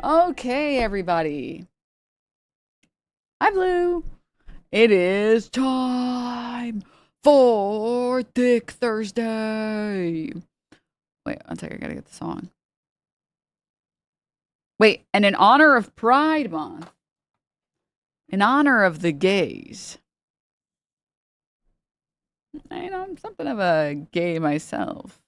Okay, everybody. Hi, Blue. It is time for Thick Thursday. Wait, one second. I gotta get the song. Wait, and in honor of Pride Month, in honor of the gays, I'm something of a gay myself.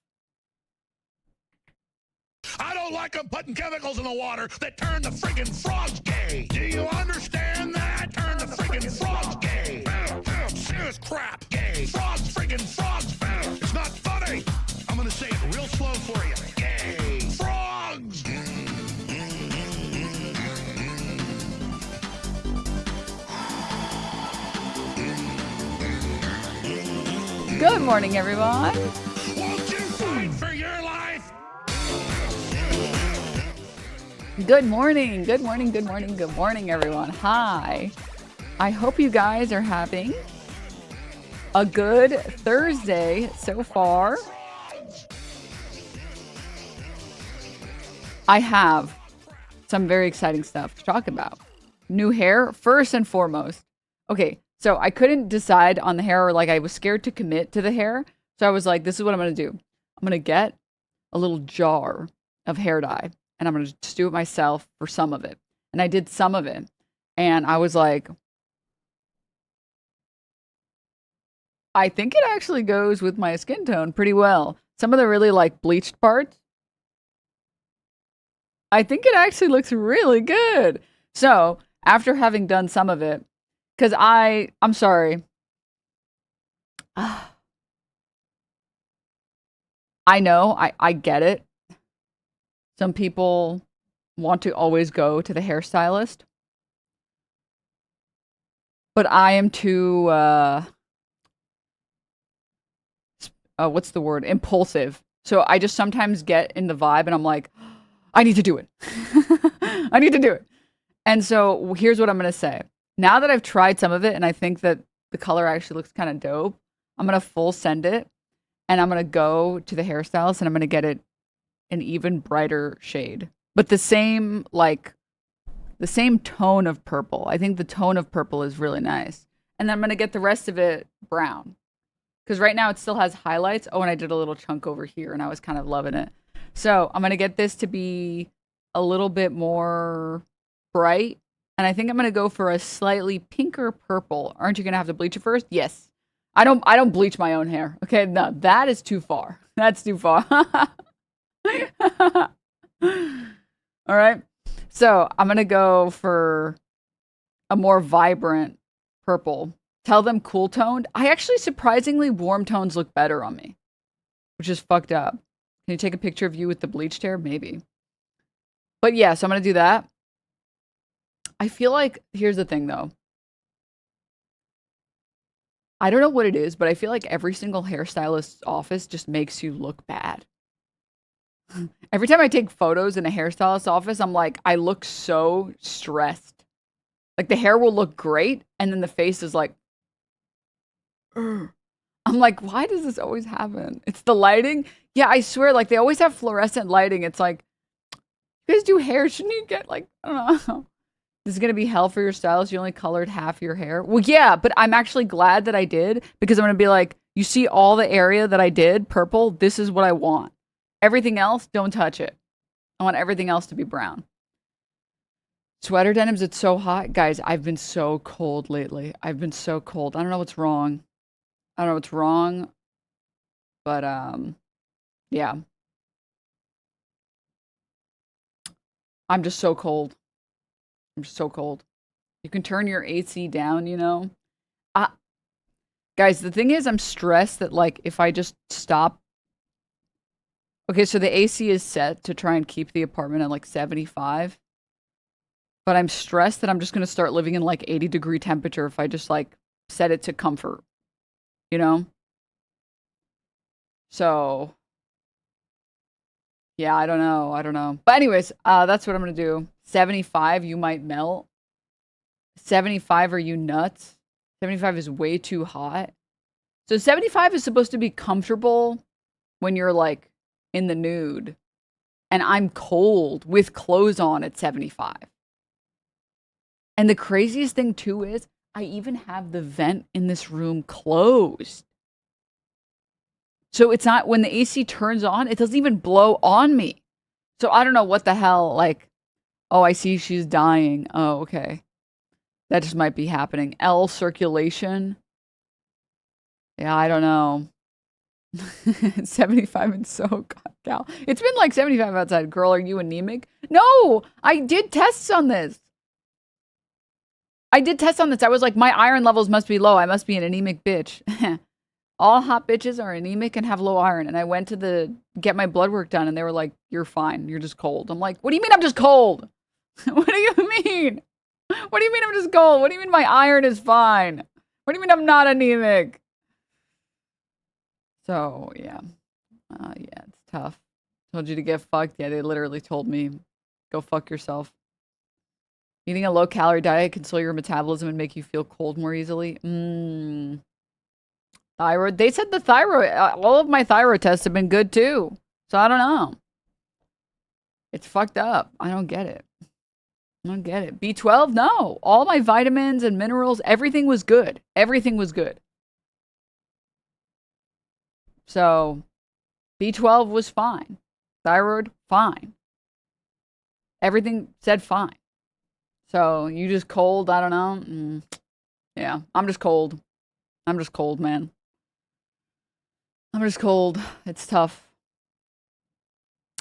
I don't like them putting chemicals in the water that turn the friggin' frogs gay. Do you understand that? Turn the friggin' frogs gay. Serious crap. Gay. Frogs, friggin' frogs. It's not funny. I'm gonna say it real slow for you. Gay. Frogs. Good morning, everyone. Won't you fight for your life? Good morning, good morning, good morning, good morning, everyone. Hi. I hope you guys are having a good Thursday so far. I have some very exciting stuff to talk about. New hair, first and foremost. Okay, so I couldn't decide on the hair, or like I was scared to commit to the hair. So I was like, this is what I'm going to do. I'm going to get a little jar of hair dye and I'm going to just do it myself for some of it. And I did some of it. And I was like, I think it actually goes with my skin tone pretty well. Some of the really like bleached parts, I think it actually looks really good. So after having done some of it, because I'm sorry. I know, I get it. Some people want to always go to the hairstylist. But I am too, what's the word? Impulsive. So I just sometimes get in the vibe and I'm like, I need to do it. I need to do it. And so here's what I'm going to say. Now that I've tried some of it and I think that the color actually looks kind of dope, I'm going to full send it and I'm going to go to the hairstylist and I'm going to get it an even brighter shade. But the same tone of purple. I think the tone of purple is really nice. And then I'm going to get the rest of it brown. Because right now it still has highlights. Oh, and I did a little chunk over here and I was kind of loving it. So I'm going to get this to be a little bit more bright. And I think I'm going to go for a slightly pinker purple. Aren't you going to have to bleach it first? Yes. I don't bleach my own hair. Okay, no, that is too far. That's too far. All right. So I'm going to go for a more vibrant purple. Tell them cool toned. I actually surprisingly warm tones look better on me, which is fucked up. Can you take a picture of you with the bleached hair? Maybe. But yeah, so I'm going to do that. I feel like, here's the thing though. I don't know what it is, but I feel like every single hairstylist's office just makes you look bad. Every time I take photos in a hairstylist's office, I'm like, I look so stressed. Like the hair will look great, and then the face is like, "Ugh." I'm like, why does this always happen? It's the lighting. Yeah, I swear, like they always have fluorescent lighting. It's like, you guys do hair, shouldn't you get like, I don't know. This is gonna be hell for your stylist. You only colored half your hair. Well, yeah, but I'm actually glad that I did because I'm gonna be like, you see all the area that I did purple. This is what I want. Everything else, don't touch it. I want everything else to be brown. Sweater denims, it's so hot. Guys, I've been so cold lately. I've been so cold. I don't know what's wrong. I don't know what's wrong. But yeah. I'm just so cold. I'm just so cold. You can turn your AC down, you know? Guys, the thing is I'm stressed that like if I just stop. Okay, so the AC is set to try and keep the apartment at like 75. But I'm stressed that I'm just going to start living in like 80-degree temperature if I just like set it to comfort, you know? So, yeah, I don't know. I don't know. But anyways, that's what I'm going to do. 75, you might melt. 75, are you nuts? 75 is way too hot. So 75 is supposed to be comfortable when you're like in the nude. And I'm cold with clothes on at 75. And the craziest thing too is I even have the vent in this room closed. So it's not, when the AC turns on, it doesn't even blow on me. So I don't know what the hell, like, oh, I see she's dying. Oh, okay. That just might be happening. L circulation. Yeah, I don't know. 75 and so, gal. It's been like 75 outside. Girl, are you anemic? No, I did tests on this. I was like, my iron levels must be low. I must be an anemic bitch. All hot bitches are anemic and have low iron. And I went to get my blood work done and they were like, you're fine. You're just cold. I'm like, what do you mean I'm just cold? What do you mean? What do you mean I'm just cold? What do you mean my iron is fine? What do you mean I'm not anemic? So, yeah. Yeah, it's tough. Told you to get fucked. Yeah, they literally told me, go fuck yourself. Eating a low-calorie diet can slow your metabolism and make you feel cold more easily. Thyroid. They said the thyroid, all of my thyroid tests have been good too. So I don't know. It's fucked up. I don't get it. I don't get it. B12? No. All my vitamins and minerals, everything was good. Everything was good. So B12 was fine. Thyroid, fine. Everything said fine. So you just cold? I don't know. Yeah, I'm just cold. I'm just cold, man. I'm just cold. It's tough.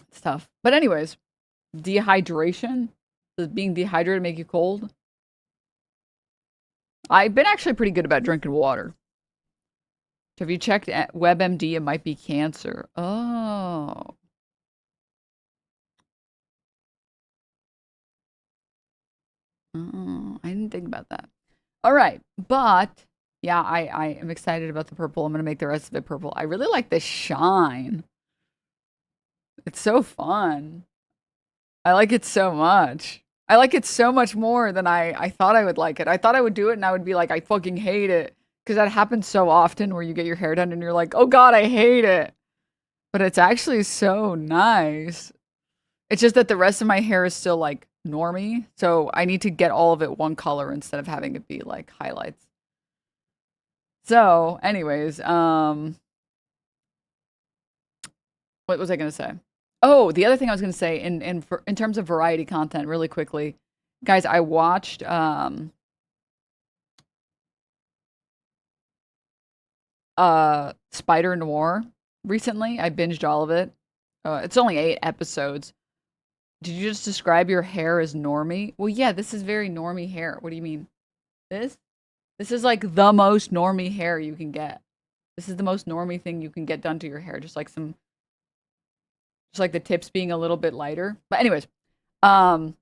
It's tough. But anyways, dehydration. Does being dehydrated make you cold? I've been actually pretty good about drinking water. Have you checked at WebMD? It might be cancer. Oh. Oh, I didn't think about that. All right. But, yeah, I am excited about the purple. I'm going to make the rest of it purple. I really like the shine. It's so fun. I like it so much. I like it so much more than I thought I would like it. I thought I would do it and I would be like, I fucking hate it. Because that happens so often where you get your hair done and you're like, oh God, I hate it. But it's actually so nice. It's just that the rest of my hair is still like normie. So I need to get all of it one color instead of having it be like highlights. So anyways, what was I going to say? Oh, the other thing I was going to say in terms of variety content really quickly, guys, I watched Spider Noir recently. I binged all of it. It's only 8 episodes. Did you just describe your hair as normie? Well, yeah, this is very normie hair. What do you mean? This? This is like the most normie hair you can get. This is the most normie thing you can get done to your hair. Just like the tips being a little bit lighter. But anyways, did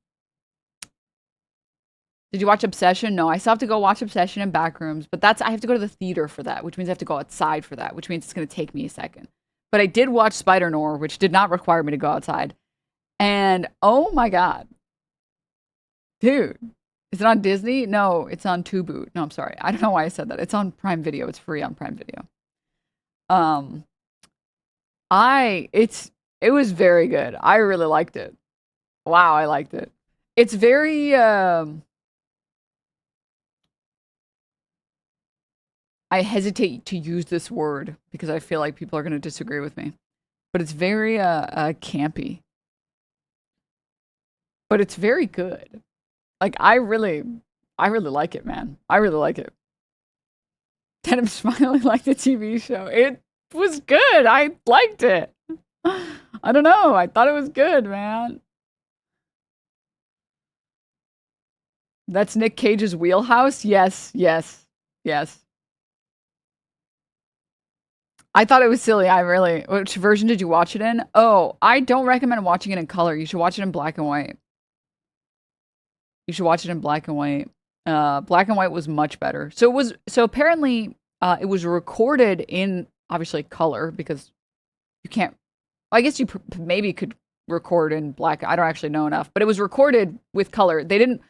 you watch Obsession? No, I still have to go watch Obsession in Backrooms, but I have to go to the theater for that, which means I have to go outside for that, which means it's going to take me a second. But I did watch Spider Noir, which did not require me to go outside. And oh my God. Dude, is it on Disney? No, it's on Tubu. No, I'm sorry. I don't know why I said that. It's on Prime Video. It's free on Prime Video. It was very good. I really liked it. Wow, I liked it. It's very I hesitate to use this word because I feel like people are going to disagree with me. But it's very campy. But it's very good. Like I really like it, man. I really like it. Denims finally liked the TV show. It was good. I liked it. I don't know. I thought it was good, man. That's Nick Cage's wheelhouse? Yes, yes, yes. I thought it was silly. Which version did you watch it in? Oh, I don't recommend watching it in color. You should watch it in black and white. You should watch it in black and white. Black and white was much better. So apparently it was recorded in obviously color because you can't. I guess you maybe could record in black. I don't actually know enough, but it was recorded with color. They didn't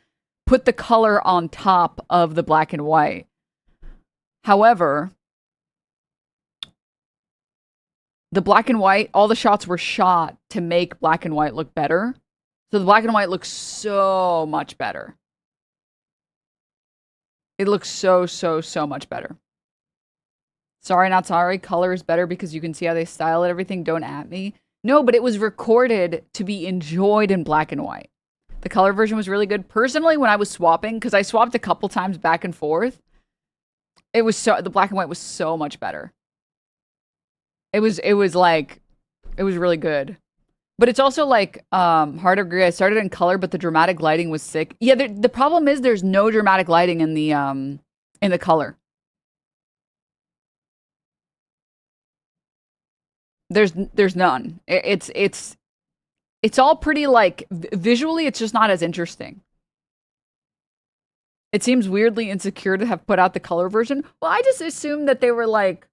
put the color on top of the black and white. However, the black and white, all the shots were shot to make black and white look better. So the black and white looks so much better. It looks so much better. Sorry, not sorry. Color is better because you can see how they style it, everything. Don't at me. No, but it was recorded to be enjoyed in black and white. The color version was really good. Personally, when I was swapping, because I swapped a couple times back and forth, it was the black and white was so much better. It was really good. But it's also like, hard to agree. I started in color, but the dramatic lighting was sick. Yeah, the problem is there's no dramatic lighting in the color. There's none. It's all pretty like visually. It's just not as interesting. It seems weirdly insecure to have put out the color version. Well, I just assumed that they were like,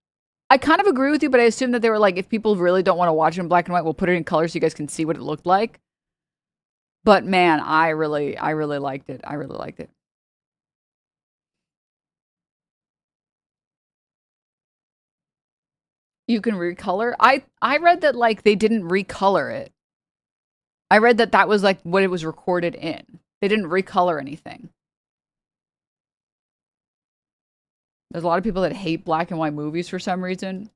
I kind of agree with you, but I assume that they were like, if people really don't want to watch it in black and white, we'll put it in color so you guys can see what it looked like. But man, I really liked it. I really liked it. You can recolor. I read that like they didn't recolor it. I read that that was like what it was recorded in. They didn't recolor anything. There's a lot of people that hate black and white movies for some reason.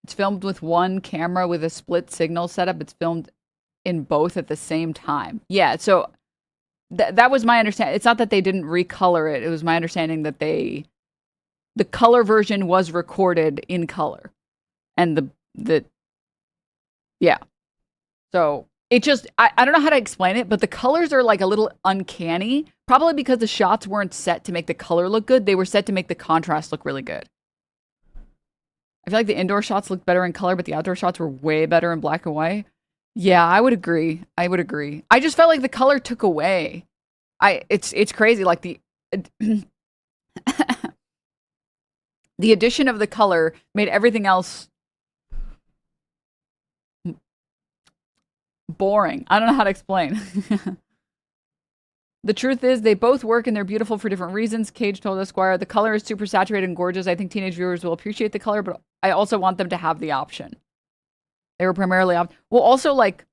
It's filmed with one camera with a split signal setup. It's filmed in both at the same time. Yeah, so that was my understanding. It's not that they didn't recolor it. It was my understanding that the color version was recorded in color. And yeah. So it just, I don't know how to explain it, but the colors are like a little uncanny. Probably because the shots weren't set to make the color look good. They were set to make the contrast look really good. I feel like the indoor shots looked better in color, but the outdoor shots were way better in black and white. Yeah, I would agree. I just felt like the color took away. It's crazy. Like the addition of the color made everything else boring. I don't know how to explain. The truth is, they both work and they're beautiful for different reasons. Cage told Esquire, the color is super saturated and gorgeous. I think teenage viewers will appreciate the color, but I also want them to have the option. They were primarily well, also like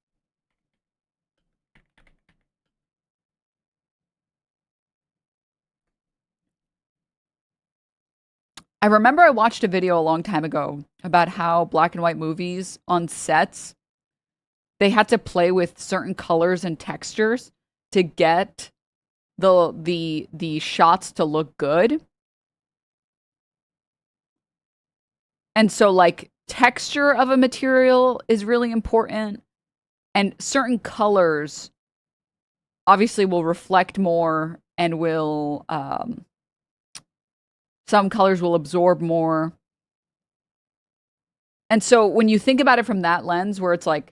I remember I watched a video a long time ago about how black and white movies on sets, they had to play with certain colors and textures to get the shots to look good. And so like texture of a material is really important, and certain colors obviously will reflect more and will some colors will absorb more. And so when you think about it from that lens where it's like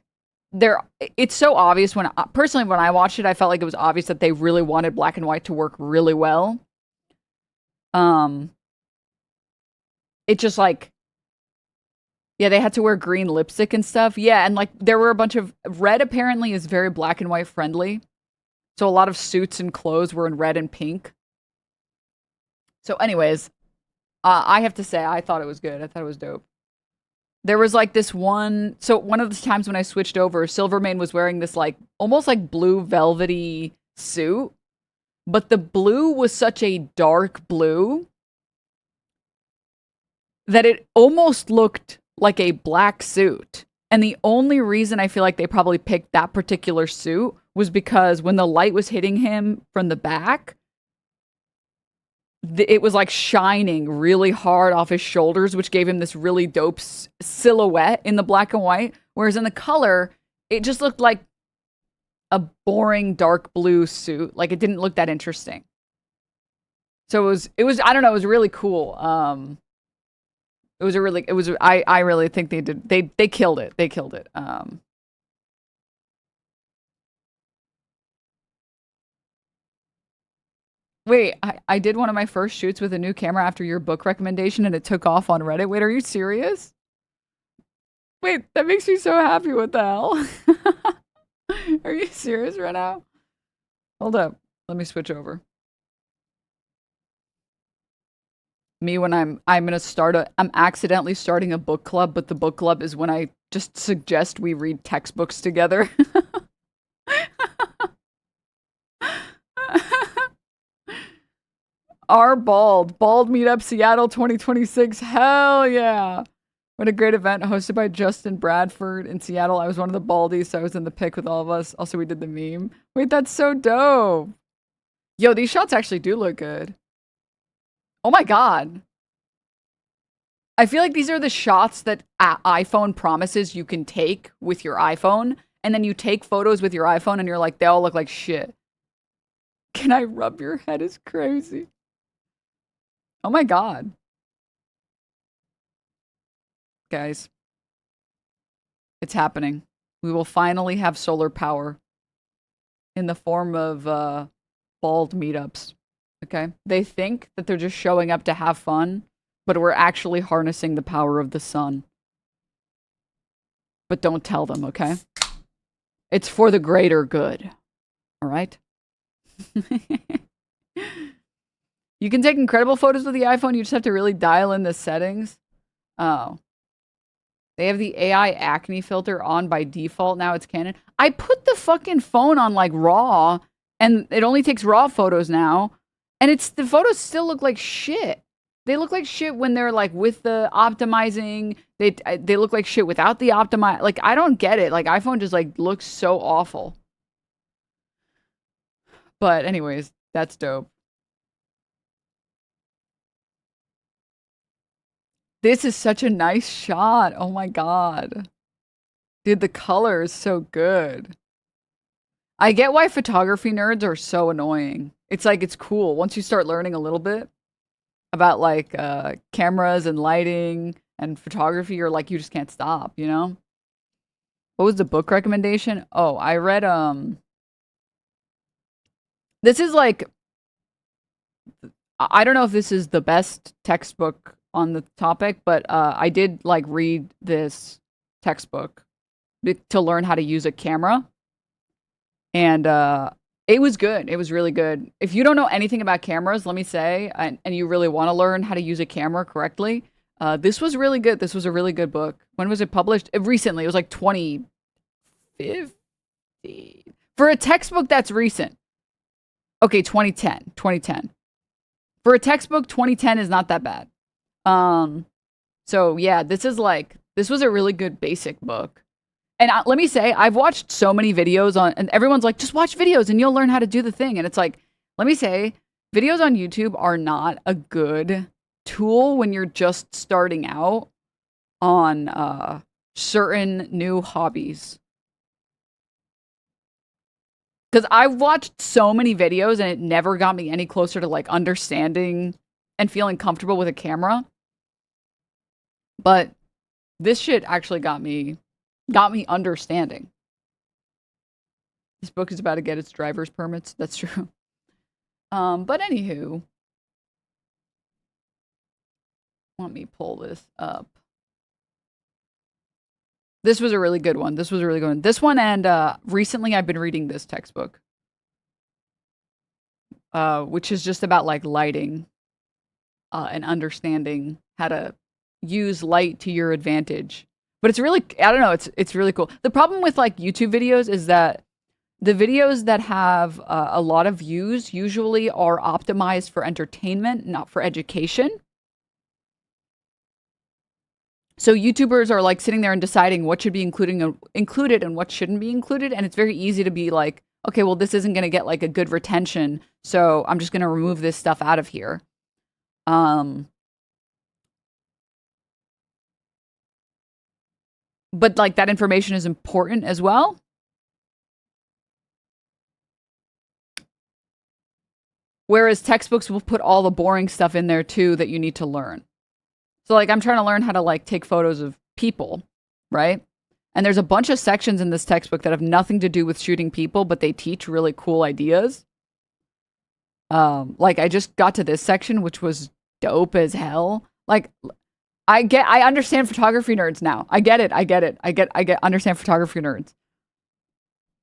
it's so obvious personally when I watched it, I felt like it was obvious that they really wanted black and white to work really well. It just like, yeah, they had to wear green lipstick and stuff. Yeah, and like there were a bunch of red apparently is very black and white friendly. So a lot of suits and clothes were in red and pink. So anyways, I have to say I thought it was good. I thought it was dope. There was like this one, so one of the times when I switched over, Silvermane was wearing this like, almost like blue velvety suit, but the blue was such a dark blue that it almost looked like a black suit. And the only reason I feel like they probably picked that particular suit was because when the light was hitting him from the back, it was like shining really hard off his shoulders, which gave him this really dope silhouette in the black and white. Whereas in the color, it just looked like a boring dark blue suit. Like it didn't look that interesting. So it was, I don't know, it was really cool. I really think they killed it. They killed it. Wait, I did one of my first shoots with a new camera after your book recommendation and it took off on Reddit. Wait, are you serious? Wait, that makes me so happy. What the hell? Are you serious right now? Hold up. Let me switch over. Me when I'm accidentally starting a book club, but the book club is when I just suggest we read textbooks together. Our Bald Meetup Seattle 2026. Hell yeah. What a great event hosted by Justin Bradford in Seattle. I was one of the baldies, so I was in the pic with all of us. Also, we did the meme. Wait, that's so dope. Yo, these shots actually do look good. Oh my god. I feel like these are the shots that iPhone promises you can take with your iPhone, and then you take photos with your iPhone and you're like, they all look like shit. Can I rub your head? Is crazy. Oh my god. Guys. It's happening. We will finally have solar power in the form of bald meetups. Okay? They think that they're just showing up to have fun, but we're actually harnessing the power of the sun. But don't tell them, okay? It's for the greater good. All right? You can take incredible photos with the iPhone. You just have to really dial in the settings. Oh. They have the AI acne filter on by default. Now it's Canon. I put the fucking phone on like RAW, and it only takes RAW photos now. And the photos still look like shit. They look like shit when they're like with the optimizing. They look like shit without the optimize. Like, I don't get it. Like, iPhone just like looks so awful. But anyways, that's dope. This is such a nice shot. Oh my god. Dude, the color is so good. I get why photography nerds are so annoying. It's like, it's cool. Once you start learning a little bit about like cameras and lighting and photography, you're like, you just can't stop, you know? What was the book recommendation? Oh, I read, this is like, I don't know if this is the best textbook on the topic, but I did like read this textbook to learn how to use a camera. And it was good. It was really good. If you don't know anything about cameras, let me say, and you really want to learn how to use a camera correctly, this was really good. This was a really good book. When was it published? Recently. It was like 2015. For a textbook that's recent. Okay, 2010. 2010. For a textbook, 2010 is not that bad. So yeah, this was a really good basic book. And let me say, I've watched so many videos and everyone's like, just watch videos and you'll learn how to do the thing. And it's like, let me say, videos on YouTube are not a good tool when you're just starting out on certain new hobbies. Because I've watched so many videos and it never got me any closer to like understanding and feeling comfortable with a camera. But this shit actually got me understanding. This book is about to get its driver's permits. That's true. But anywho, let me pull this up. This was a really good one. This was a really good one. This one, and recently I've been reading this textbook, which is just about like lighting and understanding how to use light to your advantage. But it's really, I don't know, it's really cool. The problem with like YouTube videos is that the videos that have a lot of views usually are optimized for entertainment, not for education. So YouTubers are like sitting there and deciding what should be included and what shouldn't be included. And it's very easy to be like, okay, well, this isn't going to get like a good retention. So I'm just going to remove this stuff out of here. But like that information is important as well. Whereas textbooks will put all the boring stuff in there too that you need to learn. So like I'm trying to learn how to like take photos of people, right? And there's a bunch of sections in this textbook that have nothing to do with shooting people, but they teach really cool ideas. Like I just got to this section, which was dope as hell. Like I understand photography nerds now. I get it. Understand photography nerds.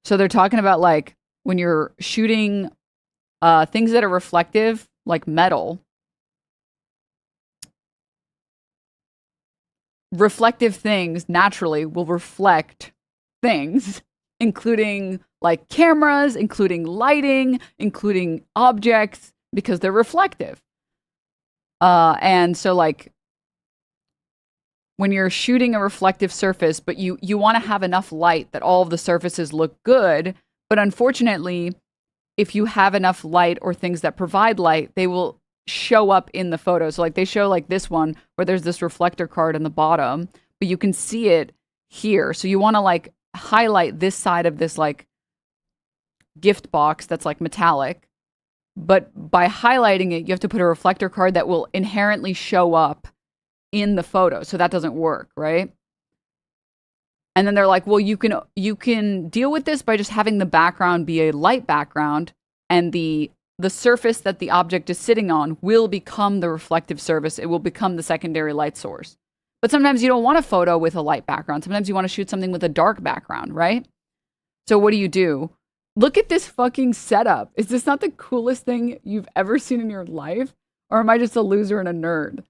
So they're talking about like when you're shooting Things that are reflective, like metal. Reflective things naturally will reflect things, including like cameras, including lighting, including objects, because they're reflective. And so like when you're shooting a reflective surface, but you want to have enough light that all of the surfaces look good, but unfortunately, if you have enough light or things that provide light, they will show up in the photo. So like they show like this one where there's this reflector card in the bottom, but you can see it here. So you want to like highlight this side of this like gift box that's like metallic. But by highlighting it, you have to put a reflector card that will inherently show up in the photo. So that doesn't work, right? And then they're like, well, you can deal with this by just having the background be a light background, and the surface that the object is sitting on will become the reflective surface. It will become the secondary light source. But sometimes you don't want a photo with a light background. Sometimes you want to shoot something with a dark background, right? So what do? Look at this fucking setup. Is this not the coolest thing you've ever seen in your life? Or am I just a loser and a nerd?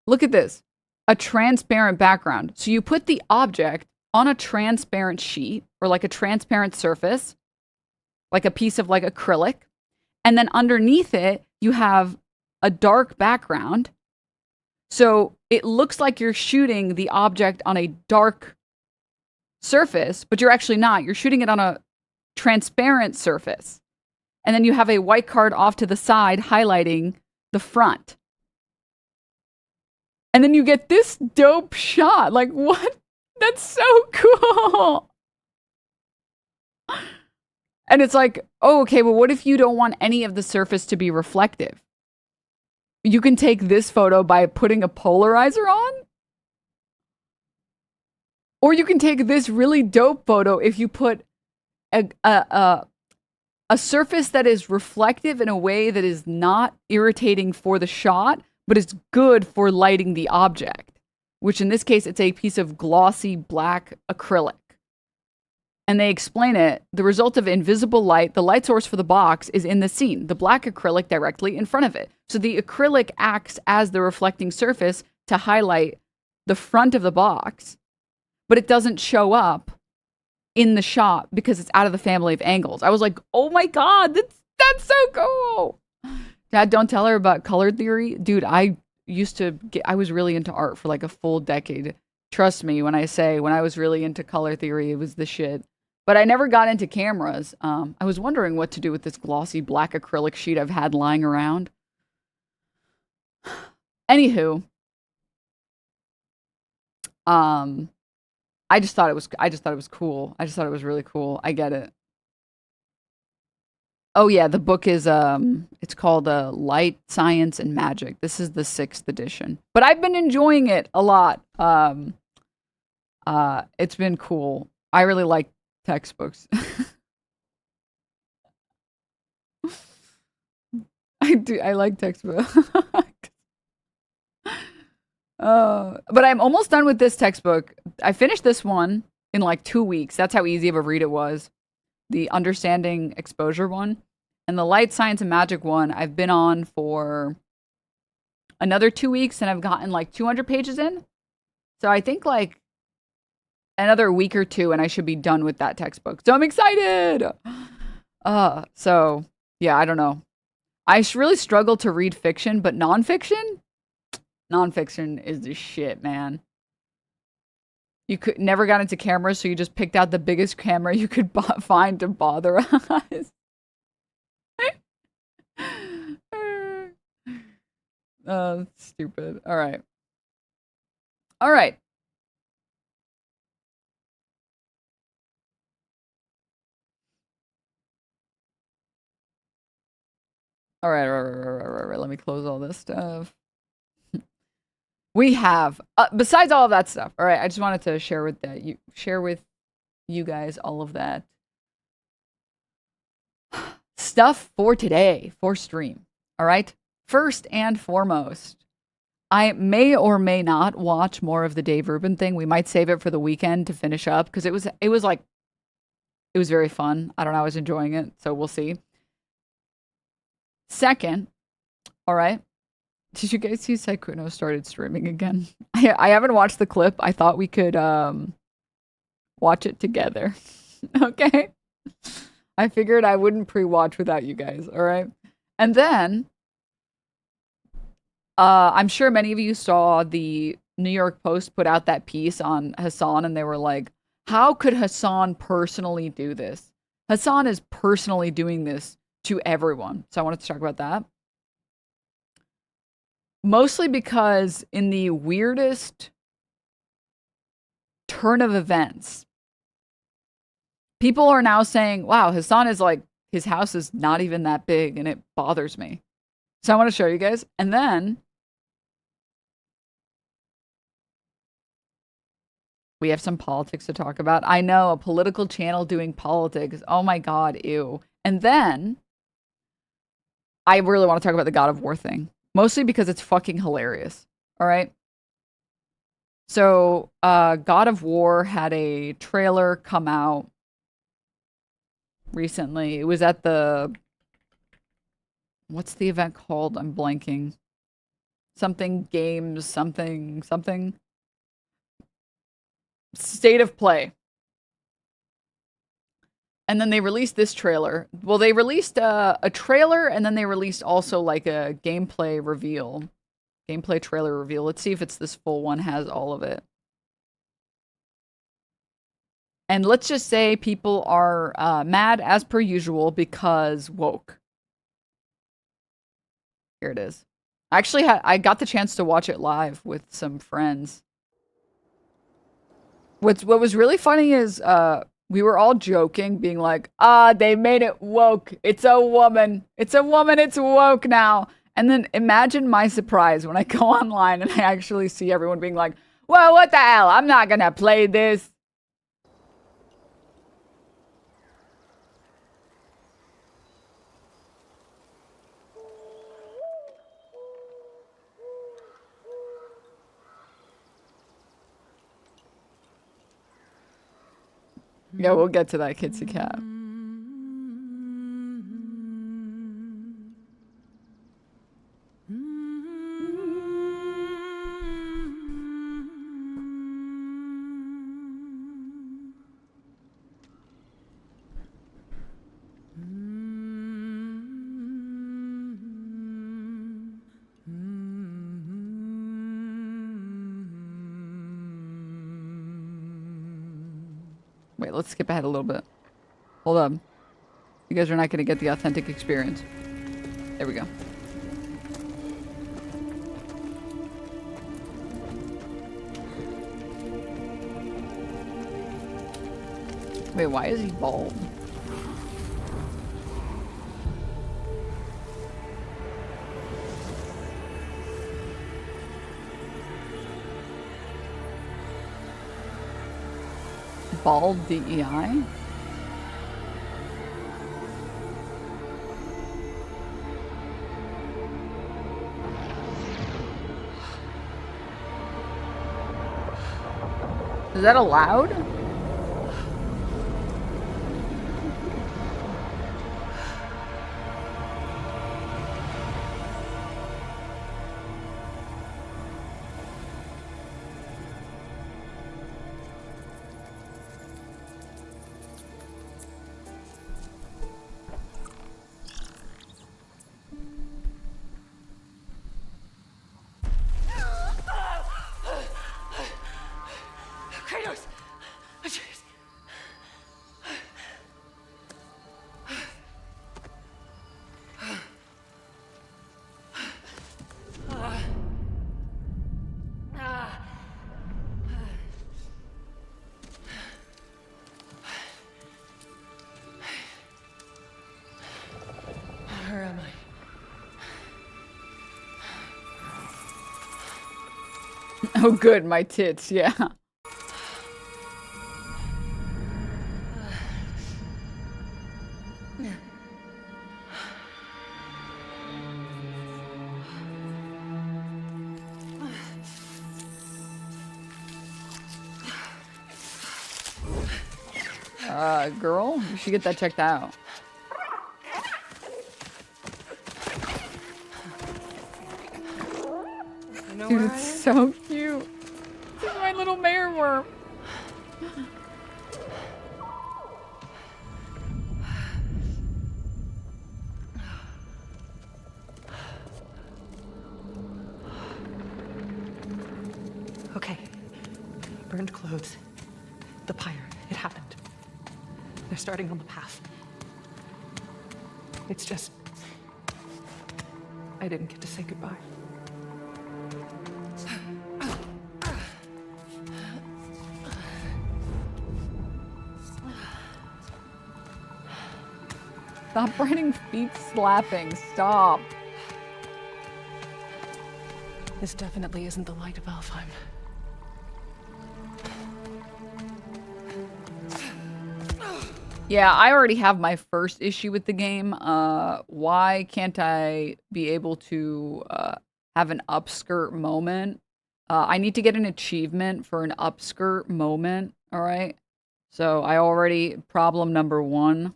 Look at this. A transparent background. So you put the object on a transparent sheet or like a transparent surface, like a piece of like acrylic. And then underneath it, you have a dark background. So it looks like you're shooting the object on a dark surface, but you're actually not. You're shooting it on a transparent surface. And then you have a white card off to the side highlighting the front. And then you get this dope shot. Like, what? That's so cool. And it's like, oh, okay, well, what if you don't want any of the surface to be reflective? You can take this photo by putting a polarizer on. Or you can take this really dope photo if you put a surface that is reflective in a way that is not irritating for the shot, but it's good for lighting the object, which in this case, it's a piece of glossy black acrylic. And they explain it. The result of invisible light, the light source for the box is in the scene, the black acrylic directly in front of it. So the acrylic acts as the reflecting surface to highlight the front of the box, but it doesn't show up in the shot because it's out of the family of angles. I was like, oh my God, that's so cool. Dad, don't tell her about color theory. Dude, I was really into art for like a full decade. Trust me when I say when I was really into color theory, it was the shit. But I never got into cameras. I was wondering what to do with this glossy black acrylic sheet I've had lying around. Anywho, I just thought it was cool. I just thought it was really cool. I get it. Oh yeah, the book is it's called Light, Science, and Magic. This is the 6th edition. But I've been enjoying it a lot. It's been cool. I really like textbooks. I do. I like textbooks. But I'm almost done with this textbook. I finished this one in like 2 weeks. That's how easy of a read it was. The Understanding Exposure one. And the Light, Science, and Magic one, I've been on for another 2 weeks, and I've gotten like 200 pages in. So I think like another week or two, and I should be done with that textbook. So I'm excited! So, yeah, I don't know. I really struggle to read fiction, but nonfiction? Nonfiction is the shit, man. You never got into cameras, so you just picked out the biggest camera you could find to bother us. Stupid. All right. All right. All right. Let me close all this stuff. We have, besides all of that stuff. All right. I just wanted to share with you guys all of that stuff for today, for stream. All right. First and foremost, I may or may not watch more of the Dave Rubin thing. We might save it for the weekend to finish up because it was It was very fun. I don't know. I was enjoying it. So we'll see. Second, all right. Did you guys see SYKKUNO started streaming again? I haven't watched the clip. I thought we could watch it together. Okay. I figured I wouldn't pre-watch without you guys, all right? And then I'm sure many of you saw the New York Post put out that piece on Hasan, and they were like, how could Hasan personally do this? Hasan is personally doing this to everyone. So I wanted to talk about that. Mostly because in the weirdest turn of events, people are now saying, wow, Hasan is like, his house is not even that big, and it bothers me. So I want to show you guys. And then we have some politics to talk about. I know, a political channel doing politics. Oh my God, ew. And then I really want to talk about the God of War thing. Mostly because it's fucking hilarious. All right. So, God of War had a trailer come out recently. It was at the... What's the event called? I'm blanking. Something games, something. State of Play. And then they released this trailer. Well, they released a trailer, and then they released also like a gameplay reveal. Gameplay trailer reveal. Let's see if it's this full one, has all of it. And let's just say people are mad as per usual because woke. Here it is. Actually, I got the chance to watch it live with some friends. What was really funny is we were all joking, being like, they made it woke. It's a woman. It's a woman. It's woke now. And then imagine my surprise when I go online and I actually see everyone being like, well, what the hell? I'm not going to play this. Yeah, we'll get to that, Kitsy Cat. Wait, let's skip ahead a little bit. Hold on. You guys are not going to get the authentic experience. There we go. Wait, why is he bald? Bald DEI? Is that allowed? Oh, good, my tits, yeah. Girl, you should get that checked out. Dude, it's so cute. This is my little mare worm. Okay. Burned clothes. The pyre. It happened. They're starting on the path. It's just... I didn't get to say goodbye. Stop writing feet slapping. Stop. This definitely isn't the light of Alfheim. Yeah, I already have my first issue with the game. Why can't I be able to have an upskirt moment? I need to get an achievement for an upskirt moment, alright? So I already, problem number 1.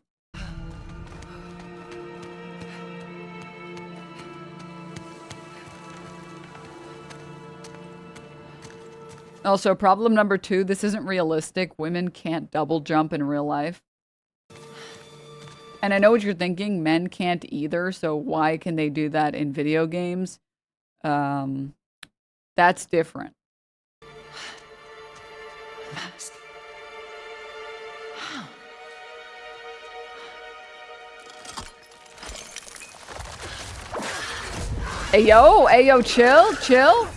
Also, problem number 2, this isn't realistic. Women can't double jump in real life. And I know what you're thinking, men can't either, so why can they do that in video games? That's different. Mask. How? Hey yo, chill. Chill.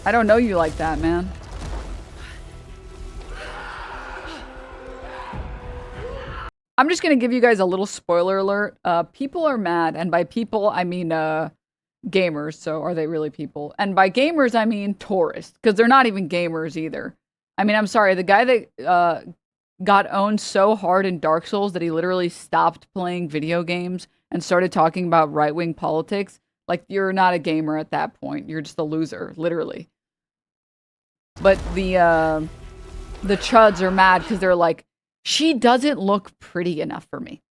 I don't know you like that, man. I'm just gonna give you guys a little spoiler alert. People are mad, and by people, I mean, gamers, so are they really people? And by gamers, I mean tourists, because they're not even gamers either. I mean, I'm sorry, the guy that, got owned so hard in Dark Souls that he literally stopped playing video games and started talking about right-wing politics, like, you're not a gamer at that point. You're just a loser, literally. But the chuds are mad because they're like, she doesn't look pretty enough for me.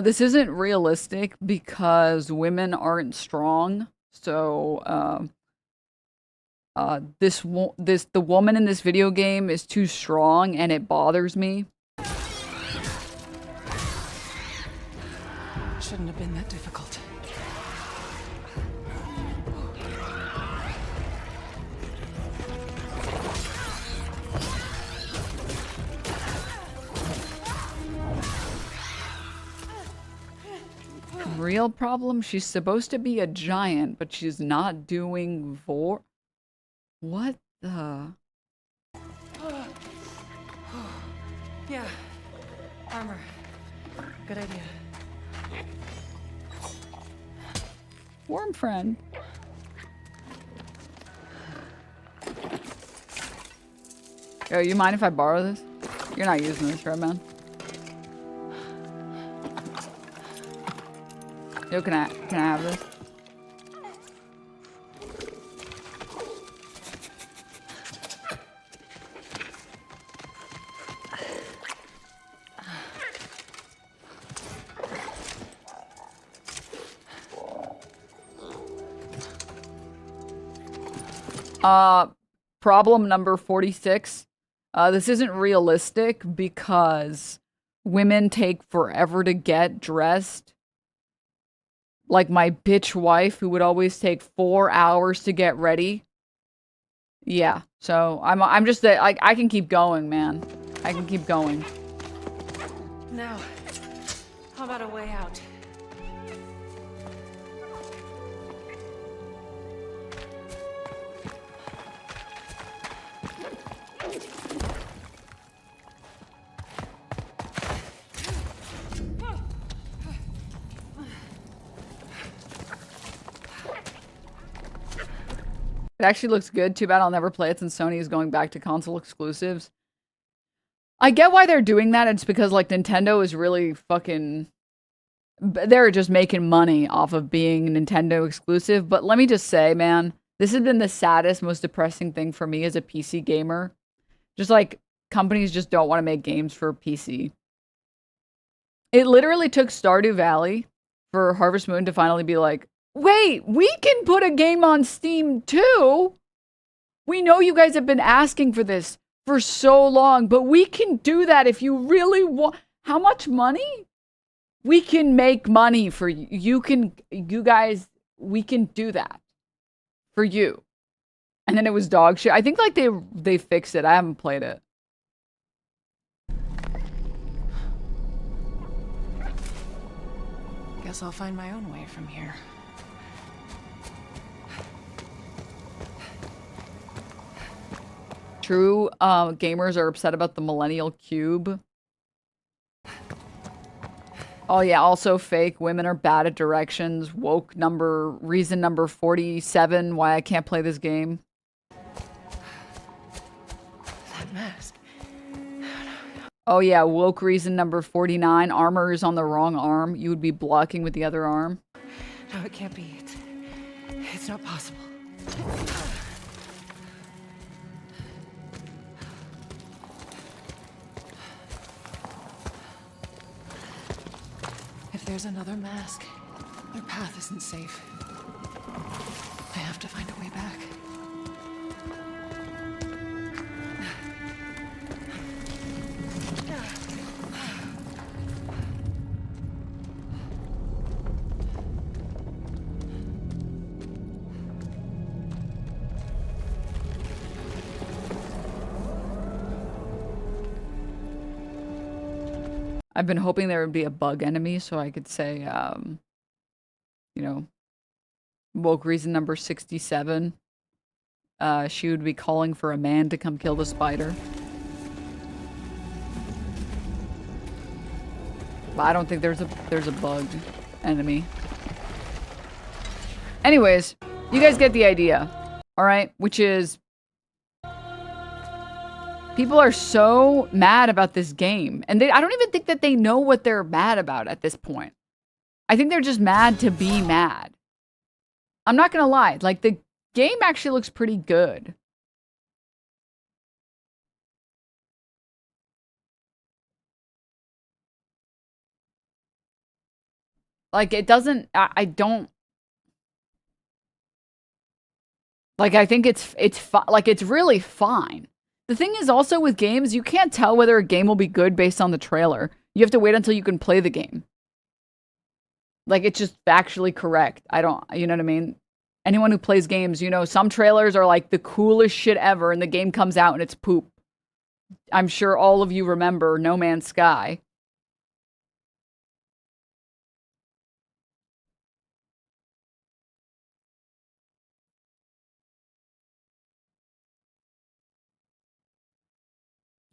This isn't realistic because women aren't strong. So, the woman in this video game is too strong and it bothers me. Shouldn't have been that difficult. Real problem? She's supposed to be a giant, but she's not doing What the? Yeah. Armor. Good idea. Worm friend. Yo, you mind if I borrow this? You're not using this, right, man? Yo, can I have this? Problem number 46. This isn't realistic because women take forever to get dressed. Like my bitch wife who would always take 4 hours to get ready. Yeah, so I'm just that I can keep going, man. I can keep going. Now, how about a way out? It actually looks good. Too bad I'll never play it since Sony is going back to console exclusives. I get why they're doing that. It's because, like, Nintendo is really fucking... They're just making money off of being Nintendo exclusive. But let me just say, man, this has been the saddest, most depressing thing for me as a PC gamer. Just, like, companies just don't want to make games for PC. It literally took Stardew Valley for Harvest Moon to finally be like, wait, we can put a game on Steam too. We know you guys have been asking for this for so long, but we can do that if you really want. How much money? We can make money for you. You guys, we can do that for you. And then it was dog shit. I think like they fixed it. I haven't played it. Guess I'll find my own way from here. True gamers are upset about the Millennial Cube. Oh yeah, also fake. Women are bad at directions. Woke reason number 47 why I can't play this game. That mask. Oh yeah, woke reason number 49. Armor is on the wrong arm. You would be blocking with the other arm. No, it can't be. It's not possible. If there's another mask, their path isn't safe. I have to find a way back. I've been hoping there would be a bug enemy so I could say, you know, woke reason number 67. She would be calling for a man to come kill the spider. But I don't think there's a bug enemy. Anyways, you guys get the idea. All right, which is people are so mad about this game. And I don't even think that they know what they're mad about at this point. I think they're just mad to be mad. I'm not going to lie. Like, the game actually looks pretty good. Like, it doesn't... I don't... Like, I think it's like, it's really fine. The thing is also with games, you can't tell whether a game will be good based on the trailer. You have to wait until you can play the game. Like, it's just factually correct. You know what I mean? Anyone who plays games, you know, some trailers are like the coolest shit ever and the game comes out and it's poop. I'm sure all of you remember No Man's Sky.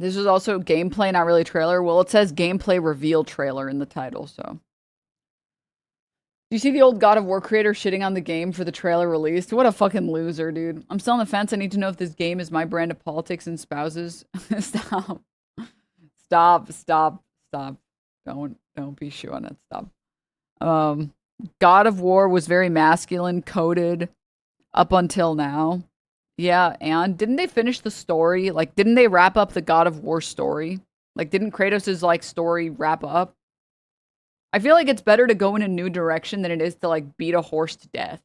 This was also gameplay, not really trailer. Well, it says gameplay reveal trailer in the title, so. Do you see the old God of War creator shitting on the game for the trailer released? What a fucking loser, dude. I'm still on the fence. I need to know if this game is my brand of politics and spouses. Stop. Stop. Don't be showing it. Stop. God of War was very masculine coded up until now. Yeah, and didn't they finish the story? Like, didn't they wrap up the God of War story? Like, didn't Kratos' like story wrap up? I feel like it's better to go in a new direction than it is to like beat a horse to death.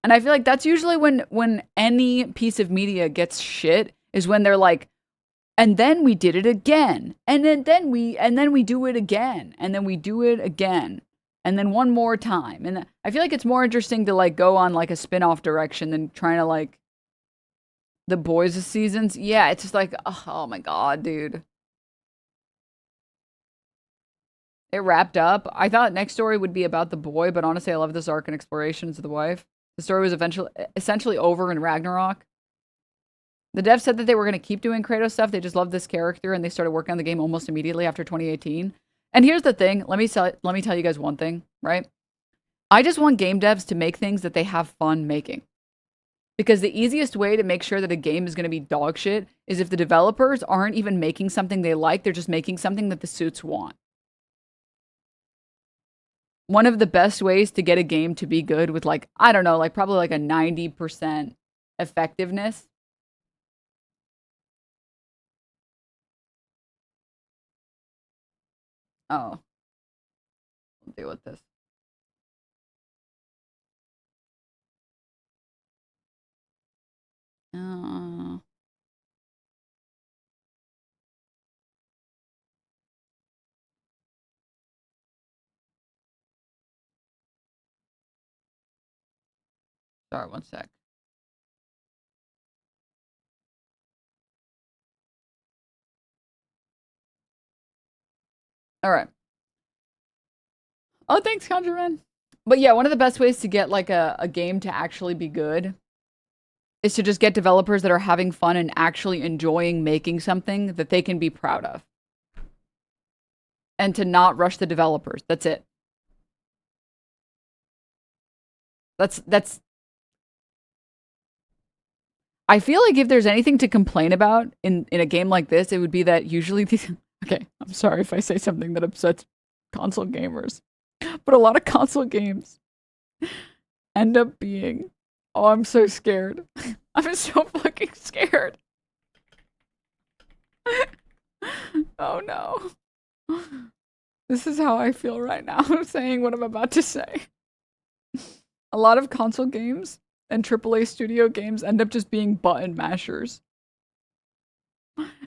And I feel like that's usually when any piece of media gets shit is when they're like, and then we did it again, and then we do it again, and then we do it again. And then one more time. And I feel like it's more interesting to like go on like a spin-off direction than trying to like the Boys seasons. Yeah, it's just like, oh my God, dude. It wrapped up. I thought next story would be about the boy, but honestly, I love this arc and explorations of the wife. The story was essentially over in Ragnarok. The devs said that they were going to keep doing Kratos stuff. They just loved this character and they started working on the game almost immediately after 2018. And here's the thing. Let me tell you guys one thing, right? I just want game devs to make things that they have fun making. Because the easiest way to make sure that a game is going to be dog shit is if the developers aren't even making something they like, they're just making something that the suits want. One of the best ways to get a game to be good with, like, I don't know, like probably like a 90% effectiveness. Oh. I'll deal with this. Sorry, one sec. All right. Oh, thanks, ConjureMan. But yeah, one of the best ways to get like a game to actually be good is to just get developers that are having fun and actually enjoying making something that they can be proud of. And to not rush the developers. That's it. That's I feel like if there's anything to complain about in a game like this, it would be that usually these okay, I'm sorry if I say something that upsets console gamers. But a lot of console games end up being, oh, I'm so scared. I'm so fucking scared. Oh no. This is how I feel right now. I'm saying what I'm about to say. A lot of console games and AAA studio games end up just being button mashers.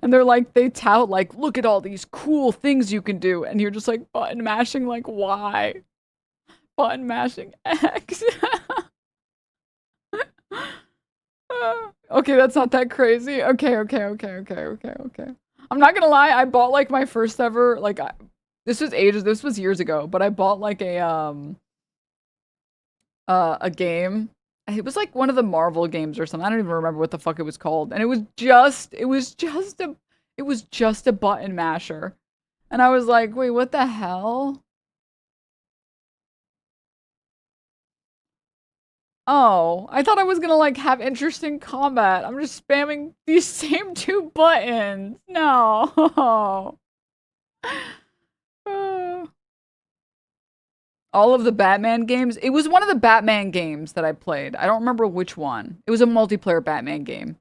And they're like, they tout like, look at all these cool things you can do. And you're just like, button mashing, like, why? Button mashing X. Okay, that's not that crazy. Okay. I'm not gonna lie, I bought like my first ever, like, this was years ago, but I bought like a game. It was like one of the Marvel games or something. I don't even remember what the fuck it was called. And it was just a button masher. And I was like, wait, what the hell? Oh, I thought I was gonna like have interesting combat. I'm just spamming these same two buttons. No. All of the Batman games. It was one of the Batman games that I played. I don't remember which one. It was a multiplayer Batman game.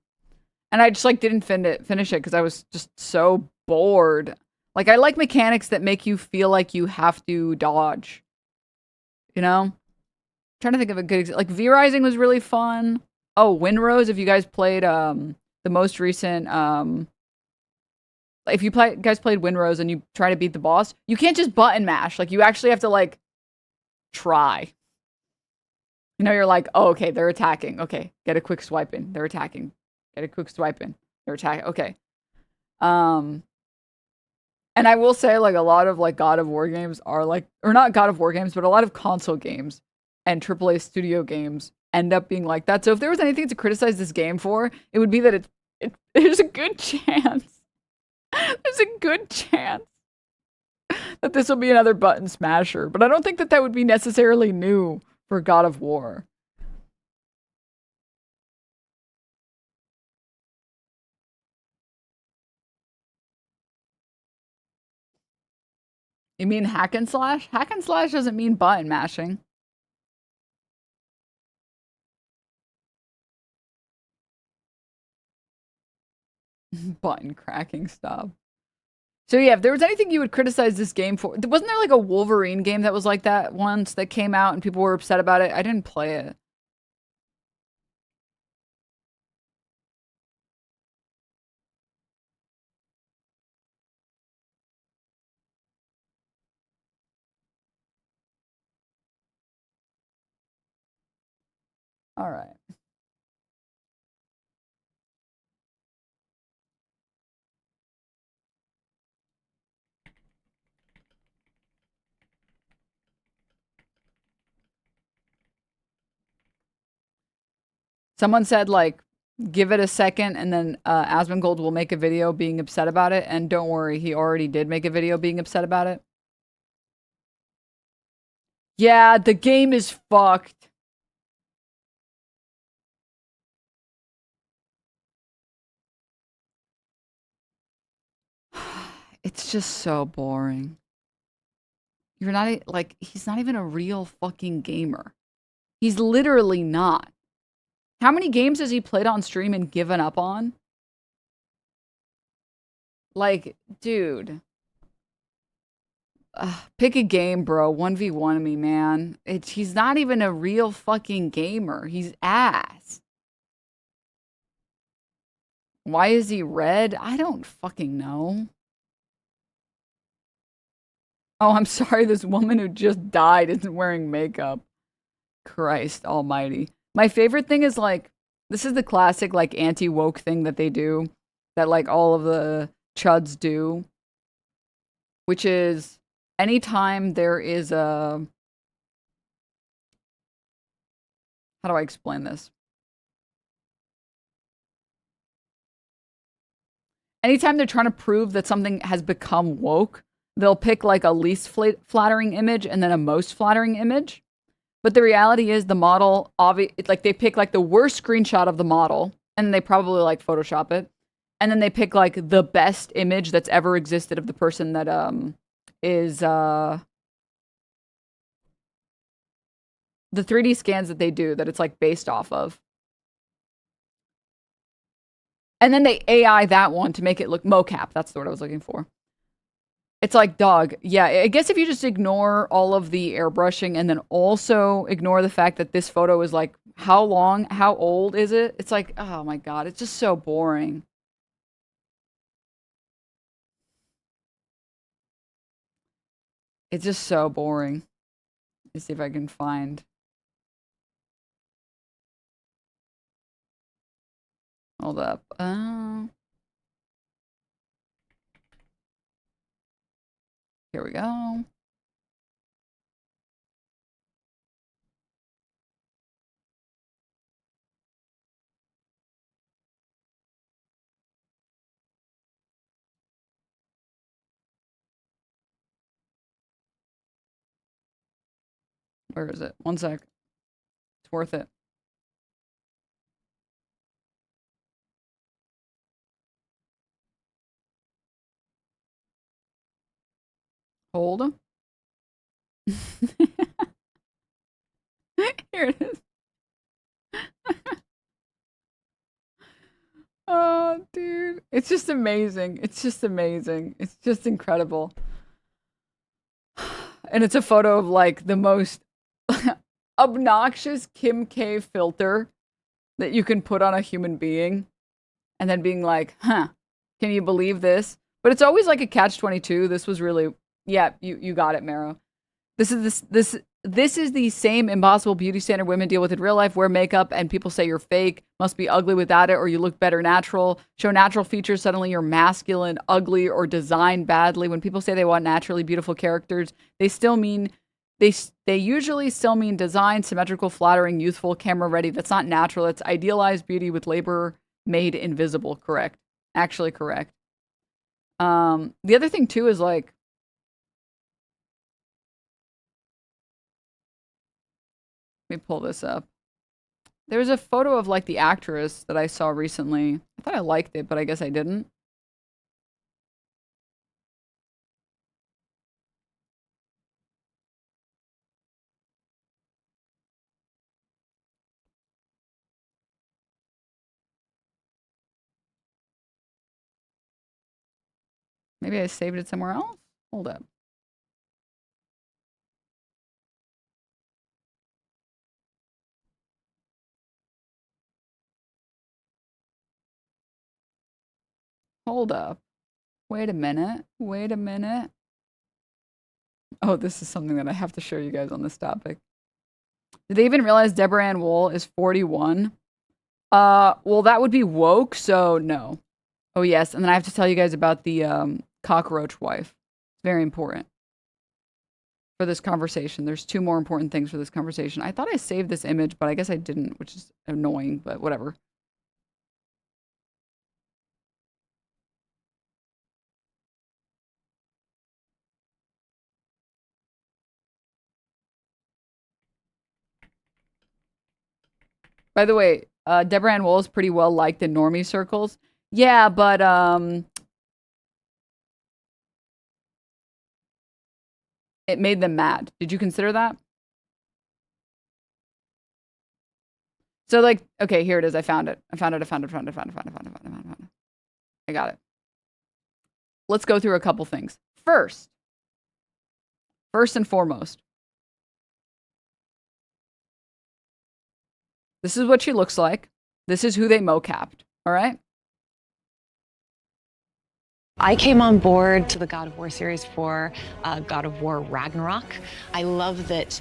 And I just like didn't finish it because I was just so bored. Like I like mechanics that make you feel like you have to dodge. You know? I'm trying to think of a good example. Like V-Rising was really fun. Oh, Windrose, if you guys played the most recent if you guys played Windrose and you try to beat the boss, you can't just button mash. Like you actually have to like try. You know, you're like, oh, okay, they're attacking. Okay, get a quick swipe in. They're attacking. Get a quick swipe in. They're attacking. Okay. And I will say, like, a lot of, like, God of War games are, like, or not God of War games, but a lot of console games and AAA studio games end up being like that. So if there was anything to criticize this game for, it would be that there's a good chance. There's a good chance that this will be another button smasher. But I don't think that would be necessarily new for God of War. You mean hack and slash? Hack and slash doesn't mean button mashing. Button cracking stuff. So yeah, if there was anything you would criticize this game for, wasn't there like a Wolverine game that was like that once that came out and people were upset about it? I didn't play it. All right. Someone said like, give it a second and then Asmongold will make a video being upset about it. And don't worry, he already did make a video being upset about it. Yeah, the game is fucked. It's just so boring. You're not like, he's not even a real fucking gamer. He's literally not. How many games has he played on stream and given up on? Like, dude. Pick a game, bro. 1v1 me, man. He's not even a real fucking gamer. He's ass. Why is he red? I don't fucking know. Oh, I'm sorry. This woman who just died isn't wearing makeup. Christ almighty. My favorite thing is like, this is the classic like anti-woke thing that they do, that like all of the chuds do, which is anytime there is a, how do I explain this? Anytime they're trying to prove that something has become woke, they'll pick like a least flattering image and then a most flattering image. But the reality is the model, like they pick like the worst screenshot of the model and then they probably like Photoshop it. And then they pick like the best image that's ever existed of the person that is the 3D scans that they do that it's like based off of. And then they AI that one to make it look mocap. That's the word I was looking for. It's like, dog. Yeah, I guess if you just ignore all of the airbrushing and then also ignore the fact that this photo is like, how long, how old is it? It's like, oh my God, it's just so boring. It's just so boring. Let's see if I can find. Hold up. Here we go. Where is it? One sec. It's worth it. Hold. Here it is. Oh, dude. It's just amazing. It's just amazing. It's just incredible. And it's a photo of like the most obnoxious Kim K filter that you can put on a human being. And then being like, huh, can you believe this? But it's always like a catch-22. This was really, yeah, you got it, Maro. This is the same impossible beauty standard women deal with in real life. Wear makeup and people say you're fake, must be ugly without it, or you look better natural. Show natural features, suddenly you're masculine, ugly, or designed badly. When people say they want naturally beautiful characters, they still mean they usually still mean design, symmetrical, flattering, youthful, camera ready. That's not natural. It's idealized beauty with labor made invisible. Correct. Actually correct. The other thing too is like, let me pull this up. There's a photo of like the actress that I saw recently. I thought I liked it, but I guess I didn't. Maybe I saved it somewhere else? Hold up. Hold up. Wait a minute. Wait a minute. Oh, this is something that I have to show you guys on this topic. Did they even realize Deborah Ann Wool is 41? Well, that would be woke, so no. Oh, yes. And then I have to tell you guys about the cockroach wife. It's very important for this conversation. There's two more important things for this conversation. I thought I saved this image, but I guess I didn't, which is annoying, but whatever. By the way, Deborah Ann Wool is pretty well liked in normie circles. Yeah, but it made them mad. Did you consider that? So like, okay, here it is. I found it. I got it. Let's go through a couple things. First and foremost, this is what she looks like. This is who they mocapped. All right. I came on board to the God of War series for God of War Ragnarok. I love that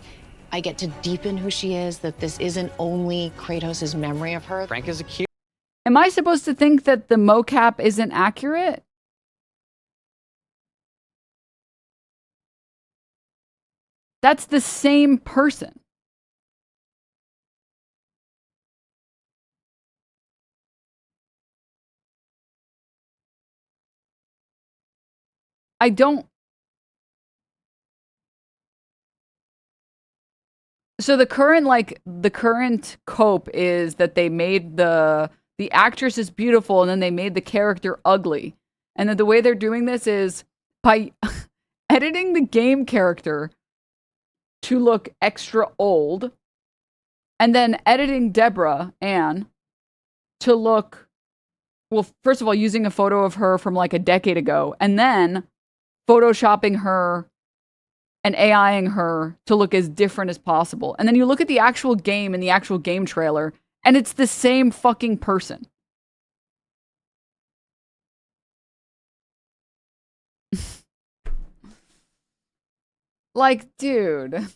I get to deepen who she is, that this isn't only Kratos' memory of her. Frank is a cute. Am I supposed to think that the mocap isn't accurate? That's the same person. I don't. So the current cope is that they made the actress is beautiful and then they made the character ugly. And then the way they're doing this is by editing the game character to look extra old and then editing Deborah, Anne, to look, well, first of all, using a photo of her from like a decade ago and then photoshopping her and AIing her to look as different as possible. And then you look at the actual game in the actual game trailer, and it's the same fucking person. Like, dude.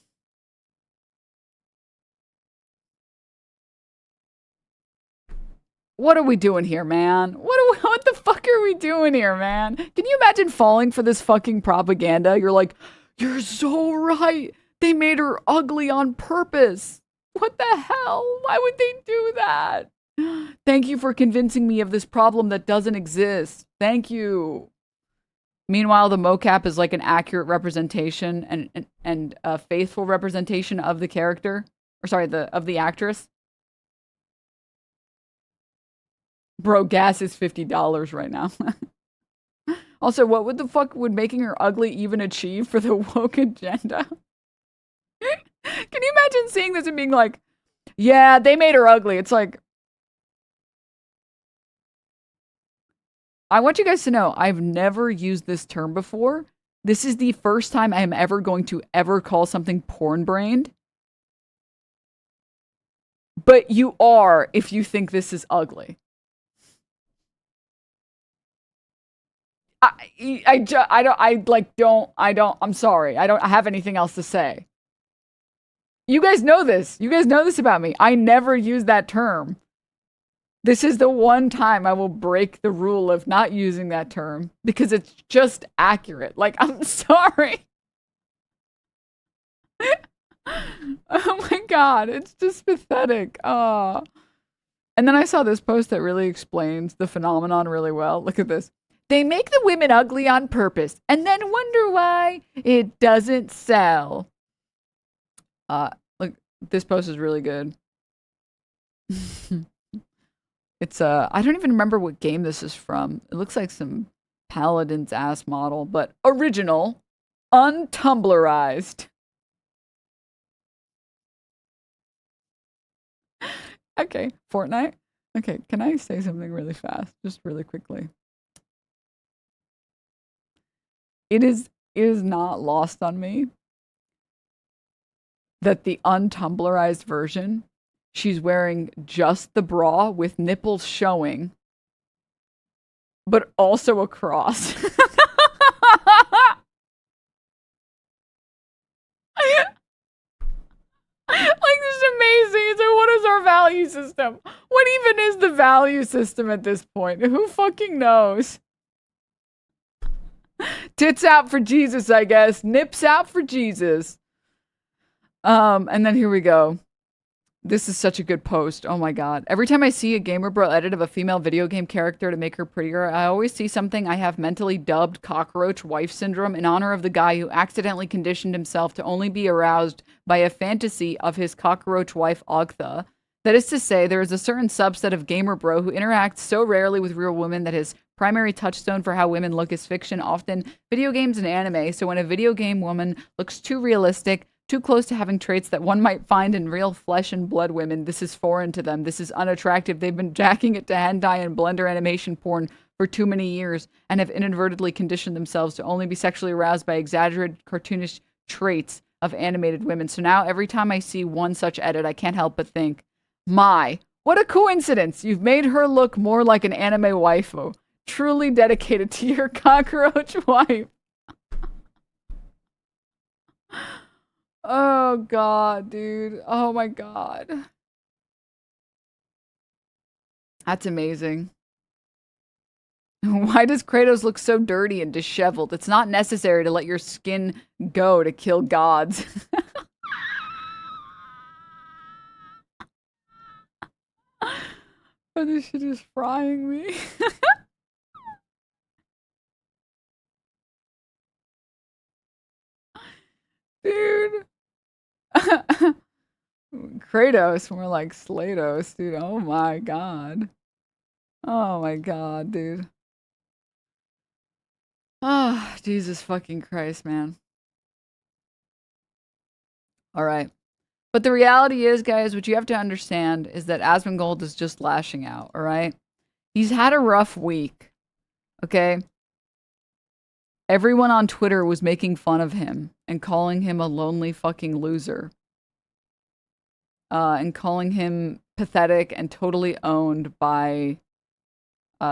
What are we doing here, man? What the fuck are we doing here, man? Can you imagine falling for this fucking propaganda? You're like, you're so right. They made her ugly on purpose. What the hell? Why would they do that? Thank you for convincing me of this problem that doesn't exist. Thank you. Meanwhile, the mocap is like an accurate representation and a faithful representation of the character. Or sorry, of the actress. Bro, gas is $50 right now. Also, what would the fuck would making her ugly even achieve for the woke agenda? Can you imagine seeing this and being like, yeah, they made her ugly. It's like, I want you guys to know, I've never used this term before. This is the first time I am ever going to ever call something porn-brained. But you are if you think this is ugly. I'm sorry. I don't have anything else to say. You guys know this. You guys know this about me. I never use that term. This is the one time I will break the rule of not using that term because it's just accurate. Like, I'm sorry. Oh my God. It's just pathetic. Oh. And then I saw this post that really explains the phenomenon really well. Look at this. They make the women ugly on purpose and then wonder why it doesn't sell. Look, this post is really good. It's I don't even remember what game this is from. It looks like some Paladin's ass model, but original, untumblerized. Okay, Fortnite. Okay, can I say something really fast? Just really quickly. It is not lost on me that the untumblerized version, she's wearing just the bra with nipples showing, but also a cross. Like, this is amazing. So what is our value system? What even is the value system at this point? Who fucking knows? Tits out for Jesus, I guess. Nips out for Jesus. And then here we go. This is such a good post. Oh my God. Every time I see a Gamer Bro edit of a female video game character to make her prettier, I always see something I have mentally dubbed Cockroach wife syndrome in honor of the guy who accidentally conditioned himself to only be aroused by a fantasy of his cockroach wife Ogtha. That is to say, there is a certain subset of Gamer Bro who interacts so rarely with real women that his primary touchstone for how women look is fiction, often video games and anime. So when a video game woman looks too realistic, too close to having traits that one might find in real flesh and blood women, this is foreign to them. This is unattractive. They've been jacking it to hentai and Blender animation porn for too many years and have inadvertently conditioned themselves to only be sexually aroused by exaggerated cartoonish traits of animated women. So now every time I see one such edit, I can't help but think, my, what a coincidence. You've made her look more like an anime waifu. Truly dedicated to your cockroach wife. Oh god, dude. Oh my god. That's amazing. Why does Kratos look so dirty and disheveled? It's not necessary to let your skin go to kill gods. Oh, this shit is frying me. Dude. Kratos, more like Slatos, dude. Oh my god. Oh my god, dude. Ah, Jesus fucking Christ, man. All right. But the reality is, guys, what you have to understand is that Asmongold is just lashing out, all right? He's had a rough week, okay? Everyone on Twitter was making fun of him and calling him a lonely fucking loser. And calling him pathetic and totally owned by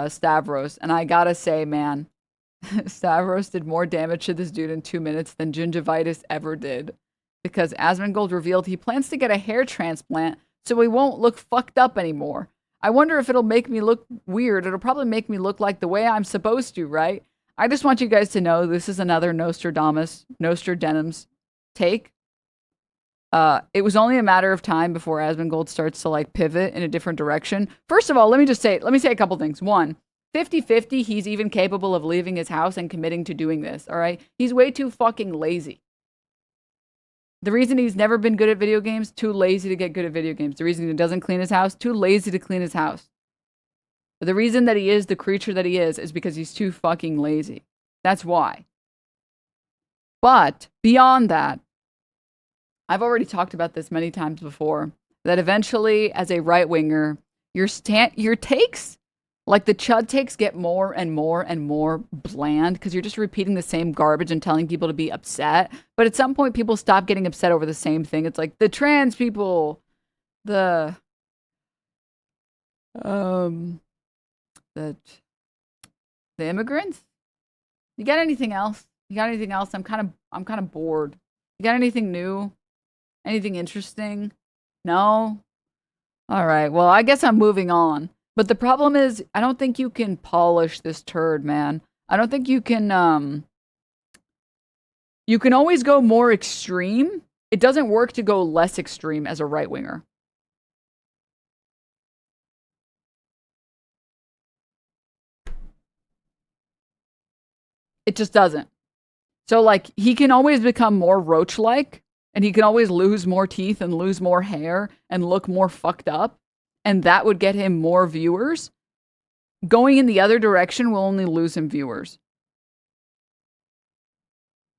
Stavros. And I gotta say, man, Stavros did more damage to this dude in 2 minutes than gingivitis ever did. Because Asmongold revealed he plans to get a hair transplant so he won't look fucked up anymore. I wonder if it'll make me look weird. It'll probably make me look like the way I'm supposed to, right? I just want you guys to know this is another Nostradamus take. It was only a matter of time before Asmongold starts to like pivot in a different direction. First of all, let me say a couple things. One, 50-50, he's even capable of leaving his house and committing to doing this, all right? He's way too fucking lazy. The reason he's never been good at video games, too lazy to get good at video games. The reason he doesn't clean his house, too lazy to clean his house. But the reason that he is the creature that he is because he's too fucking lazy. That's why. But beyond that, I've already talked about this many times before, that eventually, as a right-winger, your takes, like the chud takes, get more and more and more bland because you're just repeating the same garbage and telling people to be upset. But at some point, people stop getting upset over the same thing. It's like the trans people, the immigrants. You got anything else? I'm kind of bored. You got anything new? Anything interesting? No? All right. Well, I guess I'm moving on. But the problem is, I don't think you can polish this turd, man. I don't think you can, you can always go more extreme. It doesn't work to go less extreme as a right-winger. It just doesn't. So, like, he can always become more roach-like, and he can always lose more teeth and lose more hair and look more fucked up. And that would get him more viewers. Going in the other direction will only lose him viewers.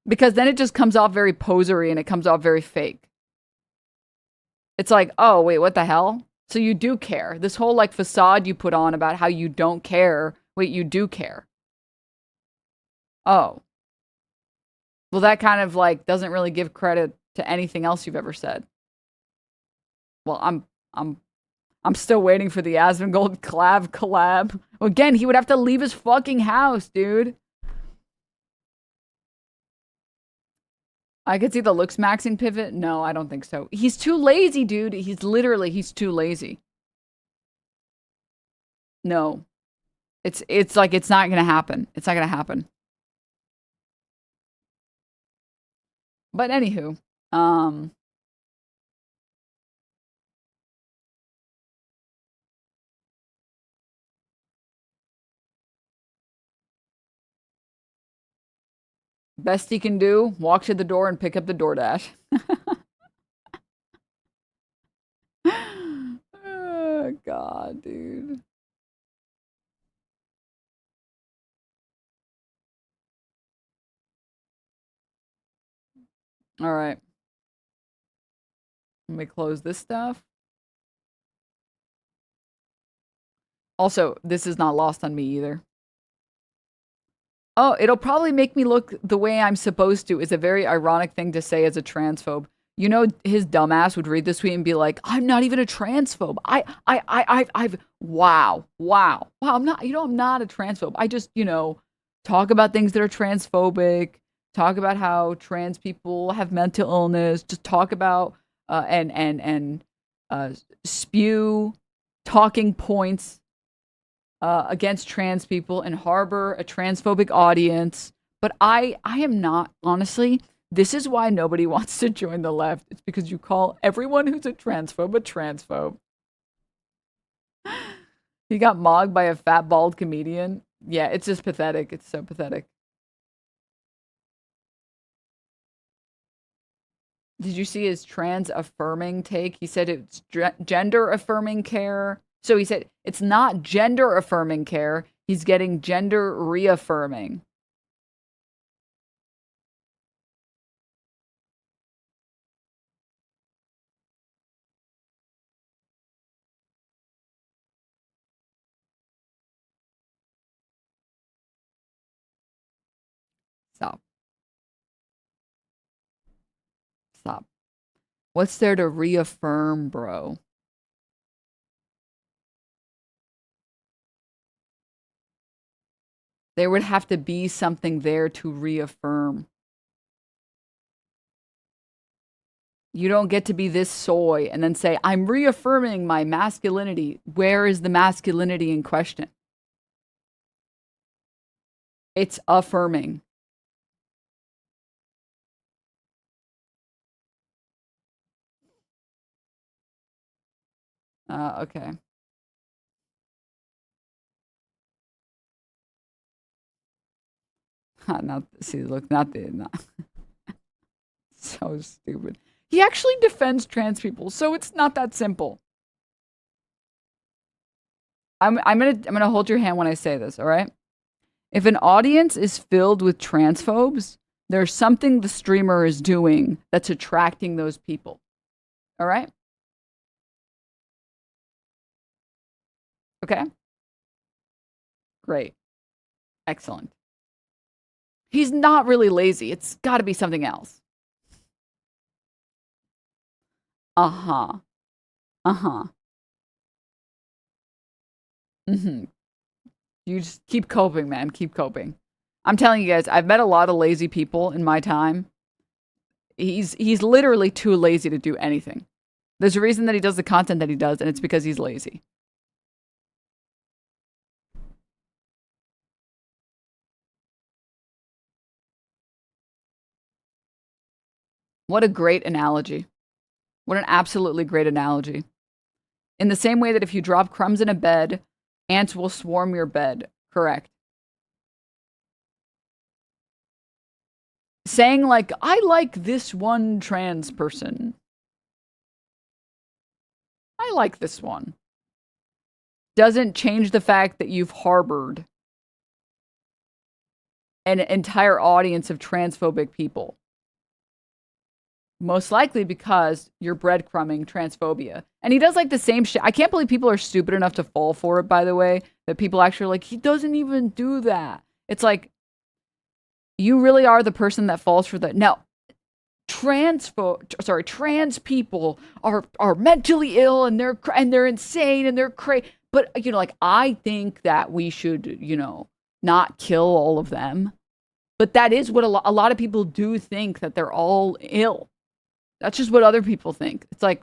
Because then it just comes off very posery and it comes off very fake. It's like, oh, wait, what the hell? So you do care. This whole like facade you put on about how you don't care. Wait, you do care. Oh. Well, that kind of like doesn't really give credit to anything else you've ever said. Well, I'm still waiting for the Asmongold collab. Again, he would have to leave his fucking house, dude. I could see the looks maxing pivot. No, I don't think so. He's too lazy, dude. He's too lazy. No. It's like, it's not gonna happen. It's not gonna happen. But anywho, best he can do, walk to the door and pick up the DoorDash. Oh, God, dude. All right. Let me close this stuff. Also, this is not lost on me either. Oh, it'll probably make me look the way I'm supposed to is a very ironic thing to say as a transphobe. You know, his dumbass would read this tweet and be like, I'm not even a transphobe. Wow. I'm not, I'm not a transphobe. I just, talk about things that are transphobic, talk about how trans people have mental illness, just talk about, and spew talking points against trans people and harbor a transphobic audience. But I am not, honestly, this is why nobody wants to join the left. It's because you call everyone who's a transphobe. He got mogged by a fat, bald comedian. Yeah, it's just pathetic. It's so pathetic. Did you see his trans affirming take? He said it's gender affirming care. So he said it's not gender affirming care. He's getting gender reaffirming. Stop. What's there to reaffirm, bro? There would have to be something there to reaffirm. You don't get to be this soy and then say, I'm reaffirming my masculinity. Where is the masculinity in question? It's affirming. Okay. Not see. Look, not so stupid. He actually defends trans people, so it's not that simple. I'm gonna hold your hand when I say this. All right. If an audience is filled with transphobes, there's something the streamer is doing that's attracting those people. All right. Okay. Great. Excellent. He's not really lazy. It's got to be something else. Uh-huh. Uh-huh. Mm-hmm. You just keep coping, man. Keep coping. I'm telling you guys, I've met a lot of lazy people in my time. He's literally too lazy to do anything. There's a reason that he does the content that he does, and it's because he's lazy. What a great analogy. What an absolutely great analogy. In the same way that if you drop crumbs in a bed, ants will swarm your bed. Correct. Saying like, I like this one trans person. I like this one. Doesn't change the fact that you've harbored an entire audience of transphobic people. Most likely because you're breadcrumbing transphobia. And he does like the same shit. I can't believe people are stupid enough to fall for it, by the way. That people actually are like, he doesn't even do that. It's like, you really are the person that falls for that. Now, trans people are mentally ill and they're insane and they're crazy. But, like, I think that we should, not kill all of them. But that is what a lot of people do think, that they're all ill. That's just what other people think. It's like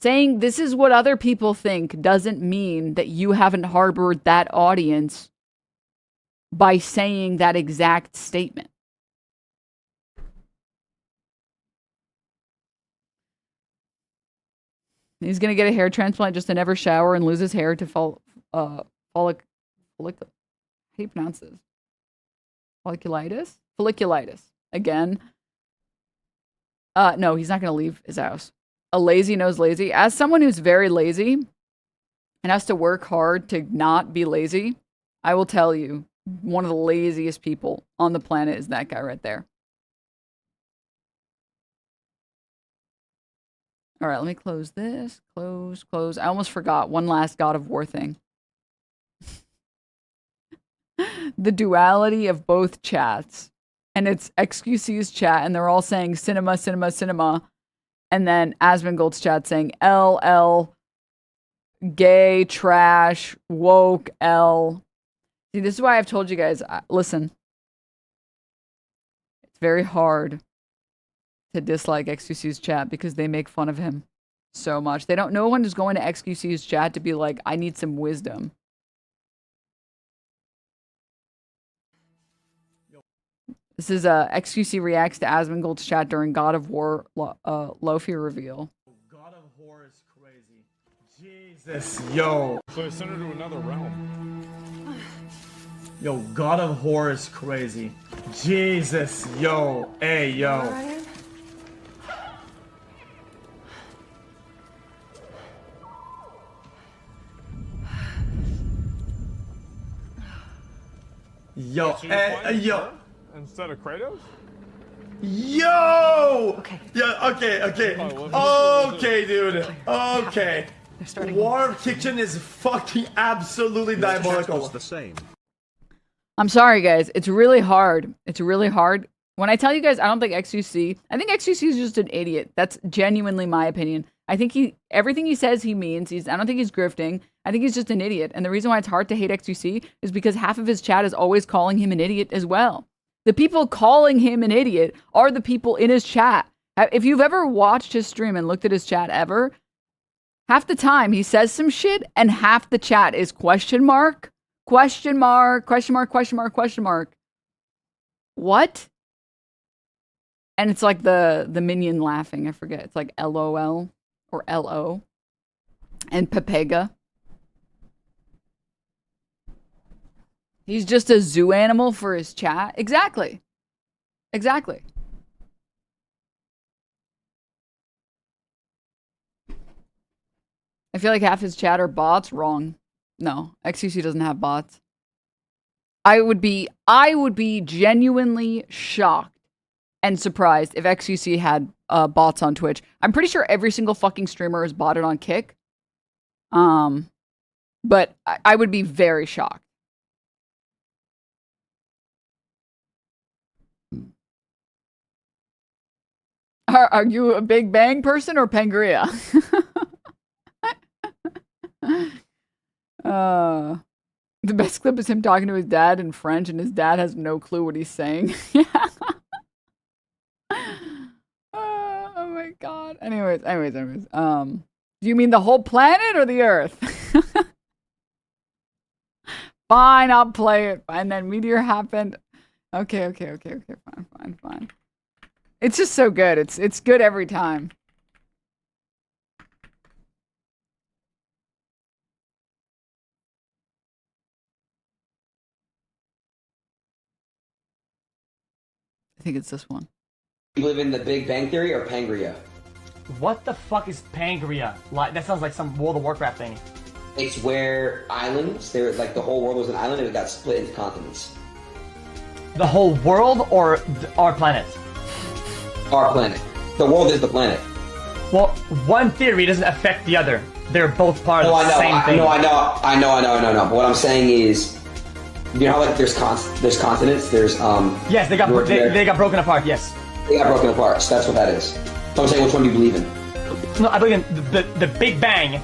saying this is what other people think doesn't mean that you haven't harbored that audience by saying that exact statement. He's going to get a hair transplant just to never shower and lose his hair to folliculitis. How do you pronounce this? Folliculitis? Folliculitis. Again. No, he's not going to leave his house. A lazy knows lazy. As someone who's very lazy and has to work hard to not be lazy, I will tell you One of the laziest people on the planet is that guy right there. All right, let me close this. Close, close. I almost forgot one last God of War thing. The duality of both chats. And it's XQC's chat, and they're all saying cinema, cinema, cinema. And then Asmongold's chat saying LL, gay, trash, woke, L. See, this is why I've told you guys, listen. It's very hard to dislike XQC's chat because they make fun of him so much. They don't, no one is going to XQC's chat to be like, I need some wisdom. This is XQC reacts to Asmongold's chat during God of War Lofi reveal. God of War is crazy. Jesus, yo. So I sent her to another realm. Yo, God of War is crazy. Jesus, yo. Hey, yo. Yo, hey, yo. Instead of Kratos? Yo! Okay. Yeah, okay, okay. Okay, dude. Okay. They're starting. War Kitchen is fucking absolutely diabolical. The same. I'm sorry, guys. It's really hard. It's really hard. When I tell you guys, I don't think XQC... I think XQC is just an idiot. That's genuinely my opinion. I think everything he says he means. I don't think he's grifting. I think he's just an idiot. And the reason why it's hard to hate XQC is because half of his chat is always calling him an idiot as well. The people calling him an idiot are the people in his chat. If you've ever watched his stream and looked at his chat ever, half the time he says some shit and half the chat is question mark, question mark, question mark, question mark, question mark. What? And it's like the minion laughing. I forget. It's like LOL or LO. And Pepega. He's just a zoo animal for his chat. Exactly. Exactly. I feel like half his chat are bots. Wrong. No, XQC doesn't have bots. I would be genuinely shocked and surprised if XQC had bots on Twitch. I'm pretty sure every single fucking streamer is botted on Kick. But I would be very shocked. Are you a Big Bang person or Pangaea? The best clip is him talking to his dad in French, and his dad has no clue what he's saying. Oh my god. Anyways. Do you mean the whole planet or the Earth? Fine, I'll play it. And then meteor happened. Okay. Fine. It's just so good. It's good every time. I think it's this one. You believe in the Big Bang Theory or Pangaea? What the fuck is Pangaea? Like, that sounds like some World of Warcraft thing. It's where islands, they're like the whole world was an island and it got split into continents. The whole world or our planet? Our planet. The world is the planet. Well, one theory doesn't affect the other. They're both part of the same thing. I know. But what I'm saying is, you know how like there's continents, there's Yes, they got broken apart. Yes. They got broken apart. So that's what that is. So I'm saying, which one do you believe in? No, I believe in the Big Bang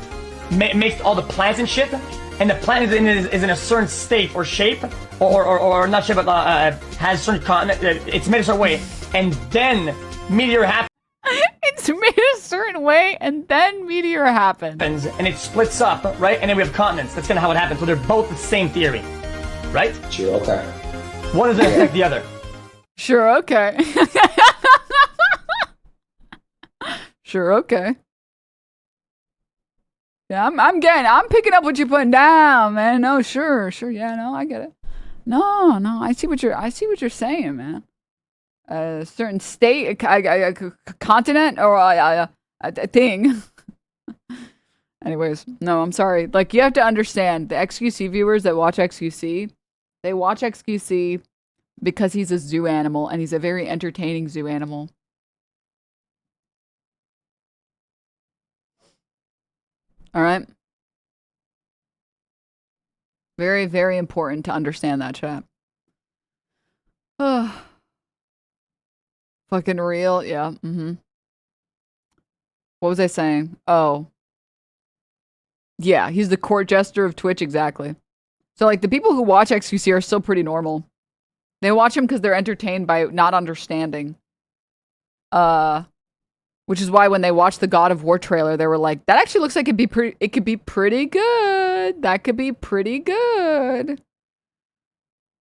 makes all the planets and shit, and the planet is in a certain state or shape, or not shape, but has certain continent. It's made a certain way, and then meteor happens. It's made a certain way, and then meteor happens. And it splits up, right? And then we have continents. That's kind of how it happens. So they're both the same theory, right? Sure, okay. One doesn't affect the other. Sure, okay. Sure, okay. Yeah, I'm picking up what you're putting down, man. No, sure, yeah, no, I get it. No, I see what you're saying, man. A certain state, a continent, or a thing. Anyways, no, I'm sorry. Like, you have to understand, the XQC viewers that watch XQC, They watch XQC because he's a zoo animal, and he's a very entertaining zoo animal. All right? Very, very important to understand that, chat. Fucking real? Yeah, What was I saying? Oh. Yeah, he's the court jester of Twitch, exactly. So, like, the people who watch XQC are still pretty normal. They watch him because they're entertained by not understanding. Which is why when they watched the God of War trailer, they were like, that actually looks like it could be pretty good. That could be pretty good.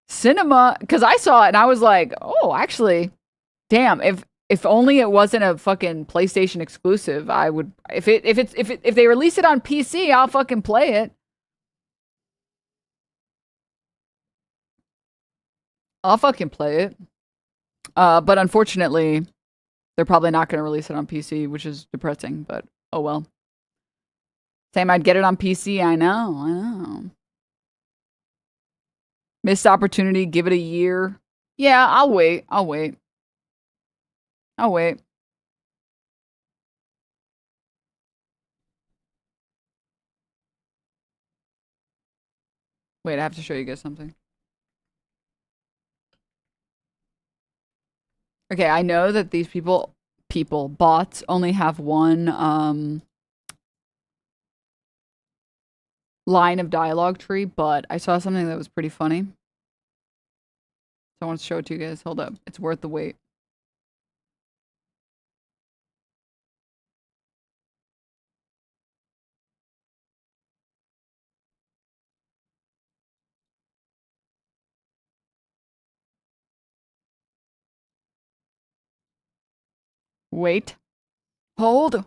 Cinema, because I saw it and I was like, oh, actually, damn, if only it wasn't a fucking PlayStation exclusive, I would, if they release it on PC, I'll fucking play it. I'll fucking play it. But unfortunately, they're probably not going to release it on PC, which is depressing, but oh well. Same, I'd get it on PC, I know. Missed opportunity, give it a year. Yeah, I'll wait. Wait, I have to show you guys something. Okay, I know that these bots only have one line of dialogue tree, but I saw something that was pretty funny. So I want to show it to you guys. Hold up. It's worth the wait. Wait. Hold.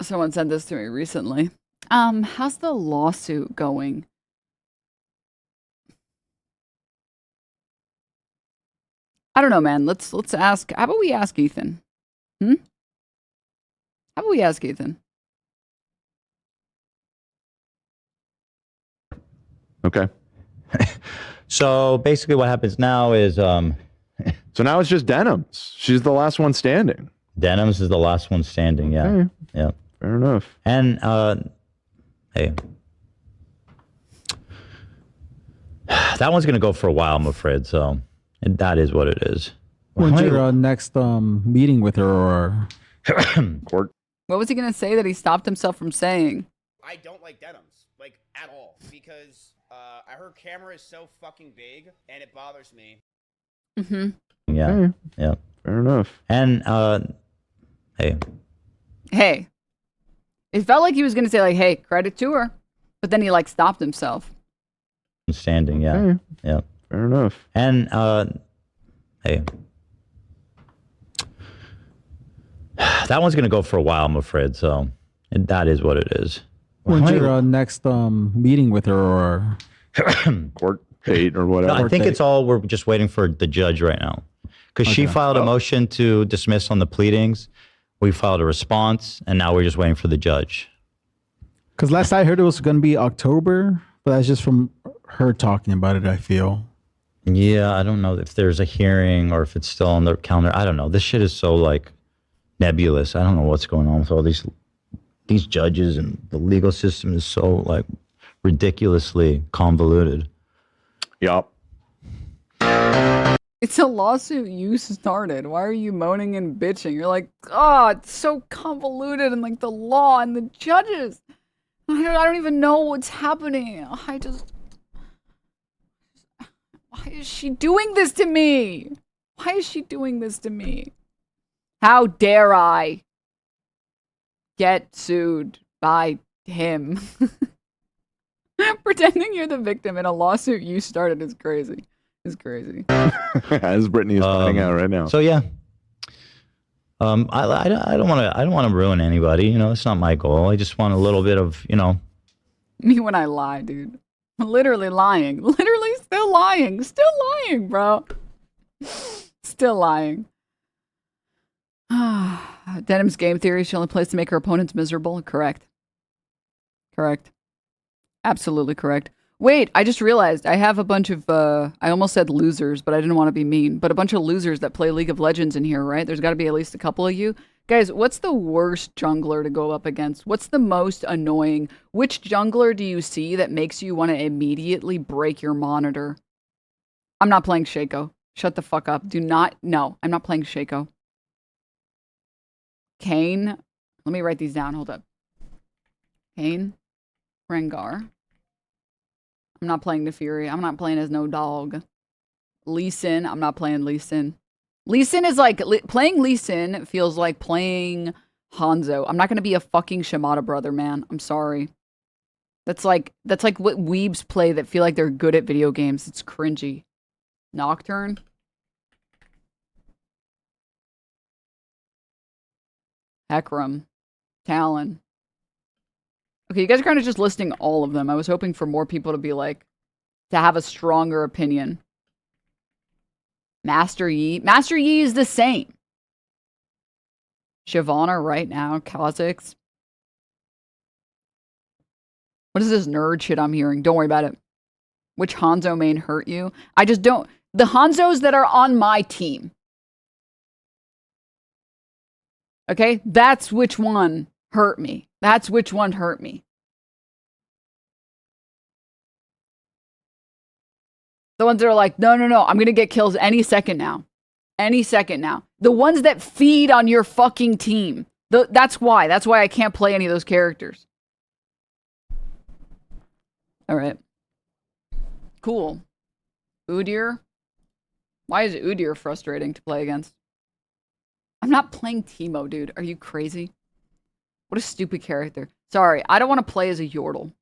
Someone sent this to me recently. How's the lawsuit going? I don't know, man. Let's ask. How about we ask Ethan? How about we ask Ethan? Okay. So basically what happens now is so now it's just Denims. She's the last one standing. Denims is the last one standing, yeah. Okay. Yeah. Fair enough. And hey. That one's gonna go for a while, I'm afraid, so that is what it is. When's your next meeting with her or court? What was he gonna say that he stopped himself from saying? I don't like Denims, like, at all, because her camera is so fucking big, and it bothers me. Yeah. Yeah. Fair enough. And hey. Hey. It felt like he was gonna say, like, hey, credit to her. But then he, like, stopped himself. Standing, yeah. Yeah. Fair enough. And hey. That one's gonna go for a while, I'm afraid, so that is what it is. when's your next meeting with her or court date or whatever? No, I think it's all, we're just waiting for the judge right now. Because she filed a motion to dismiss on the pleadings. We filed a response, and now we're just waiting for the judge. Because last I heard it was going to be October, but that's just from her talking about it, I feel. Yeah, I don't know if there's a hearing or if it's still on the calendar. I don't know. This shit is so, like, nebulous. I don't know what's going on with all these judges, and the legal system is so, like, ridiculously convoluted. Yup. It's a lawsuit you started. Why are you moaning and bitching? You're like, oh, it's so convoluted, and like the law and the judges. I don't even know what's happening. Why is she doing this to me? Why is she doing this to me? How dare I get sued by him? Pretending you're the victim in a lawsuit you started is crazy. Is crazy. As Brittany is finding out right now. So yeah, I don't want to ruin anybody. You know, it's not my goal. I just want a little bit of, you know. Me when I lie, dude. Literally lying. Literally still lying. Still lying, bro. Still lying. Denim's game theory. She only plays to make her opponents miserable. Correct. Correct. Absolutely correct. Wait, I just realized I have a bunch of, I almost said losers, but I didn't want to be mean, but a bunch of losers that play League of Legends in here, right? There's got to be at least a couple of you. Guys, what's the worst jungler to go up against? What's the most annoying? Which jungler do you see that makes you want to immediately break your monitor? I'm not playing Shaco. Shut the fuck up. Do not, no, I'm not playing Shaco. Kane. Let me write these down. Hold up. Kane. Rengar. I'm not playing the Fury. I'm not playing as no dog. Lee Sin. I'm not playing Lee Sin. Lee Sin is like, playing Lee Sin feels like playing Hanzo. I'm not going to be a fucking Shimada brother, man. I'm sorry. That's like what weebs play that feel like they're good at video games. It's cringy. Nocturne. Hecarim. Talon. Okay, you guys are kind of just listing all of them. I was hoping for more people to be like, to have a stronger opinion. Master Yi. Master Yi is the same. Shyvana right now. Kha'Zix. What is this nerd shit I'm hearing? Don't worry about it. Which Hanzo main hurt you? I just don't. The Hanzos that are on my team. Okay? That's which one hurt me. That's which one hurt me. The ones that are like, no, I'm going to get kills any second now. Any second now. The ones that feed on your fucking team. That's why. That's why I can't play any of those characters. All right. Cool. Udyr. Why is Udyr frustrating to play against? I'm not playing Teemo, dude. Are you crazy? What a stupid character. Sorry, I don't want to play as a Yordle.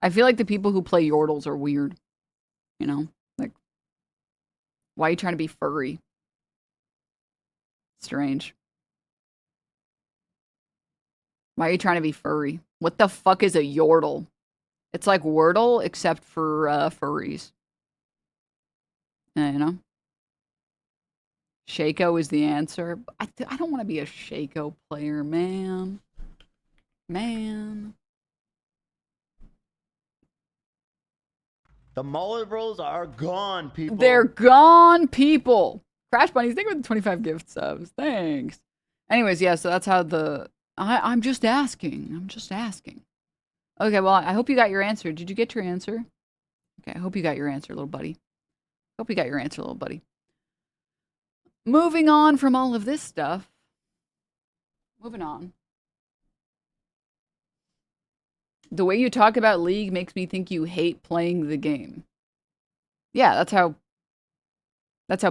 I feel like the people who play Yordles are weird. You know? Like, why are you trying to be furry? Strange. Why are you trying to be furry? What the fuck is a Yordle? It's like Wordle, except for furries. Yeah, you know? Shaco is the answer. I don't want to be a Shaco player, man. Man. The mullet rolls are gone, people. They're gone, people. Crash Bunnies, thank you for the 25 gift subs. Thanks. Anyways, yeah, so that's how the... I'm just asking. I'm just asking. Okay, well, I hope you got your answer. Did you get your answer? Okay, I hope you got your answer, little buddy. Hope you got your answer, little buddy. Moving on from all of this stuff. Moving on. The way you talk about League makes me think you hate playing the game. Yeah, that's how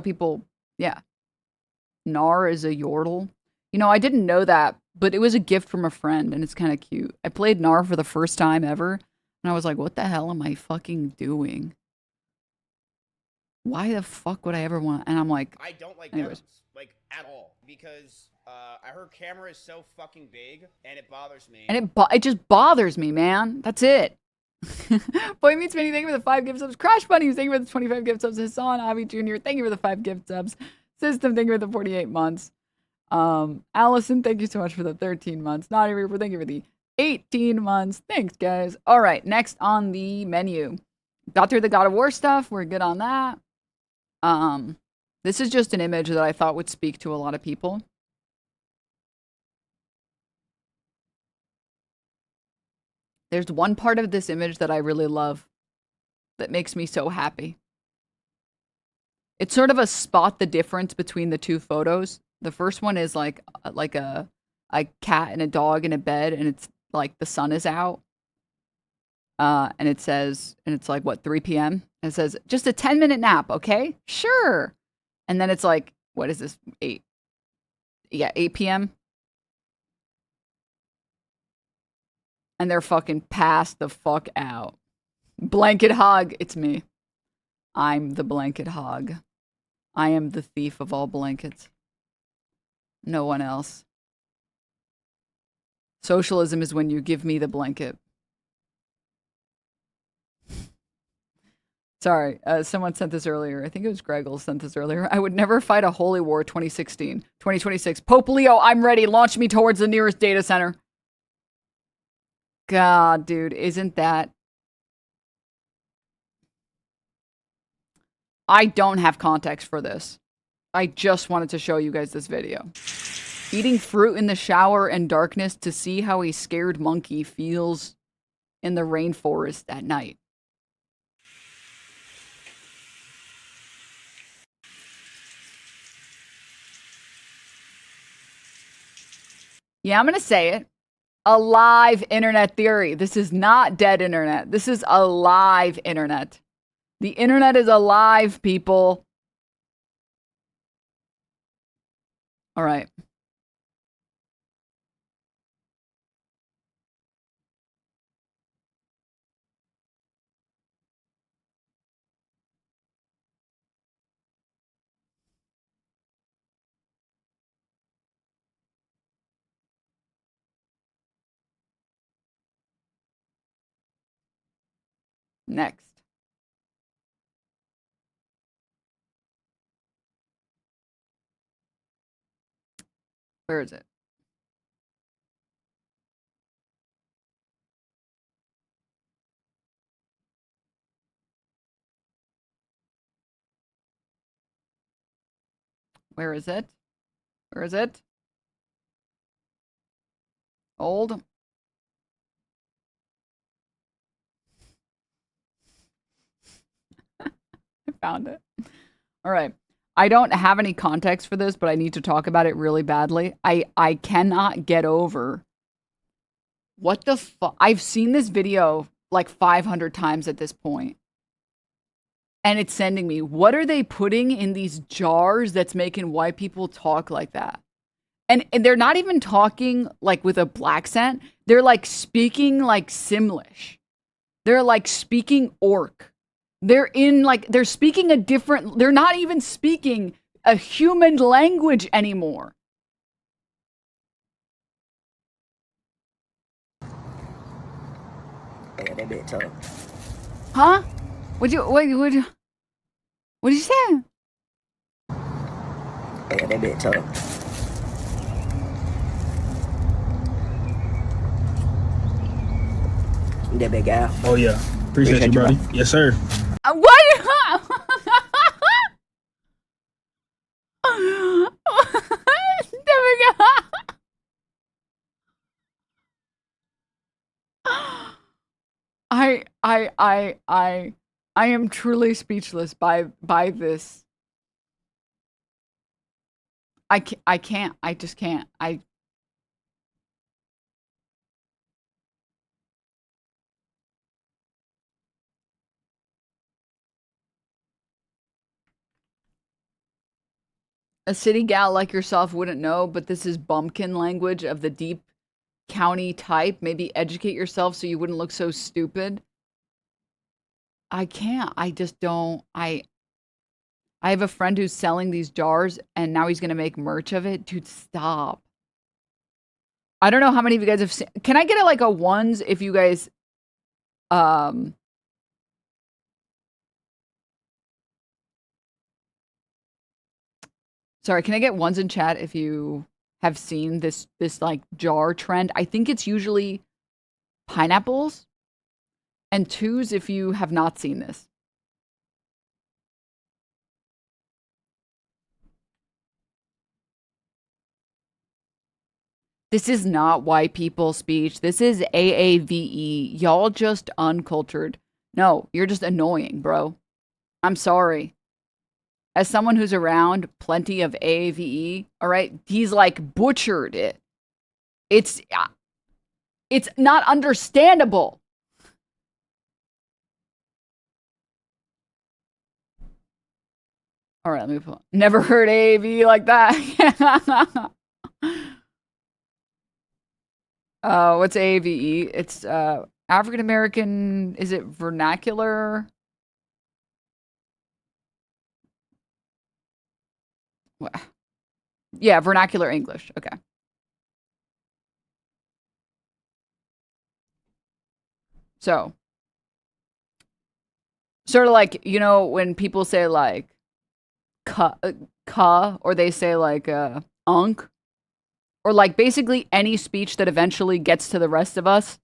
people, yeah. Noir is a Yordle. You know, I didn't know that, but it was a gift from a friend, and it's kind of cute. I played Noir for the first time ever, and I was like, what the hell am I fucking doing? Why the fuck would I ever want? And I'm like, I don't like anyways. Denims, like at all, because her camera is so fucking big, and it bothers me. And it just bothers me, man. That's it. Boy Meets Many, thank you for the 5 gift subs. Crash Bunnies, thank you for the 25 gift subs. Hasan, AAVE Jr., thank you for the 5 gift subs. System, thank you for the 48 months. Allison, thank you so much for the 13 months. Naughty Reaper, thank you for the 18 months. Thanks, guys. All right, next on the menu. Got through the God of War stuff. We're good on that. This is just an image that I thought would speak to a lot of people. There's one part of this image that I really love that makes me so happy. It's sort of a spot the difference between the two photos. The first one is like a cat and a dog in a bed, and it's like the sun is out. And it says, and it's like, what, 3 p.m.? And it says, just a 10-minute nap, okay? Sure. And then it's like, what is this? 8 p.m.? And they're fucking passed the fuck out. Blanket hog, it's me. I'm the blanket hog. I am the thief of all blankets. No one else. Socialism is when you give me the blanket. Sorry, someone sent this earlier. I think it was Greggle sent this earlier. I would never fight a holy war 2016. 2026. Pope Leo, I'm ready. Launch me towards the nearest data center. God, dude, isn't that... I don't have context for this. I just wanted to show you guys this video. Eating fruit in the shower and darkness to see how a scared monkey feels in the rainforest at night. Yeah, I'm going to say it. Alive internet theory. This is not dead internet. This is alive internet. The internet is alive, people. All right. Next. Where is it? Where is it? Where is it? Old. I found it. All right. I don't have any context for this, but I need to talk about it really badly. I cannot get over what the fuck. I've seen this video like 500 times at this point. And it's sending me, what are they putting in these jars that's making white people talk like that? And they're not even talking like with a black accent. They're like speaking like Simlish. They're like speaking Orc. They're speaking a different, they're not even speaking a human language anymore. Yeah, that bit tough. Huh? What'd you say? Yeah, that bit tough. That big guy. Oh yeah, appreciate you, buddy. Yes, sir. What? I am truly speechless by this. I can't. I just can't. A city gal like yourself wouldn't know, but this is bumpkin language of the deep county type. Maybe educate yourself so you wouldn't look so stupid. I can't. I just don't. I have a friend who's selling these jars and now he's going to make merch of it. Dude, stop. I don't know how many of you guys have seen. Can I get it like a ones if you guys Sorry, can I get ones in chat if you have seen this like jar trend? I think it's usually pineapples. And twos if you have not seen this. This is not white people speech. This is AAVE. Y'all just uncultured. No, you're just annoying, bro. I'm sorry. As someone who's around plenty of AAVE, all right, he's like butchered it. It's not understandable. All right, let me pull. Never heard AAVE like that. What's AAVE? It's African American. Is it vernacular? Yeah, vernacular English. Okay. So, Sort of like, you know, when people say like ka, or they say like unk, or like basically any speech that eventually gets to the rest of us.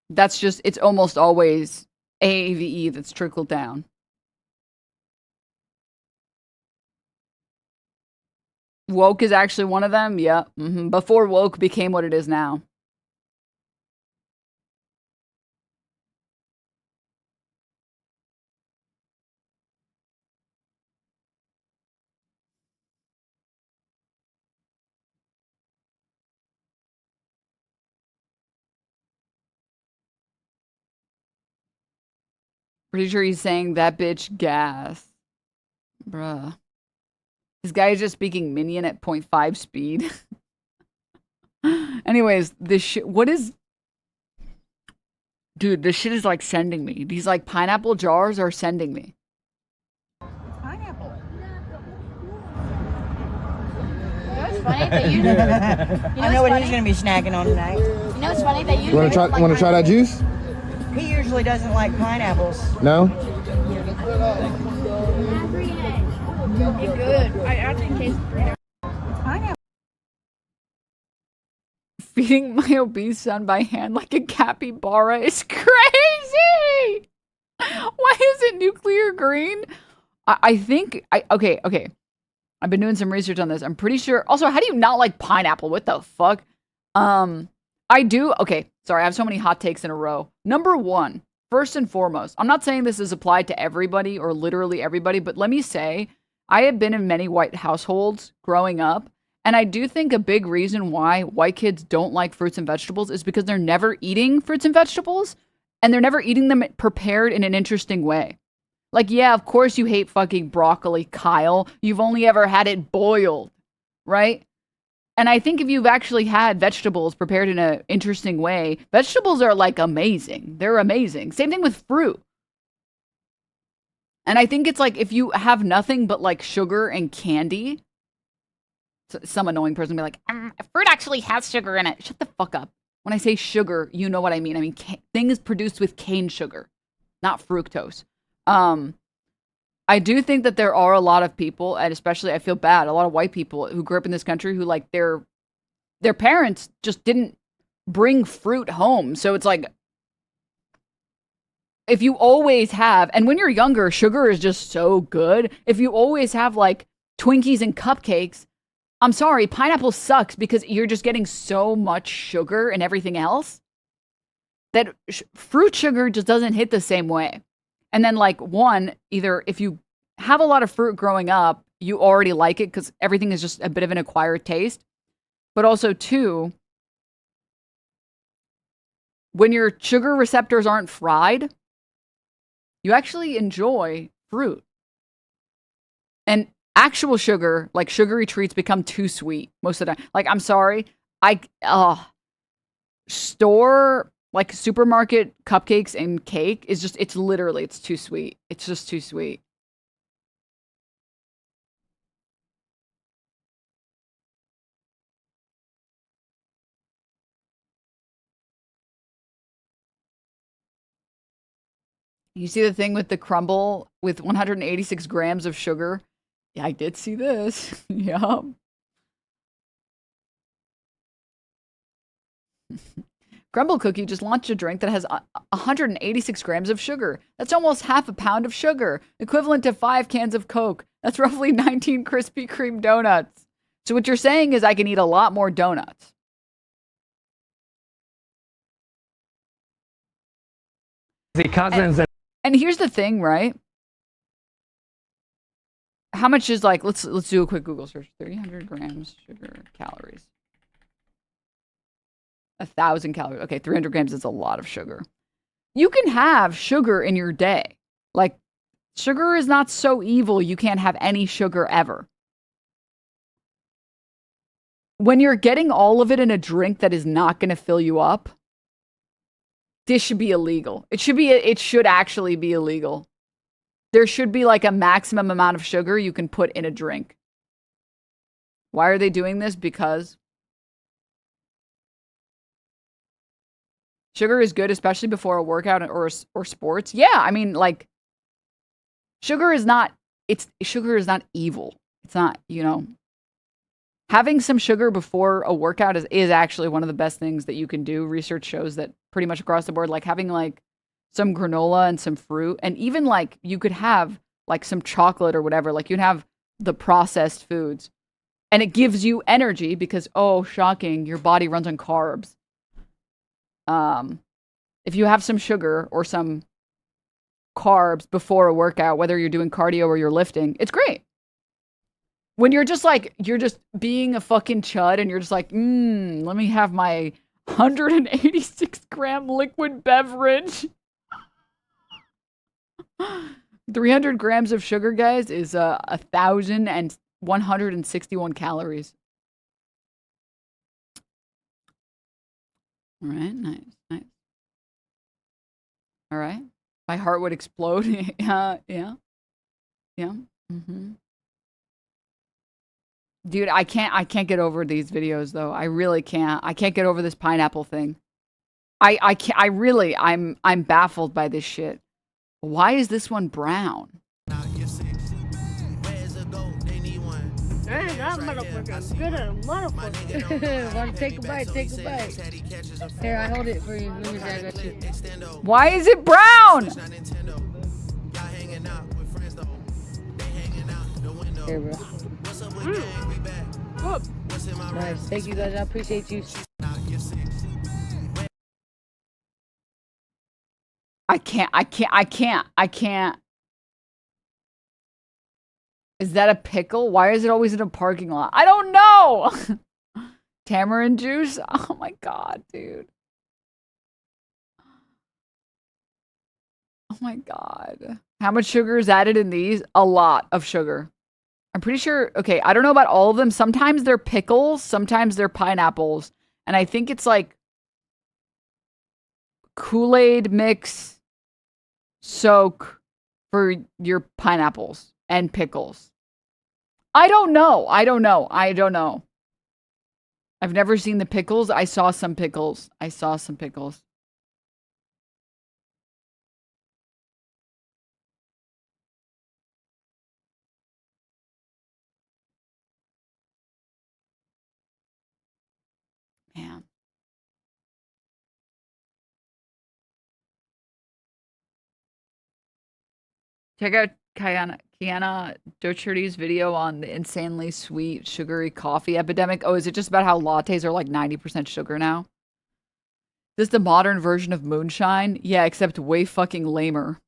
That's just, it's almost always AAVE that's trickled down. Woke is actually one of them. Yeah. Before woke became what it is now. Pretty sure he's saying that bitch gas. Bruh. This guy is just speaking minion at 0.5 speed. Anyways, this shit, what is... Dude, this shit is like sending me. These like pineapple jars are sending me. Pineapple. You know what's funny that you... I know what he's going to be snacking on tonight. You know what's funny that you... Want to try that juice? He usually doesn't like pineapples. No? You're good. I actually taste pineapple. Feeding my obese son by hand like a capybara is crazy! Why is it nuclear green? I think... Okay. I've been doing some research on this. I'm pretty sure... Also, how do you not like pineapple? What the fuck? I do... Okay, sorry. I have so many hot takes in a row. Number one, first and foremost, I'm not saying this is applied to everybody or literally everybody, but let me say, I have been in many white households growing up, and I do think a big reason why white kids don't like fruits and vegetables is because they're never eating fruits and vegetables, and they're never eating them prepared in an interesting way. Like, yeah, of course you hate fucking broccoli, Kyle. You've only ever had it boiled, right? And I think if you've actually had vegetables prepared in an interesting way, vegetables are like amazing. They're amazing. Same thing with fruit. And I think it's like if you have nothing but like sugar and candy, some annoying person will be like, fruit actually has sugar in it. Shut the fuck up. When I say sugar, you know what I mean. I mean, things produced with cane sugar, not fructose. I do think that there are a lot of people, and especially I feel bad, a lot of white people who grew up in this country who like their parents just didn't bring fruit home. So it's like, if you always have, and when you're younger, sugar is just so good. If you always have like Twinkies and cupcakes, I'm sorry, pineapple sucks because you're just getting so much sugar and everything else that fruit sugar just doesn't hit the same way. And then like one, either if you have a lot of fruit growing up, you already like it because everything is just a bit of an acquired taste. But also two, when your sugar receptors aren't fried, you actually enjoy fruit. And actual sugar, like sugary treats, become too sweet most of the time. Like, I'm sorry, store, like supermarket cupcakes and cake is just, it's literally, it's too sweet. It's just too sweet. You see the thing with the crumble with 186 grams of sugar? Yeah, I did see this. Yup. Crumble Cookie just launched a drink that has 186 grams of sugar. That's almost half a pound of sugar, equivalent to 5 cans of Coke. That's roughly 19 Krispy Kreme donuts. So what you're saying is I can eat a lot more donuts. The cousins and here's the thing, right? How much is like, let's do a quick Google search. 300 grams sugar calories. 1,000 calories. Okay, 300 grams is a lot of sugar. You can have sugar in your day. Like, sugar is not so evil you can't have any sugar ever. When you're getting all of it in a drink that is not going to fill you up, this should be illegal. It should actually be illegal. There should be like a maximum amount of sugar you can put in a drink. Why are they doing this? Because Sugar is good, especially before a workout or sports. Yeah, I mean, like, sugar is not evil. It's not, you know. Having some sugar before a workout is actually one of the best things that you can do. Research shows that pretty much across the board, like having like some granola and some fruit, and even like you could have like some chocolate or whatever, like you'd have the processed foods, and it gives you energy because, oh, shocking, your body runs on carbs. If you have some sugar or some carbs before a workout, whether you're doing cardio or you're lifting, it's great. When you're just like, you're just being a fucking chud and you're just like, let me have my 186 gram liquid beverage. 300 grams of sugar, guys, is 1,161 calories. All right, nice. All right. My heart would explode. Yeah. Mm-hmm. Dude, I can't get over these videos though. I really can't. I can't get over this pineapple thing. I'm baffled by this shit. Why is this one brown? Man, that motherfucker's good as a motherfucker. Want to take a bite? Take a bite. Here, I hold it for you. Let me see, I got you. Why is it brown? Here, bro. Nice. Thank you guys. I appreciate you. I can't. Is that a pickle? Why is it always in a parking lot? I don't know. Tamarind juice? Oh my god, dude. Oh my god. How much sugar is added in these? A lot of sugar. I'm pretty sure, okay, I don't know about all of them. Sometimes they're pickles, sometimes they're pineapples. And I think it's like Kool-Aid mix soak for your pineapples and pickles. I don't know. I've never seen the pickles. I saw some pickles. Man. Check out Kiana Docherty's video on the insanely sweet, sugary coffee epidemic. Oh, is it just about how lattes are like 90% sugar now? This is the modern version of moonshine? Yeah, except way fucking lamer.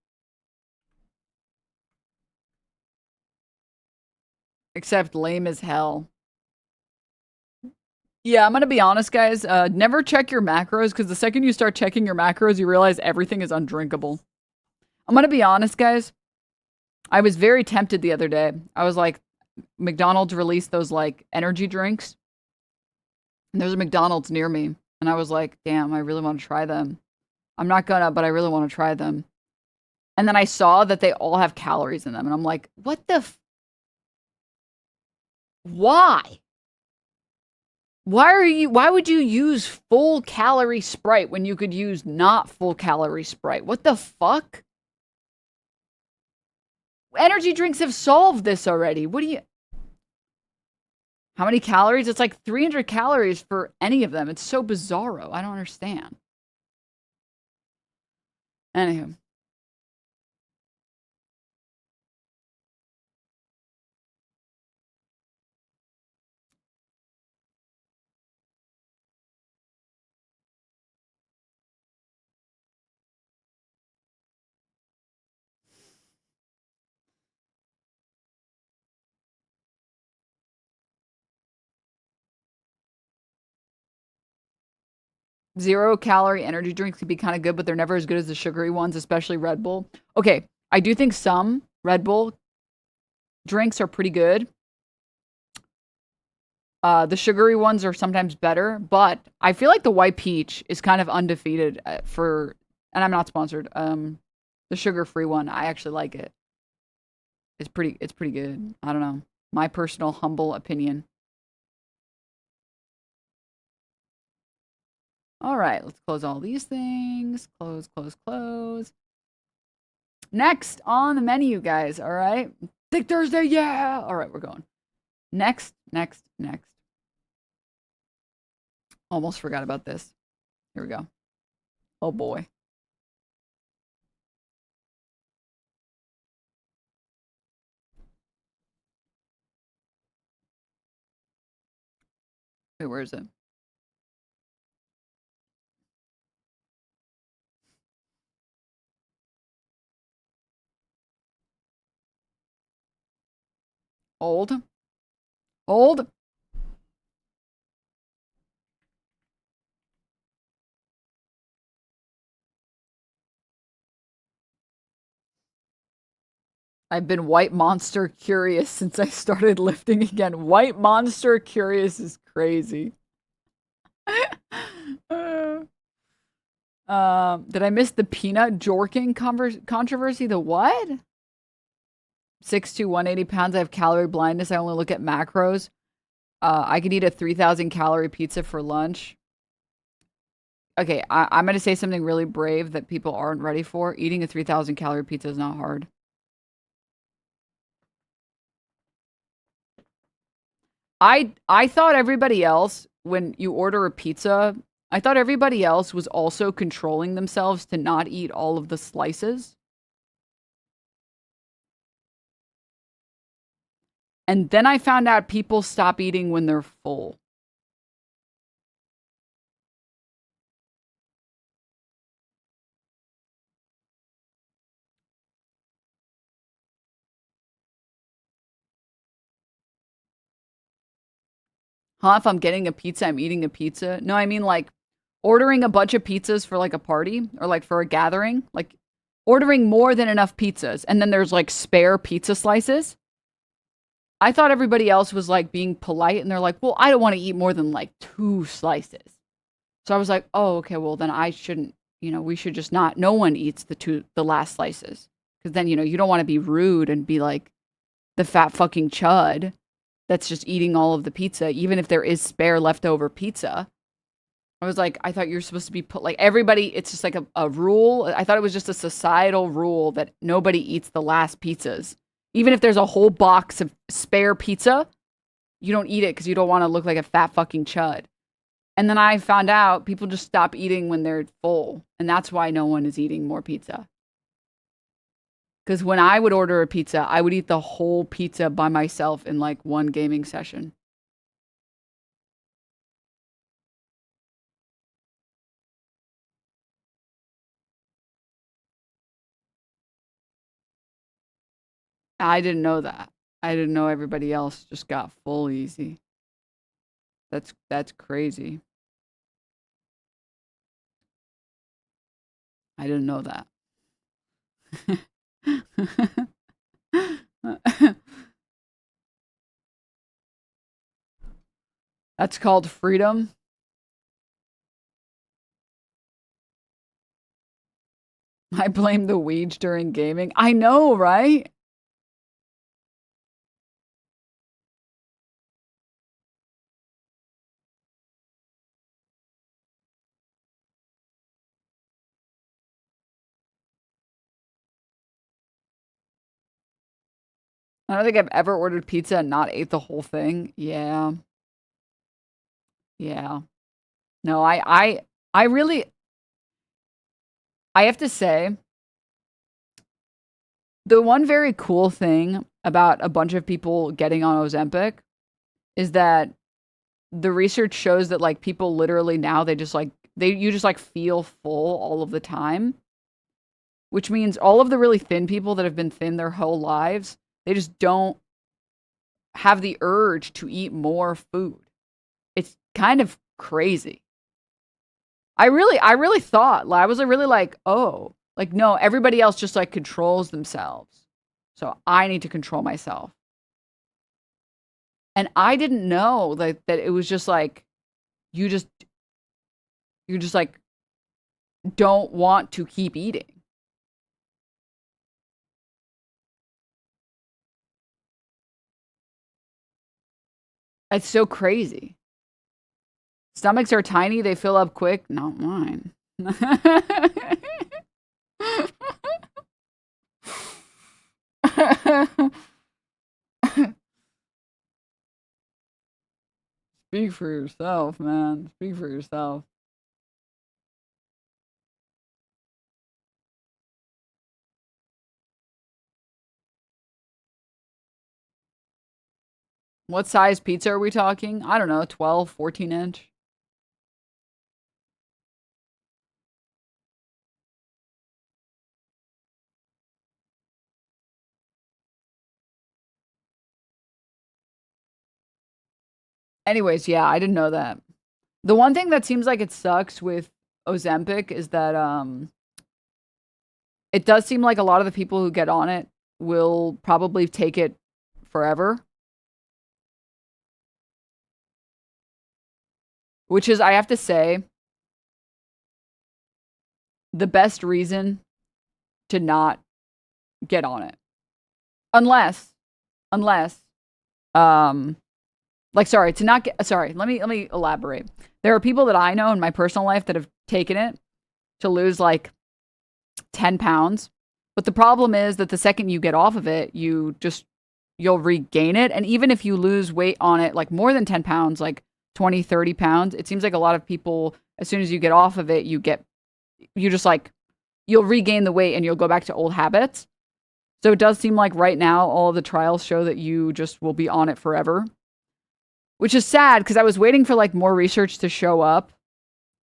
Except lame as hell. Yeah, I'm gonna be honest, guys. Never check your macros, because the second you start checking your macros, you realize everything is undrinkable. I'm gonna be honest, guys. I was very tempted the other day. I was like, McDonald's released those like energy drinks. And there's a McDonald's near me. And I was like, damn, I really want to try them. I'm not gonna, but I really want to try them. And then I saw that they all have calories in them. And I'm like, what the why? Why would you use full calorie Sprite when you could use not full calorie Sprite? What the fuck? Energy drinks have solved this already. What do you... How many calories? It's like 300 calories for any of them. It's so bizarro. I don't understand. Anywho. Zero-calorie energy drinks can be kind of good, but they're never as good as the sugary ones, especially Red Bull. Okay, I do think some Red Bull drinks are pretty good. The sugary ones are sometimes better, but I feel like the White Peach is kind of undefeated for, and I'm not sponsored. The sugar-free one, I actually like it. It's pretty good. I don't know. My personal humble opinion. All right, let's close all these things. Close, close, close. Next on the menu, guys. All right. Thick Thursday, yeah. All right, we're going. Next, next, next. Almost forgot about this. Here we go. Oh boy. Wait, where is it? Old. Old. I've been white monster curious since I started lifting again. White monster curious is crazy. Did I miss the peanut jorking controversy? The what? 6'2", 180 pounds. I have calorie blindness. I only look at macros. I could eat a 3,000 calorie pizza for lunch. Okay, I'm going to say something really brave that people aren't ready for. Eating a 3,000 calorie pizza is not hard. I thought everybody else, when you order a pizza, I thought everybody else was also controlling themselves to not eat all of the slices. And then I found out people stop eating when they're full. Huh? If I'm getting a pizza, I'm eating a pizza. No, I mean like ordering a bunch of pizzas for like a party or like for a gathering. Like ordering more than enough pizzas. And then there's like spare pizza slices. I thought everybody else was like being polite and they're like, well, I don't want to eat more than like 2 slices. So I was like, oh, okay, well then I shouldn't, we should just not, no one eats the last slices. Because then, you don't want to be rude and be like the fat fucking chud that's just eating all of the pizza, even if there is spare leftover pizza. I was like, I thought you're supposed to be put like everybody, it's just like a rule. I thought it was just a societal rule that nobody eats the last pizzas. Even if there's a whole box of spare pizza, you don't eat it because you don't want to look like a fat fucking chud. And then I found out people just stop eating when they're full. And that's why no one is eating more pizza. Because when I would order a pizza, I would eat the whole pizza by myself in like one gaming session. I didn't know that. I didn't know everybody else just got full easy. That's crazy. I didn't know that. That's called freedom. I blame the weed during gaming. I know, right? I don't think I've ever ordered pizza and not ate the whole thing. Yeah. Yeah. No, I really, I have to say, the one very cool thing about a bunch of people getting on Ozempic is that the research shows that like people literally now you just like feel full all of the time, which means all of the really thin people that have been thin their whole lives, they just don't have the urge to eat more food. It's kind of crazy. I really thought, I was really like, oh, like, no, everybody else just like controls themselves. So I need to control myself. And I didn't know that it was just like, you just like don't want to keep eating. It's so crazy. Stomachs are tiny, they fill up quick. Not mine. Speak for yourself, man. Speak for yourself. What size pizza are we talking? I don't know, 12, 14 inch. Anyways, yeah, I didn't know that. The one thing that seems like it sucks with Ozempic is that it does seem like a lot of the people who get on it will probably take it forever. Which is, I have to say, the best reason to not get on it. Unless, like, sorry, to not get, sorry, let me elaborate. There are people that I know in my personal life that have taken it to lose like 10 pounds. But the problem is that the second you get off of it, you'll regain it. And even if you lose weight on it, like more than 10 pounds, like 20, 30 pounds, it seems like a lot of people, as soon as you get off of it, you'll regain the weight and you'll go back to old habits. So it does seem like right now, all of the trials show that you just will be on it forever. Which is sad, because I was waiting for, like, more research to show up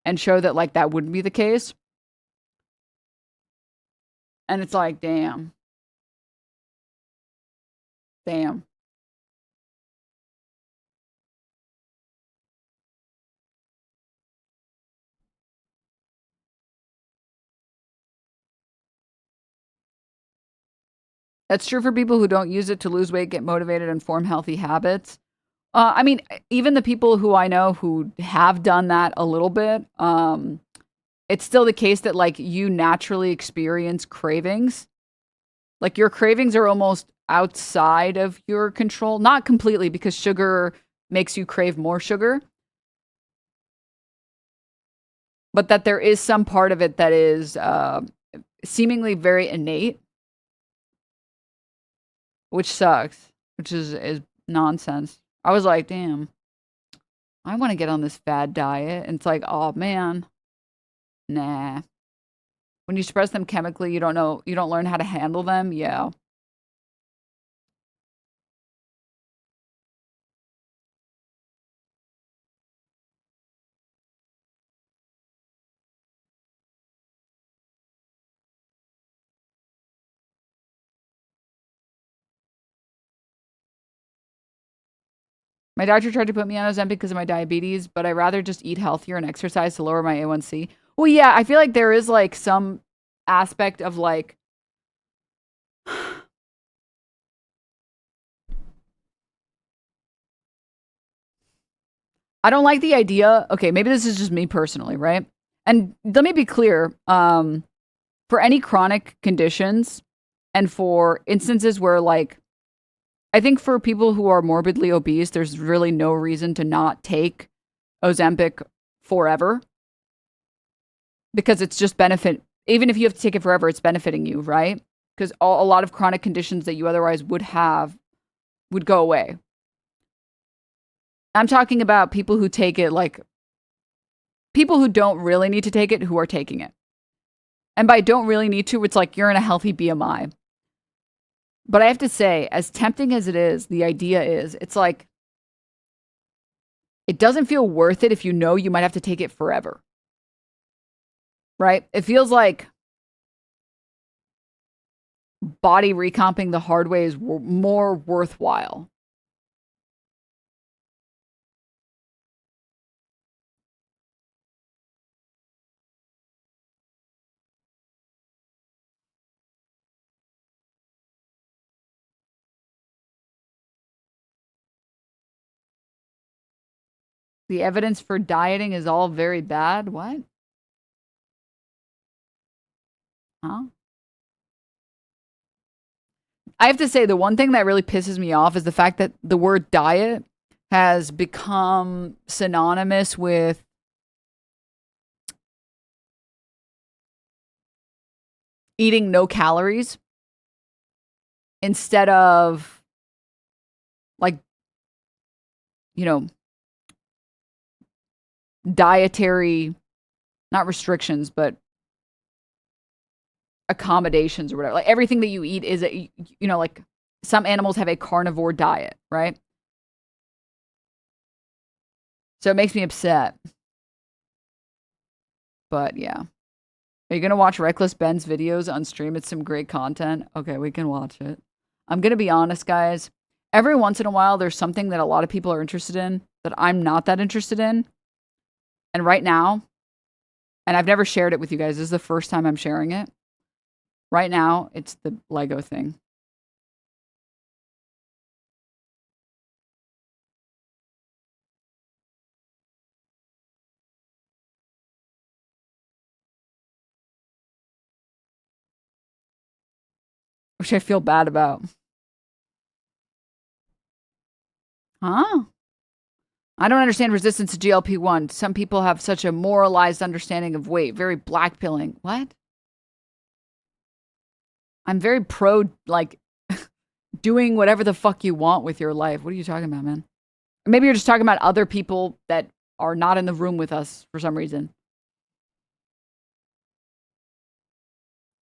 and show that, like, that wouldn't be the case. And it's like, damn. Damn. That's true for people who don't use it to lose weight, get motivated, and form healthy habits. I mean, even the people who I know who have done that a little bit, it's still the case that, like, you naturally experience cravings. Like, your cravings are almost outside of your control. Not completely, because sugar makes you crave more sugar. But that there is some part of it that is seemingly very innate. Which sucks. Which is nonsense. I was like, damn, I want to get on this fad diet. And it's like, oh, man. Nah. When you suppress them chemically, you don't learn how to handle them. Yeah. My doctor tried to put me on Ozempic because of my diabetes, but I'd rather just eat healthier and exercise to lower my A1C. Well, yeah, I feel like there is, like, some aspect of, like, I don't like the idea. Okay, maybe this is just me personally, right? And let me be clear. For any chronic conditions and for instances where, like, I think for people who are morbidly obese, there's really no reason to not take Ozempic forever. Because it's just benefit. Even if you have to take it forever, it's benefiting you, right? Because a lot of chronic conditions that you otherwise would have would go away. I'm talking about people who take it, like, people who don't really need to take it, who are taking it. And by don't really need to, it's like you're in a healthy BMI. But I have to say, as tempting as it is, the idea is, it's like, it doesn't feel worth it if you know you might have to take it forever. Right? It feels like body recomping the hard way is more worthwhile. The evidence for dieting is all very bad. What? Huh? I have to say, the one thing that really pisses me off is the fact that the word diet has become synonymous with eating no calories instead of, like, you know, dietary, not restrictions, but accommodations or whatever. Like, everything that you eat is, like, some animals have a carnivore diet, right? So it makes me upset. But yeah. Are you going to watch Reckless Ben's videos on stream? It's some great content. Okay, we can watch it. I'm going to be honest, guys. Every once in a while, there's something that a lot of people are interested in that I'm not that interested in. And right now, and I've never shared it with you guys. This is the first time I'm sharing it. Right now, it's the Lego thing. Which I feel bad about. Huh? I don't understand resistance to GLP-1. Some people have such a moralized understanding of weight. Very blackpilling. What? I'm very pro, like, doing whatever the fuck you want with your life. What are you talking about, man? Maybe you're just talking about other people that are not in the room with us for some reason.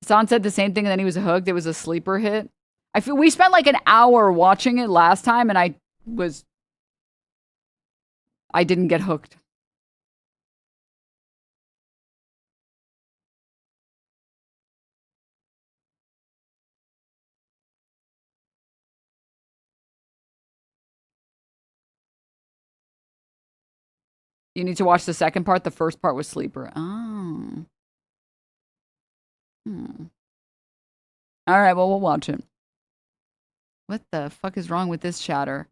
Hasan said the same thing and then he was hooked. It was a sleeper hit. I feel we spent like an hour watching it last time and I didn't get hooked. You need to watch the second part. The first part was sleeper. Oh. All right, well, we'll watch it. What the fuck is wrong with this chatter?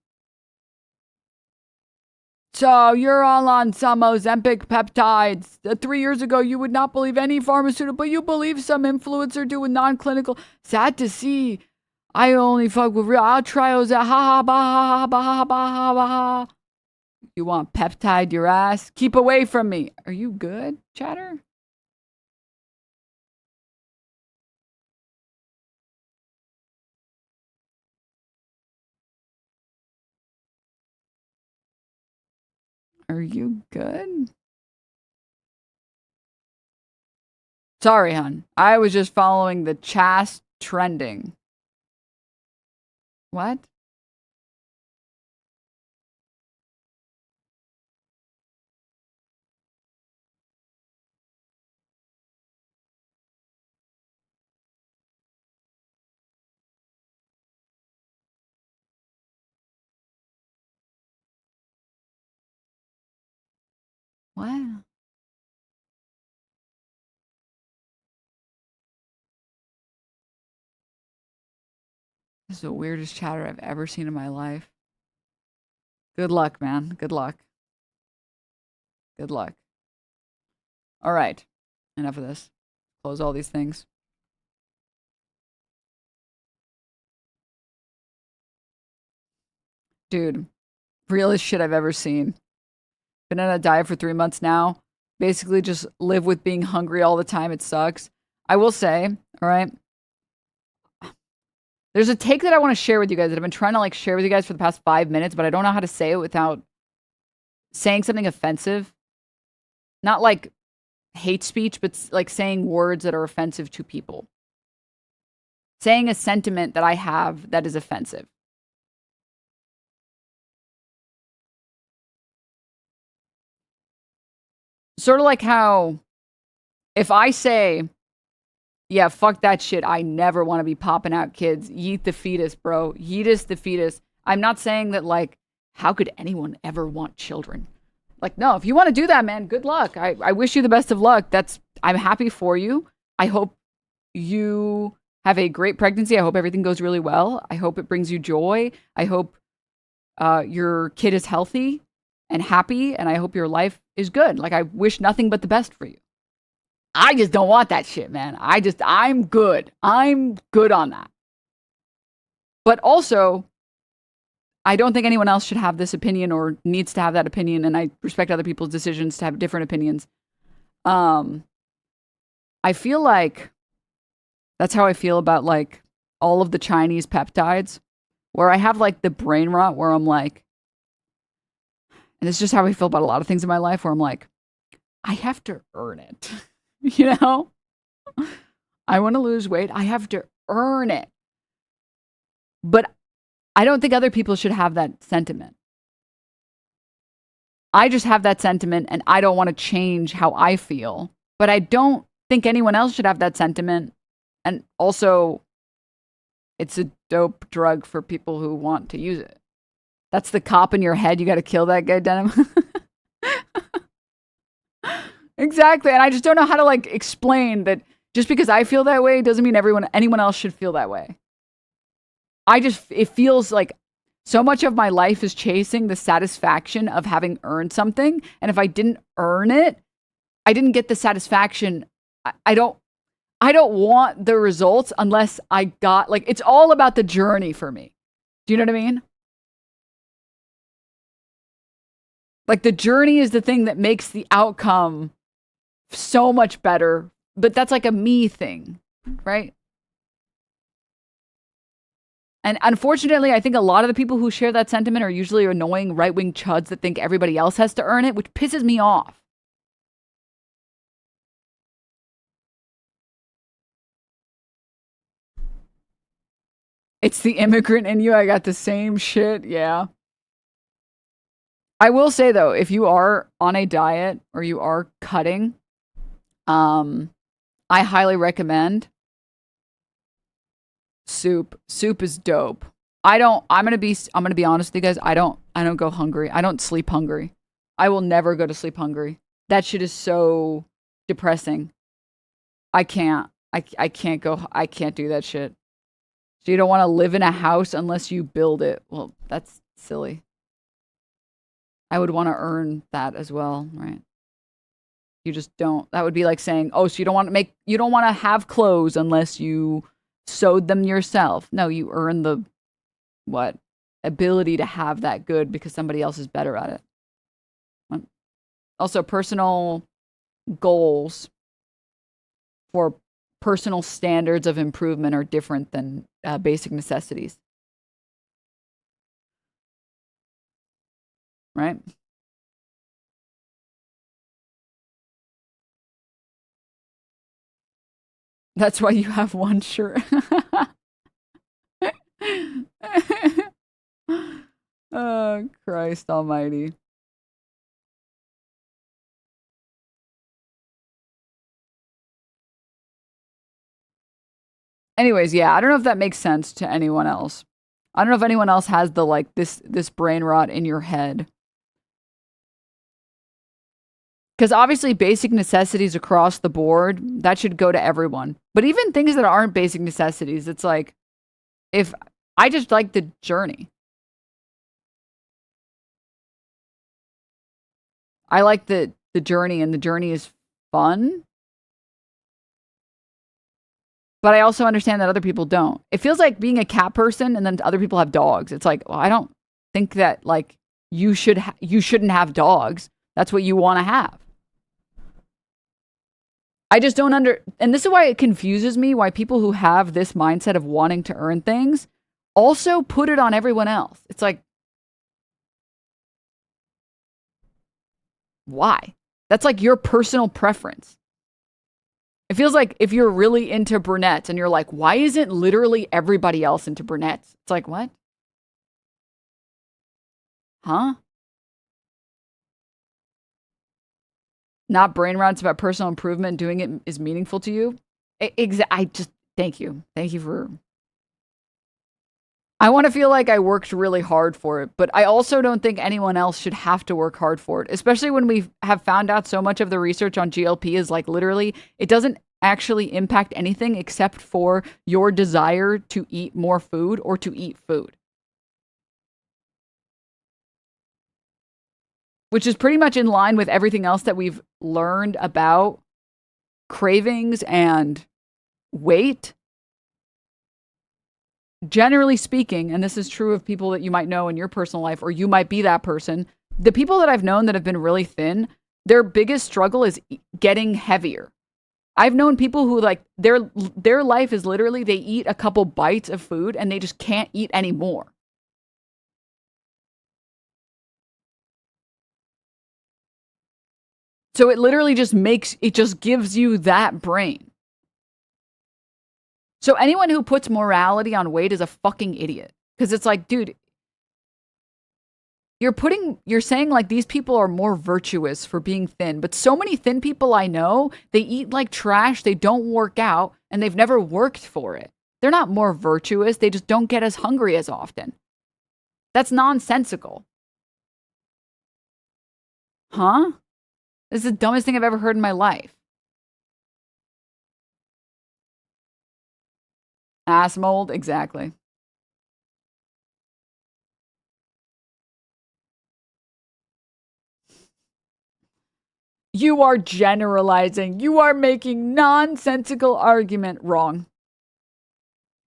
So, you're all on some Ozempic peptides. 3 years ago, you would not believe any pharmaceutical, but you believe some influencer do with non-clinical. Sad to see. I only fuck with real. I'll try Ozempic. Ha ha ba ha ba ha ba ha ba ha. You want peptide your ass? Keep away from me. Are you good, chatter? Are you good? Sorry, hon. I was just following the chast trending. What? What? This is the weirdest chatter I've ever seen in my life. Good luck, man. Good luck. Good luck. All right. Enough of this. Close all these things. Dude, realest shit I've ever seen. Been on a diet for 3 months now. Basically just live with being hungry all the time. It sucks. I will say, all right, there's a take that I want to share with you guys that I've been trying to like share with you guys for the past 5 minutes, but I don't know how to say it without saying something offensive. Not like hate speech, but like saying words that are offensive to people. Saying a sentiment that I have that is offensive. Sort of like how if I say, yeah, fuck that shit, I never want to be popping out kids. Yeet the fetus, bro. Yeetus the fetus. I'm not saying that, like, how could anyone ever want children? Like, no, if you want to do that, man, good luck. I wish you the best of luck. I'm happy for you. I hope you have a great pregnancy. I hope everything goes really well. I hope it brings you joy. I hope your kid is healthy and happy, and I hope your life is good. Like, I wish nothing but the best for you. I just don't want that shit, man. I'm good. I'm good on that. But also, I don't think anyone else should have this opinion or needs to have that opinion, and I respect other people's decisions to have different opinions. I feel like that's how I feel about like all of the Chinese peptides, where I have like the brain rot where I'm like, and it's just how I feel about a lot of things in my life where I'm like, I have to earn it. You know? I want to lose weight. I have to earn it. But I don't think other people should have that sentiment. I just have that sentiment and I don't want to change how I feel. But I don't think anyone else should have that sentiment. And also, it's a dope drug for people who want to use it. That's the cop in your head. You got to kill that guy, Denim. Exactly. And I just don't know how to like explain that just because I feel that way doesn't mean anyone else should feel that way. It feels like so much of my life is chasing the satisfaction of having earned something. And if I didn't earn it, I didn't get the satisfaction. I don't want the results unless I got, like, it's all about the journey for me. Do you know what I mean? Like, the journey is the thing that makes the outcome so much better. But that's like a me thing, right? And unfortunately, I think a lot of the people who share that sentiment are usually annoying right-wing chuds that think everybody else has to earn it, which pisses me off. It's the immigrant in you. I got the same shit. Yeah. I will say, though, if you are on a diet or you are cutting, I highly recommend soup. Soup is dope. I'm gonna be honest with you guys. I don't go hungry. I don't sleep hungry. I will never go to sleep hungry. That shit is so depressing. I can't do that shit. So you don't want to live in a house unless you build it. Well, that's silly. I would want to earn that as well, right? You just don't. That would be like saying, oh, so you don't want to have clothes unless you sewed them yourself. No, you earn the ability to have that good because somebody else is better at it. Also, personal goals for personal standards of improvement are different than basic necessities. Right? That's why you have one shirt. Oh, Christ almighty. Anyways, yeah, I don't know if that makes sense to anyone else. I don't know if anyone else has the, like, this brain rot in your head. Because obviously basic necessities across the board, that should go to everyone. But even things that aren't basic necessities, it's like, if I just like the journey. I like the journey, and the journey is fun. But I also understand that other people don't. It feels like being a cat person and then other people have dogs. It's like, well, I don't think that, like, you shouldn't have dogs. That's what you want to have. I just don't and this is why it confuses me, why people who have this mindset of wanting to earn things also put it on everyone else. It's like, why? That's like your personal preference. It feels like if you're really into brunettes and you're like, why isn't literally everybody else into brunettes? It's like, what? Huh? Not brain rots about personal improvement, doing it is meaningful to you. Thank you. Thank you for... I want to feel like I worked really hard for it, but I also don't think anyone else should have to work hard for it, especially when we have found out so much of the research on GLP is like literally, it doesn't actually impact anything except for your desire to eat more food or to eat food. Which is pretty much in line with everything else that we've learned about cravings and weight. generally speaking, and this is true of people that you might know in your personal life, or you might be that person, the people that I've known that have been really thin, their biggest struggle is getting heavier. I've known people who like their life is literally they eat a couple bites of food and they just can't eat anymore. So it literally just gives you that brain. So anyone who puts morality on weight is a fucking idiot. Because it's like, dude, you're saying like these people are more virtuous for being thin. But so many thin people I know, they eat like trash, they don't work out, and they've never worked for it. They're not more virtuous, they just don't get as hungry as often. That's nonsensical. Huh? This is the dumbest thing I've ever heard in my life. Asmongold, exactly. You are generalizing. You are making nonsensical argument wrong.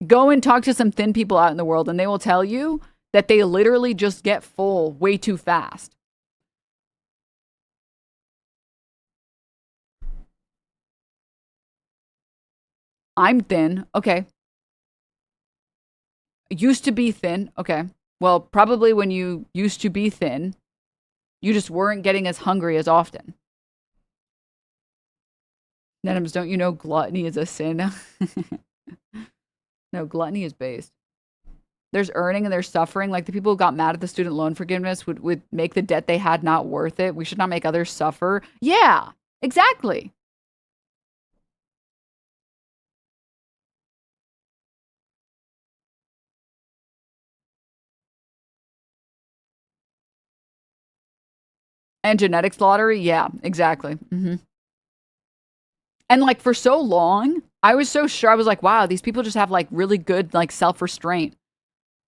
Go and talk to some thin people out in the world and they will tell you that they literally just get full way too fast. I'm thin. Okay. Used to be thin. Okay. Well, probably when you used to be thin, you just weren't getting as hungry as often. Denims, don't you know gluttony is a sin? No, gluttony is based. There's earning and there's suffering. Like the people who got mad at the student loan forgiveness would make the debt they had not worth it. We should not make others suffer. Yeah, exactly. And genetics lottery? Yeah, exactly. And like for so long, I was so sure. I was like, wow, these people just have like really good like self-restraint.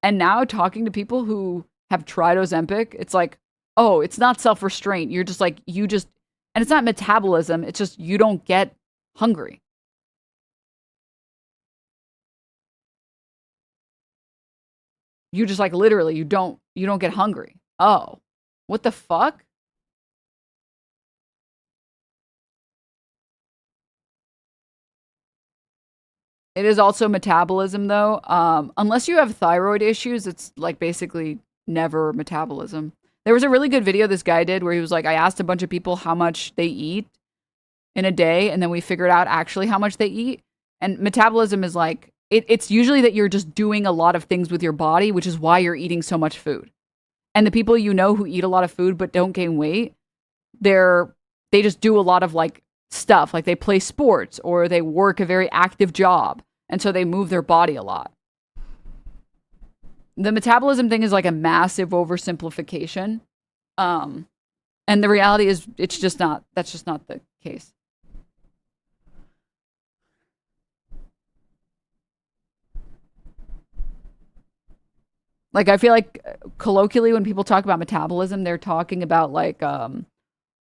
And now talking to people who have tried Ozempic, it's like, oh, it's not self-restraint. You're just like, and it's not metabolism. It's just you don't get hungry. You just like literally, you don't get hungry. Oh, what the fuck? It is also metabolism though. Unless you have thyroid issues, it's like basically never metabolism. There was a really good video this guy did where he was like, I asked a bunch of people how much they eat in a day, and then we figured out actually how much they eat. And metabolism is like, it's usually that you're just doing a lot of things with your body, which is why you're eating so much food. And the people you know who eat a lot of food but don't gain weight, they just do a lot of like stuff, like they play sports or they work a very active job, and so they move their body a lot. The metabolism thing is like a massive oversimplification, and the reality is that's just not the case. Like I feel like colloquially when people talk about metabolism, they're talking about like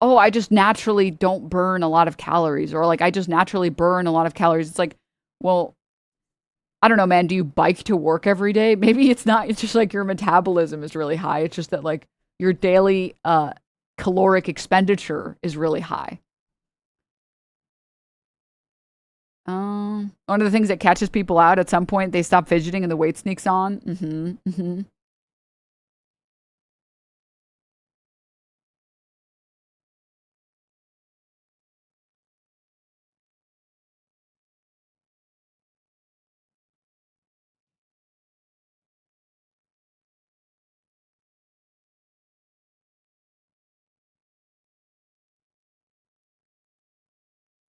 oh, I just naturally don't burn a lot of calories, or like I just naturally burn a lot of calories. It's like, well, I don't know, man. Do you bike to work every day? Maybe it's not. It's just like your metabolism is really high. It's just that like your daily caloric expenditure is really high. One of the things that catches people out at some point, they stop fidgeting and the weight sneaks on.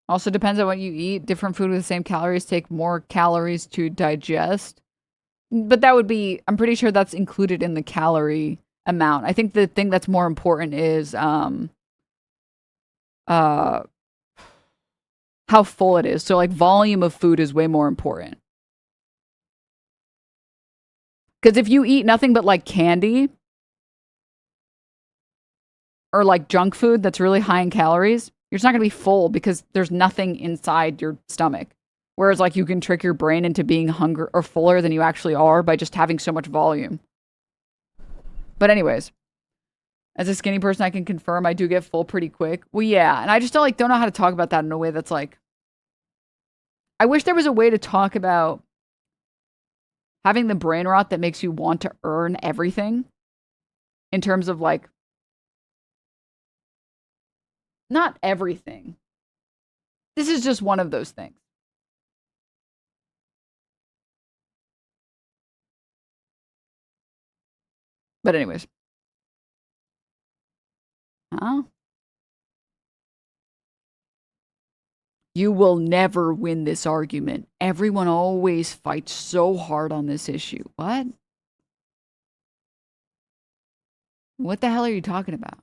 Also depends on what you eat. Different food with the same calories take more calories to digest. But that would be, I'm pretty sure that's included in the calorie amount. I think the thing that's more important is how full it is. So like volume of food is way more important. Because if you eat nothing but like candy or like junk food that's really high in calories, you're just not going to be full because there's nothing inside your stomach. Whereas like you can trick your brain into being hungry or fuller than you actually are by just having so much volume. But anyways, as a skinny person, I can confirm I do get full pretty quick. Well, yeah, and I just don't know how to talk about that in a way that's like, I wish there was a way to talk about having the brain rot that makes you want to earn everything in terms of like, not everything. This is just one of those things. But anyways. Huh? You will never win this argument. Everyone always fights so hard on this issue. What? What the hell are you talking about?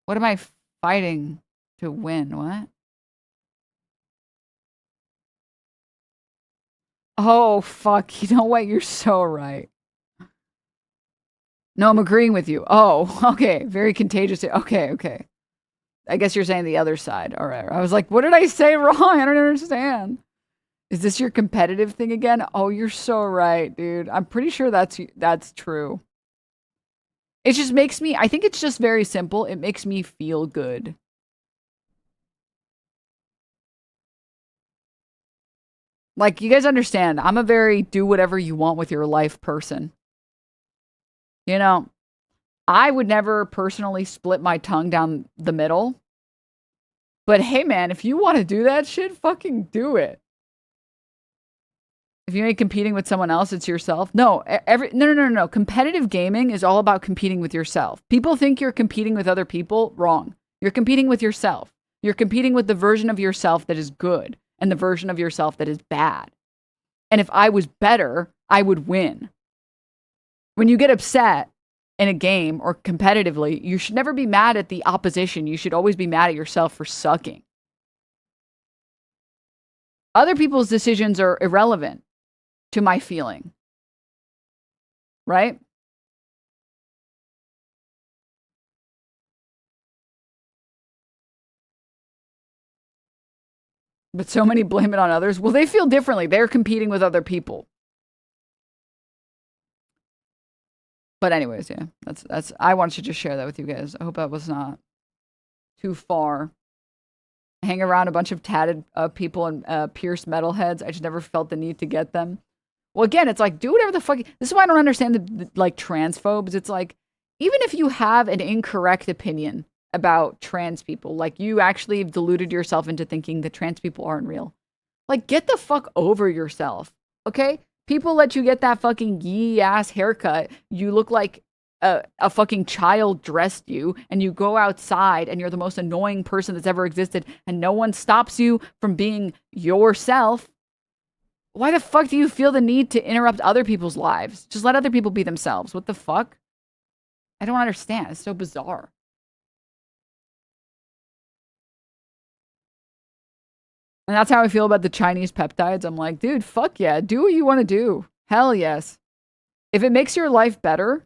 What am I fighting to win? What? Oh, fuck. You know what? You're so right. No, I'm agreeing with you. Oh, okay. Very contagious. Okay. I guess you're saying the other side. All right. I was like, what did I say wrong? I don't understand. Is this your competitive thing again? Oh, you're so right, dude. I'm pretty sure that's true. It just makes me, I think it's just very simple. It makes me feel good. Like, you guys understand, I'm a very do whatever you want with your life person. You know, I would never personally split my tongue down the middle. But hey, man, if you want to do that shit, fucking do it. If you ain't competing with someone else, it's yourself. No, no. Competitive gaming is all about competing with yourself. People think you're competing with other people. Wrong. You're competing with yourself. You're competing with the version of yourself that is good and the version of yourself that is bad. And if I was better, I would win. When you get upset in a game or competitively, you should never be mad at the opposition. You should always be mad at yourself for sucking. Other people's decisions are irrelevant to my feeling. Right? But so many blame it on others. Well, they feel differently. They're competing with other people. But anyways, yeah, that's. I wanted to just share that with you guys. I hope that was not too far. Hang around a bunch of tatted people and pierced metalheads. I just never felt the need to get them. Well, again, it's like, do whatever the fuck. This is why I don't understand the like transphobes. It's like, even if you have an incorrect opinion about trans people, like you actually deluded yourself into thinking that trans people aren't real. Like, get the fuck over yourself, okay? People let you get that fucking yee-ass haircut. You look like a fucking child dressed you, and you go outside, and you're the most annoying person that's ever existed, and no one stops you from being yourself. Why the fuck do you feel the need to interrupt other people's lives? Just let other people be themselves. What the fuck? I don't understand. It's so bizarre. And that's how I feel about the Chinese peptides. I'm like, dude, fuck yeah. Do what you want to do. Hell yes. If it makes your life better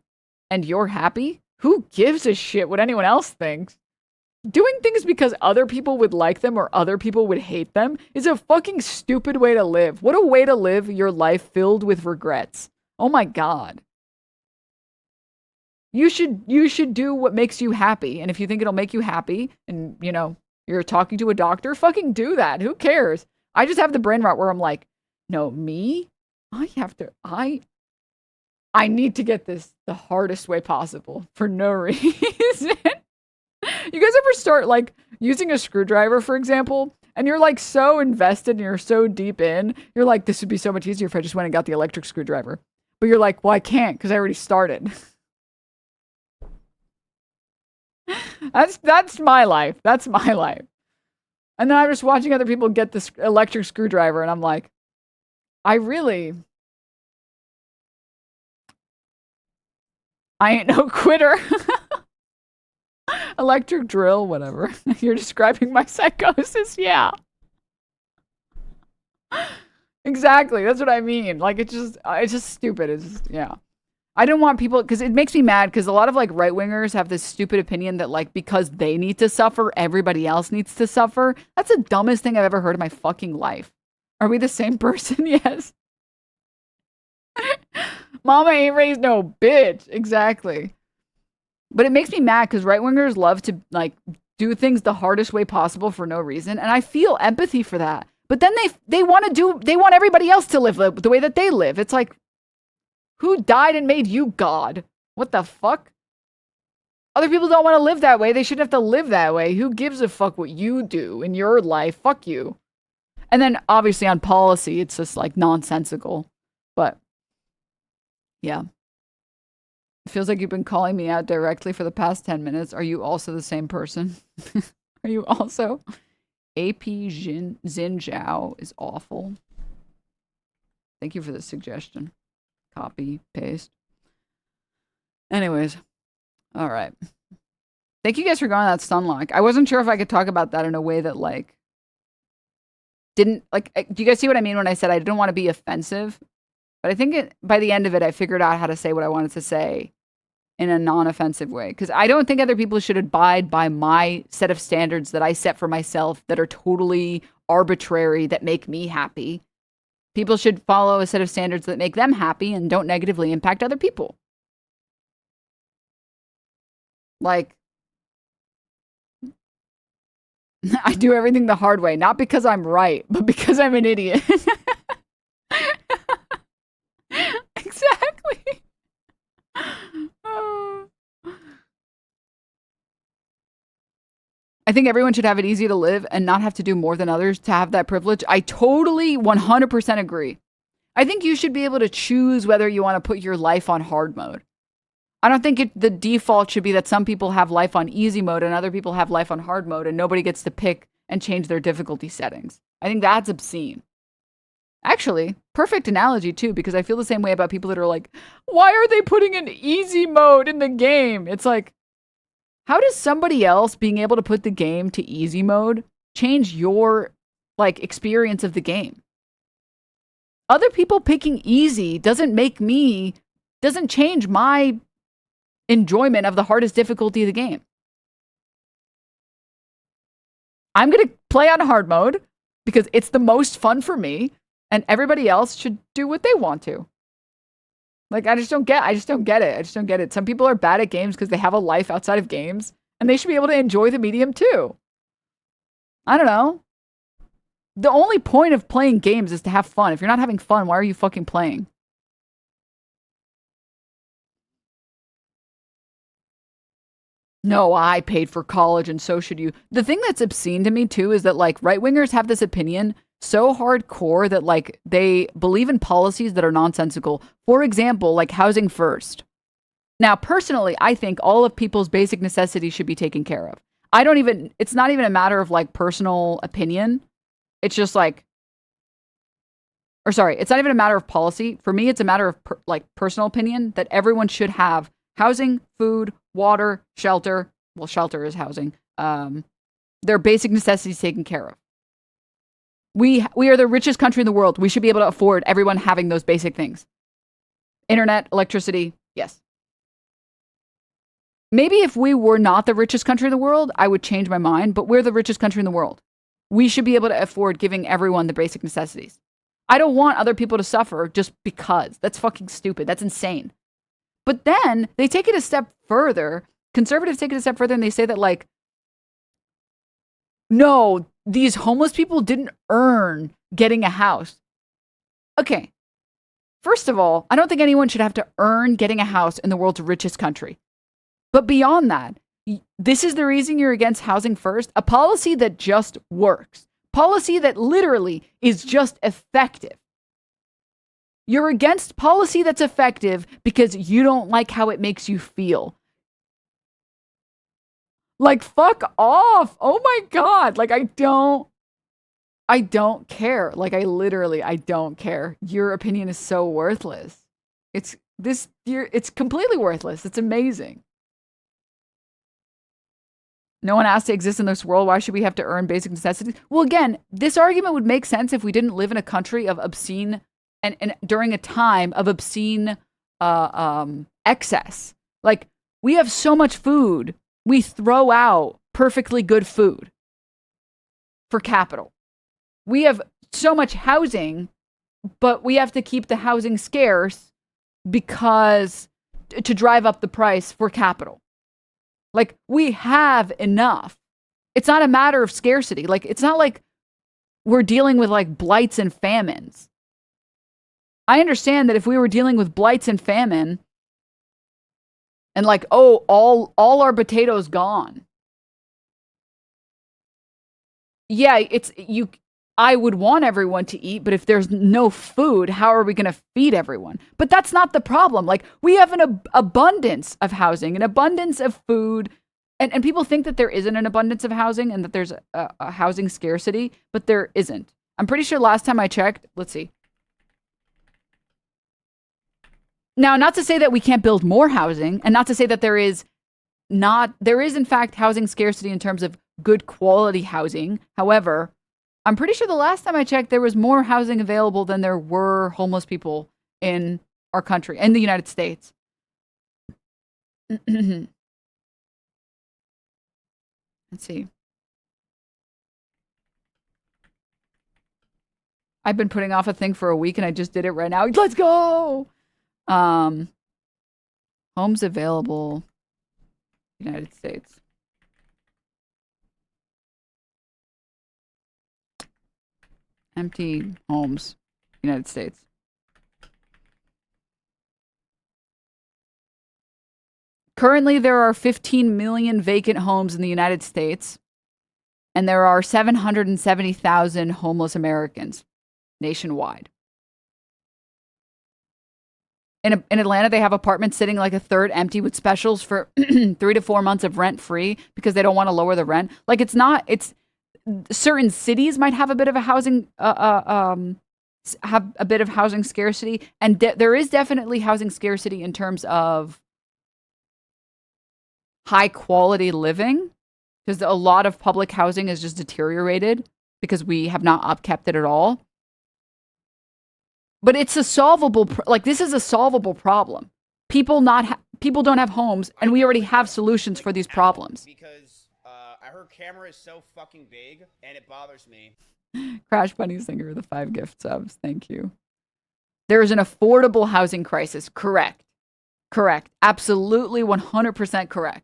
and you're happy, who gives a shit what anyone else thinks? Doing things because other people would like them or other people would hate them is a fucking stupid way to live. What a way to live your life filled with regrets. Oh my God. You should do what makes you happy. And if you think it'll make you happy and, you know, you're talking to a doctor, fucking do that. Who cares? I just have the brain rot where I'm like, no, me? I need to get this the hardest way possible for no reason. You guys ever start like using a screwdriver, for example, and you're like so invested and you're so deep in, you're like, this would be so much easier if I just went and got the electric screwdriver. But you're like, well, I can't because I already started. That's my life. That's my life. And then I'm just watching other people get this electric screwdriver, and I'm like, I ain't no quitter. Electric drill, whatever. You're describing my psychosis, yeah. Exactly, that's what I mean. Like, it's just stupid. It's just, yeah. I don't want people, because it makes me mad, because a lot of like right wingers have this stupid opinion that like because they need to suffer, everybody else needs to suffer. That's the dumbest thing I've ever heard in my fucking life. Are we the same person? Yes. Mama ain't raised no bitch. Exactly. But it makes me mad because right wingers love to like do things the hardest way possible for no reason, and I feel empathy for that. But then they want everybody else to live the way that they live. It's like, who died and made you God? What the fuck? Other people don't want to live that way. They shouldn't have to live that way. Who gives a fuck what you do in your life? Fuck you. And then obviously on policy, it's just like nonsensical. But yeah. It feels like you've been calling me out directly for the past 10 minutes. Are you also the same person? Are you also? AP Xin Zhao is awful. Thank you for the suggestion. Copy, paste. Anyways. All right. Thank you guys for going on that stunlock. I wasn't sure if I could talk about that in a way that like didn't like, do you guys see what I mean when I said I didn't want to be offensive? But I think by the end of it, I figured out how to say what I wanted to say in a non-offensive way. Because I don't think other people should abide by my set of standards that I set for myself that are totally arbitrary, that make me happy. People should follow a set of standards that make them happy and don't negatively impact other people. Like, I do everything the hard way, not because I'm right, but because I'm an idiot. Exactly. I think everyone should have it easy to live and not have to do more than others to have that privilege. I totally 100% agree. I think you should be able to choose whether you want to put your life on hard mode. I don't think the default should be that some people have life on easy mode and other people have life on hard mode and nobody gets to pick and change their difficulty settings. I think that's obscene. Actually, perfect analogy too, because I feel the same way about people that are like, why are they putting an easy mode in the game? It's like, how does somebody else being able to put the game to easy mode change your like experience of the game? Other people picking easy doesn't change my enjoyment of the hardest difficulty of the game. I'm going to play on hard mode because it's the most fun for me, and everybody else should do what they want to. Like, I just don't get it. Some people are bad at games because they have a life outside of games, and they should be able to enjoy the medium too. I don't know. The only point of playing games is to have fun. If you're not having fun, why are you fucking playing? No, I paid for college and so should you. The thing that's obscene to me too is that like right-wingers have this opinion so hardcore that like they believe in policies that are nonsensical. For example, like housing first. Now, personally, I think all of people's basic necessities should be taken care of. It's not even a matter of like personal opinion. It's just like, it's not even a matter of policy. For me, it's a matter of personal opinion that everyone should have housing, food, water, shelter. Well, shelter is housing. Their basic necessities taken care of. We are the richest country in the world. We should be able to afford everyone having those basic things. Internet, electricity, yes. Maybe if we were not the richest country in the world, I would change my mind, but we're the richest country in the world. We should be able to afford giving everyone the basic necessities. I don't want other people to suffer just because. That's fucking stupid. That's insane. But then they take it a step further. Conservatives take it a step further and they say that like, no, these homeless people didn't earn getting a house. Okay. First of all, I don't think anyone should have to earn getting a house in the world's richest country. But beyond that, this is the reason you're against housing first? A policy that just works. Policy that literally is just effective. You're against policy that's effective because you don't like how it makes you feel. Like, fuck off. Oh my God. Like, I don't care. Like, I don't care. Your opinion is so worthless. It's completely worthless. It's amazing. No one has to exist in this world. Why should we have to earn basic necessities? Well, again, this argument would make sense if we didn't live in a country of obscene and during a time of obscene excess. Like, we have so much food, we throw out perfectly good food for capital. We have so much housing, but we have to keep the housing scarce because to drive up the price for capital. Like, we have enough. It's not a matter of scarcity. Like, it's not like we're dealing with like blights and famines. I understand that if we were dealing with blights and famine and like, oh, all our potatoes gone. Yeah, I would want everyone to eat, but if there's no food, how are we going to feed everyone? But that's not the problem. Like, we have an abundance of housing, an abundance of food, and people think that there isn't an abundance of housing and that there's a housing scarcity, but there isn't. I'm pretty sure last time I checked, let's see. Now, not to say that we can't build more housing, and not to say that there is in fact housing scarcity in terms of good quality housing. However, I'm pretty sure the last time I checked, there was more housing available than there were homeless people in our country, in the United States. Let's see. I've been putting off a thing for a week and I just did it right now. Let's go! Homes available, United States. Empty homes, United States. Currently, there are 15 million vacant homes in the United States, and there are 770,000 homeless Americans nationwide. In Atlanta, they have apartments sitting like a third empty with specials for 3 to 4 months of rent free because they don't want to lower the rent. Like, certain cities might have a bit of a housing, have a bit of housing scarcity. And there is definitely housing scarcity in terms of high quality living, because a lot of public housing is just deteriorated because we have not upkept it at all. But it's a solvable, this is a solvable problem. People don't have homes, and we already have solutions for these problems. Because her camera is so fucking big, and it bothers me. Crash Bunny Singer, the 5 gift subs. Thank you. There is an affordable housing crisis. Correct. Absolutely 100% correct.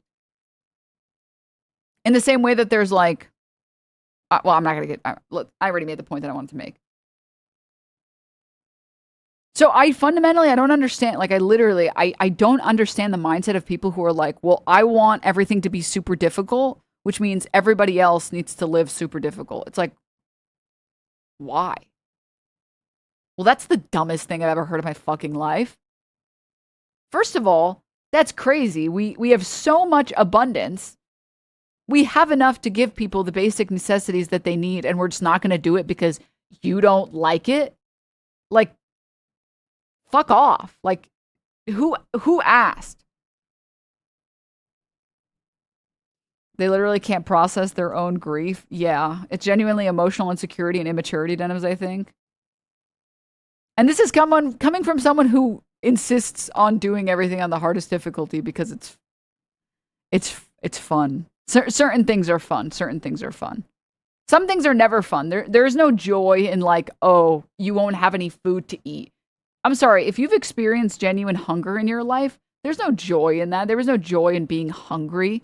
In the same way that there's like, well, I'm not going to get, look, I already made the point that I wanted to make. So I don't understand, like I don't understand the mindset of people who are like, well, I want everything to be super difficult, which means everybody else needs to live super difficult. It's like, why? Well, that's the dumbest thing I've ever heard of my fucking life. First of all, that's crazy. We have so much abundance. We have enough to give people the basic necessities that they need, and we're just not going to do it because you don't like it. Like, fuck off. Like, who asked? They literally can't process their own grief. Yeah, it's genuinely emotional insecurity and immaturity, Denims, I think. And this is coming from someone who insists on doing everything on the hardest difficulty because it's fun. Certain things are fun. Certain things are fun. Some things are never fun. There's no joy in like, oh, you won't have any food to eat. I'm sorry, if you've experienced genuine hunger in your life, there's no joy in that. There is no joy in being hungry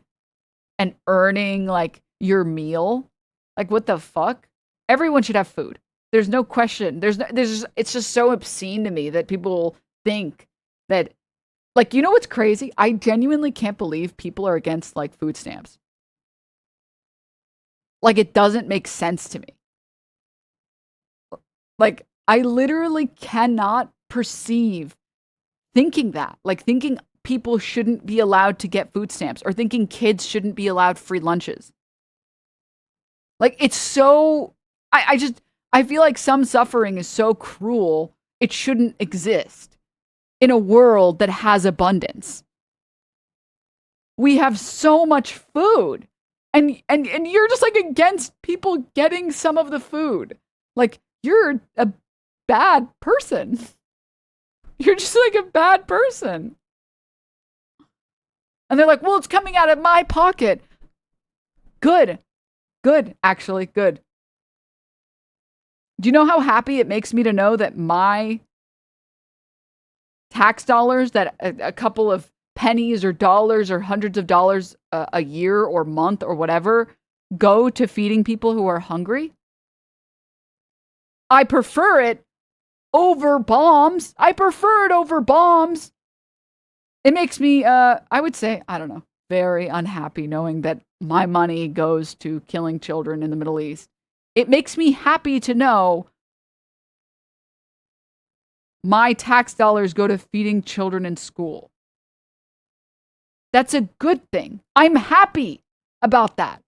and earning like your meal. Like, what the fuck? Everyone should have food. There's no question. It's just so obscene to me that people think that, like, you know what's crazy? I genuinely can't believe people are against like food stamps. Like, it doesn't make sense to me. Like, I literally cannot perceive thinking thinking people shouldn't be allowed to get food stamps or thinking kids shouldn't be allowed free lunches. Like, it's so, I feel like some suffering is so cruel, it shouldn't exist in a world that has abundance. We have so much food, and you're just like against people getting some of the food. Like, you're a bad person. You're just like a bad person. And they're like, well, it's coming out of my pocket. Good. Good, actually, good. Do you know how happy it makes me to know that my tax dollars, that a couple of pennies or dollars or hundreds of dollars a year or month or whatever, go to feeding people who are hungry? I prefer it over bombs. I prefer it over bombs. It makes me, I would say, I don't know, very unhappy knowing that my money goes to killing children in the Middle East. It makes me happy to know my tax dollars go to feeding children in school. That's a good thing. I'm happy about that.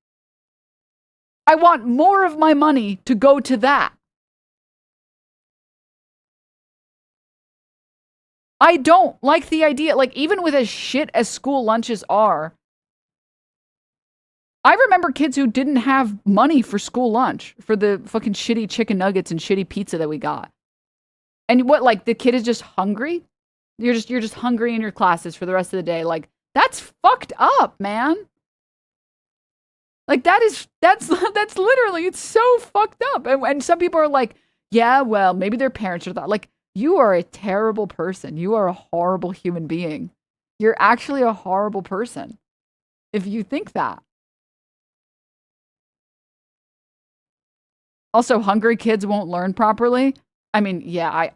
I want more of my money to go to that. I don't like the idea, like, even with as shit as school lunches are, I remember kids who didn't have money for school lunch, for the fucking shitty chicken nuggets and shitty pizza that we got. And what, like, the kid is just hungry? You're just hungry in your classes for the rest of the day. Like, that's fucked up, man. Like, that's literally, it's so fucked up. And some people are like, yeah, well, maybe their parents are that. Like, you are a terrible person. You are a horrible human being. You're actually a horrible person if you think that. Also, hungry kids won't learn properly. I mean, yeah,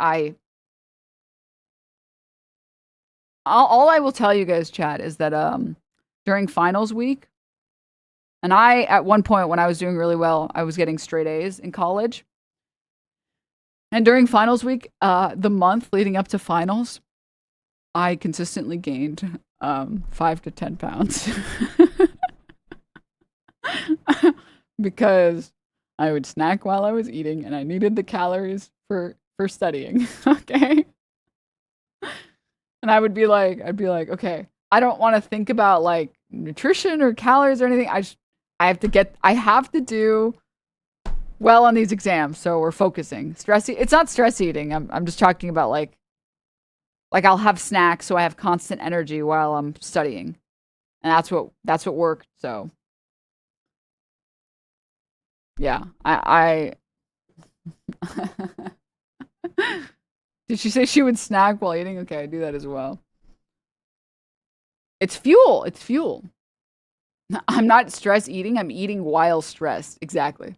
all I will tell you guys, chat, is that during finals week, and at one point when I was doing really well, I was getting straight A's in college. And during finals week, the month leading up to finals, I consistently gained 5 to 10 pounds. Because I would snack while I was eating and I needed the calories for studying. Okay. And I'd be like, okay, I don't want to think about like nutrition or calories or anything. I have to do well on these exams, so we're focusing. It's not stress eating. I'm just talking about like I'll have snacks so I have constant energy while I'm studying. And that's what worked, so yeah. I Did she say she would snack while eating? Okay, I do that as well. It's fuel. It's fuel. I'm not stress eating. I'm eating while stressed. Exactly.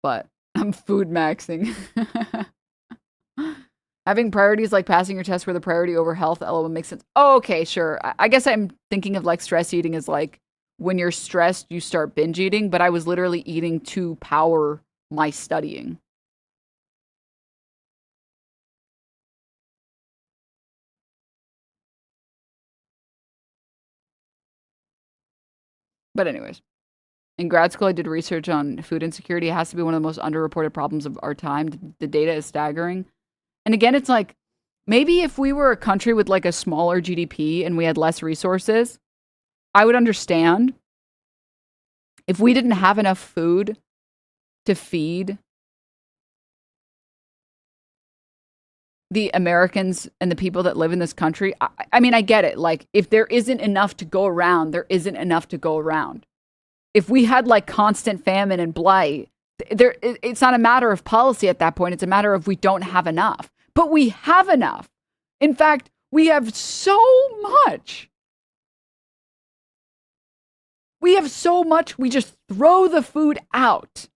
But I'm food maxing. Having priorities like passing your test were the priority over health. LOL makes sense. Oh, okay, sure. I guess I'm thinking of like stress eating as like when you're stressed, you start binge eating. But I was literally eating to power my studying. But anyways, in grad school, I did research on food insecurity. It has to be one of the most underreported problems of our time. The data is staggering. And again, it's like, maybe if we were a country with like a smaller GDP and we had less resources, I would understand. If we didn't have enough food to feed the Americans and the people that live in this country, I mean, I get it. Like, if there isn't enough to go around, there isn't enough to go around. If we had like constant famine and blight, it's not a matter of policy at that point. It's a matter of we don't have enough. But we have enough. In fact, we have so much. We have so much, we just throw the food out.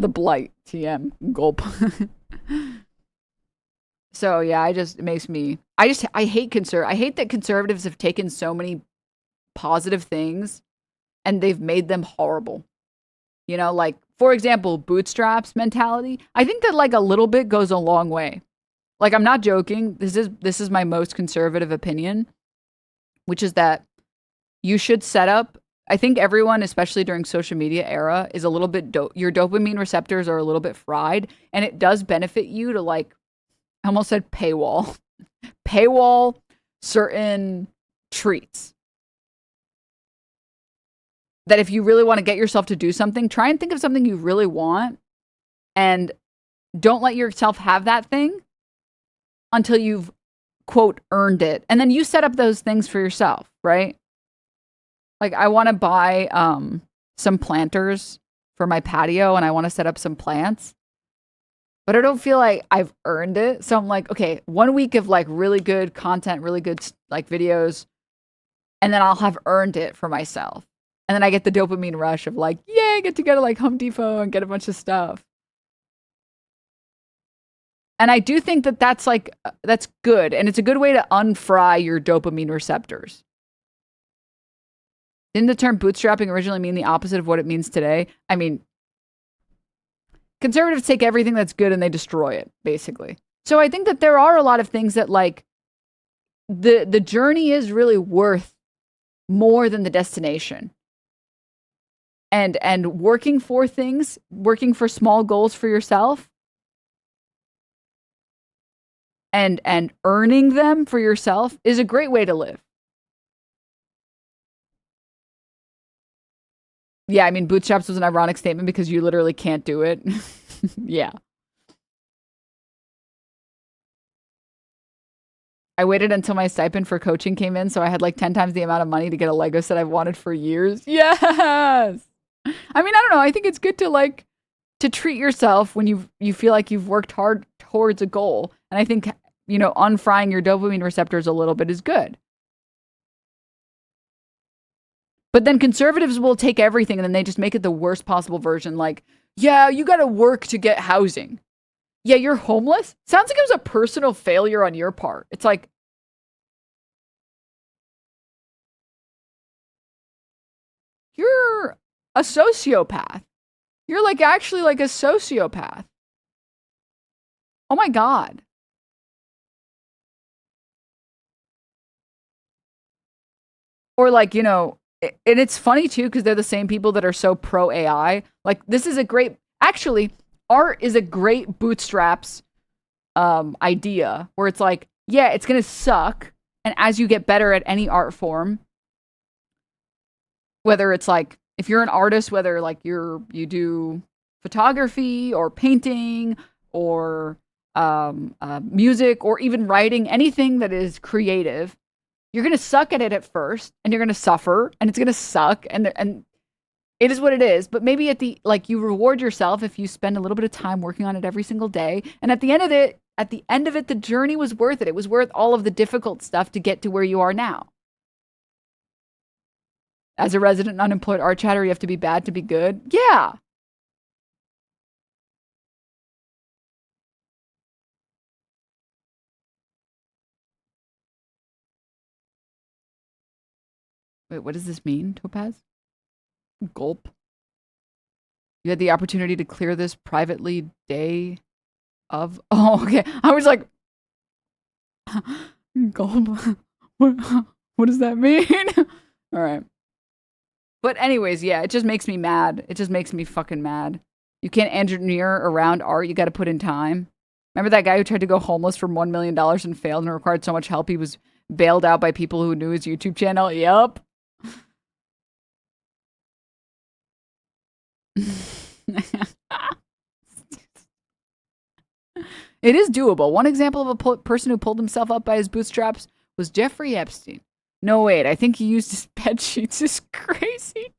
The blight, TM, gulp. So yeah, it makes me, I hate that conservatives have taken so many positive things and they've made them horrible. You know, like, for example, Bootstraps mentality. I think that like a little bit goes a long way. Like, I'm not joking. This is my most conservative opinion, which is that you should set up, I think everyone, especially during social media era, is a little bit, your dopamine receptors are a little bit fried, and it does benefit you to like, I almost said paywall certain treats. that if you really want to get yourself to do something, try and think of something you really want and don't let yourself have that thing until you've, quote, earned it. And then you set up those things for yourself, right? Like, I want to buy some planters for my patio and I want to set up some plants. But I don't feel like I've earned it. So I'm like, okay, 1 week of like really good content, really good like videos, and then I'll have earned it for myself. And then I get the dopamine rush of like, yay, get to go to like Home Depot and get a bunch of stuff. And I do think that that's like, that's good. And it's a good way to unfry your dopamine receptors. Didn't the term bootstrapping originally mean the opposite of what it means today? I mean, conservatives take everything that's good and they destroy it, basically. So I think that there are a lot of things that like, the journey is really worth more than the destination. And working for things, working for small goals for yourself, and earning them for yourself is a great way to live. Yeah, I mean, bootstraps was an ironic statement because you literally can't do it. Yeah. I waited until my stipend for coaching came in, so I had like 10 times the amount of money to get a Lego set I've wanted for years. Yes! I mean, I don't know. I think it's good to like, to treat yourself when you feel like you've worked hard towards a goal. And I think, you know, unfrying your dopamine receptors a little bit is good. But then conservatives will take everything and then they just make it the worst possible version. Like, yeah, you got to work to get housing. Yeah, you're homeless? Sounds like it was a personal failure on your part. It's like, you're a sociopath. You're like actually like a sociopath. Oh my God. Or like, you know, and it's funny too, because they're the same people that are so pro AI. Like, this is a great, actually, art is a great bootstraps idea where it's like, yeah, it's going to suck. And as you get better at any art form, whether it's like, if you're an artist, whether like you do photography or painting or music or even writing, anything that is creative, you're going to suck at it at first and you're going to suffer and it's going to suck and it is what it is. But maybe at the, like, you reward yourself if you spend a little bit of time working on it every single day. And at the end of it, the journey was worth it. It was worth all of the difficult stuff to get to where you are now. As a resident unemployed art chatter, you have to be bad to be good. Yeah. Wait, what does this mean, Topaz? Gulp. You had the opportunity to clear this privately day of... Oh, okay. I was like... Gulp. What does that mean? All right. But anyways, yeah, it just makes me mad. It just makes me fucking mad. You can't engineer around art. You got to put in time. Remember that guy who tried to go homeless for $1 million and failed and required so much help he was bailed out by people who knew his YouTube channel? Yup. It is doable. One example of a person who pulled himself up by his bootstraps was Jeffrey Epstein. No, wait, I think he used his bed sheets. It's crazy.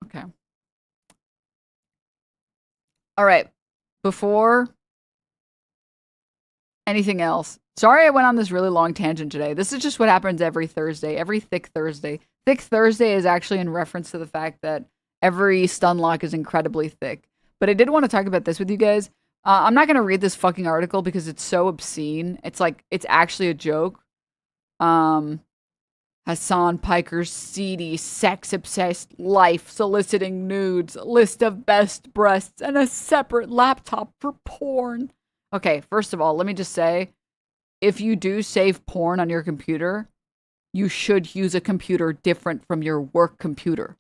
Okay. All right. Before anything else, sorry I went on this really long tangent today. This is just what happens every Thursday, every Thick Thursday. Thick Thursday is actually in reference to the fact that every stun lock is incredibly thick. But I did want to talk about this with you guys. I'm not going to read this fucking article because it's so obscene. It's like, it's actually a joke. Hasan Piker's seedy, sex-obsessed life, soliciting nudes, list of best breasts, and a separate laptop for porn. Okay, first of all, let me just say, if you do save porn on your computer, you should use a computer different from your work computer.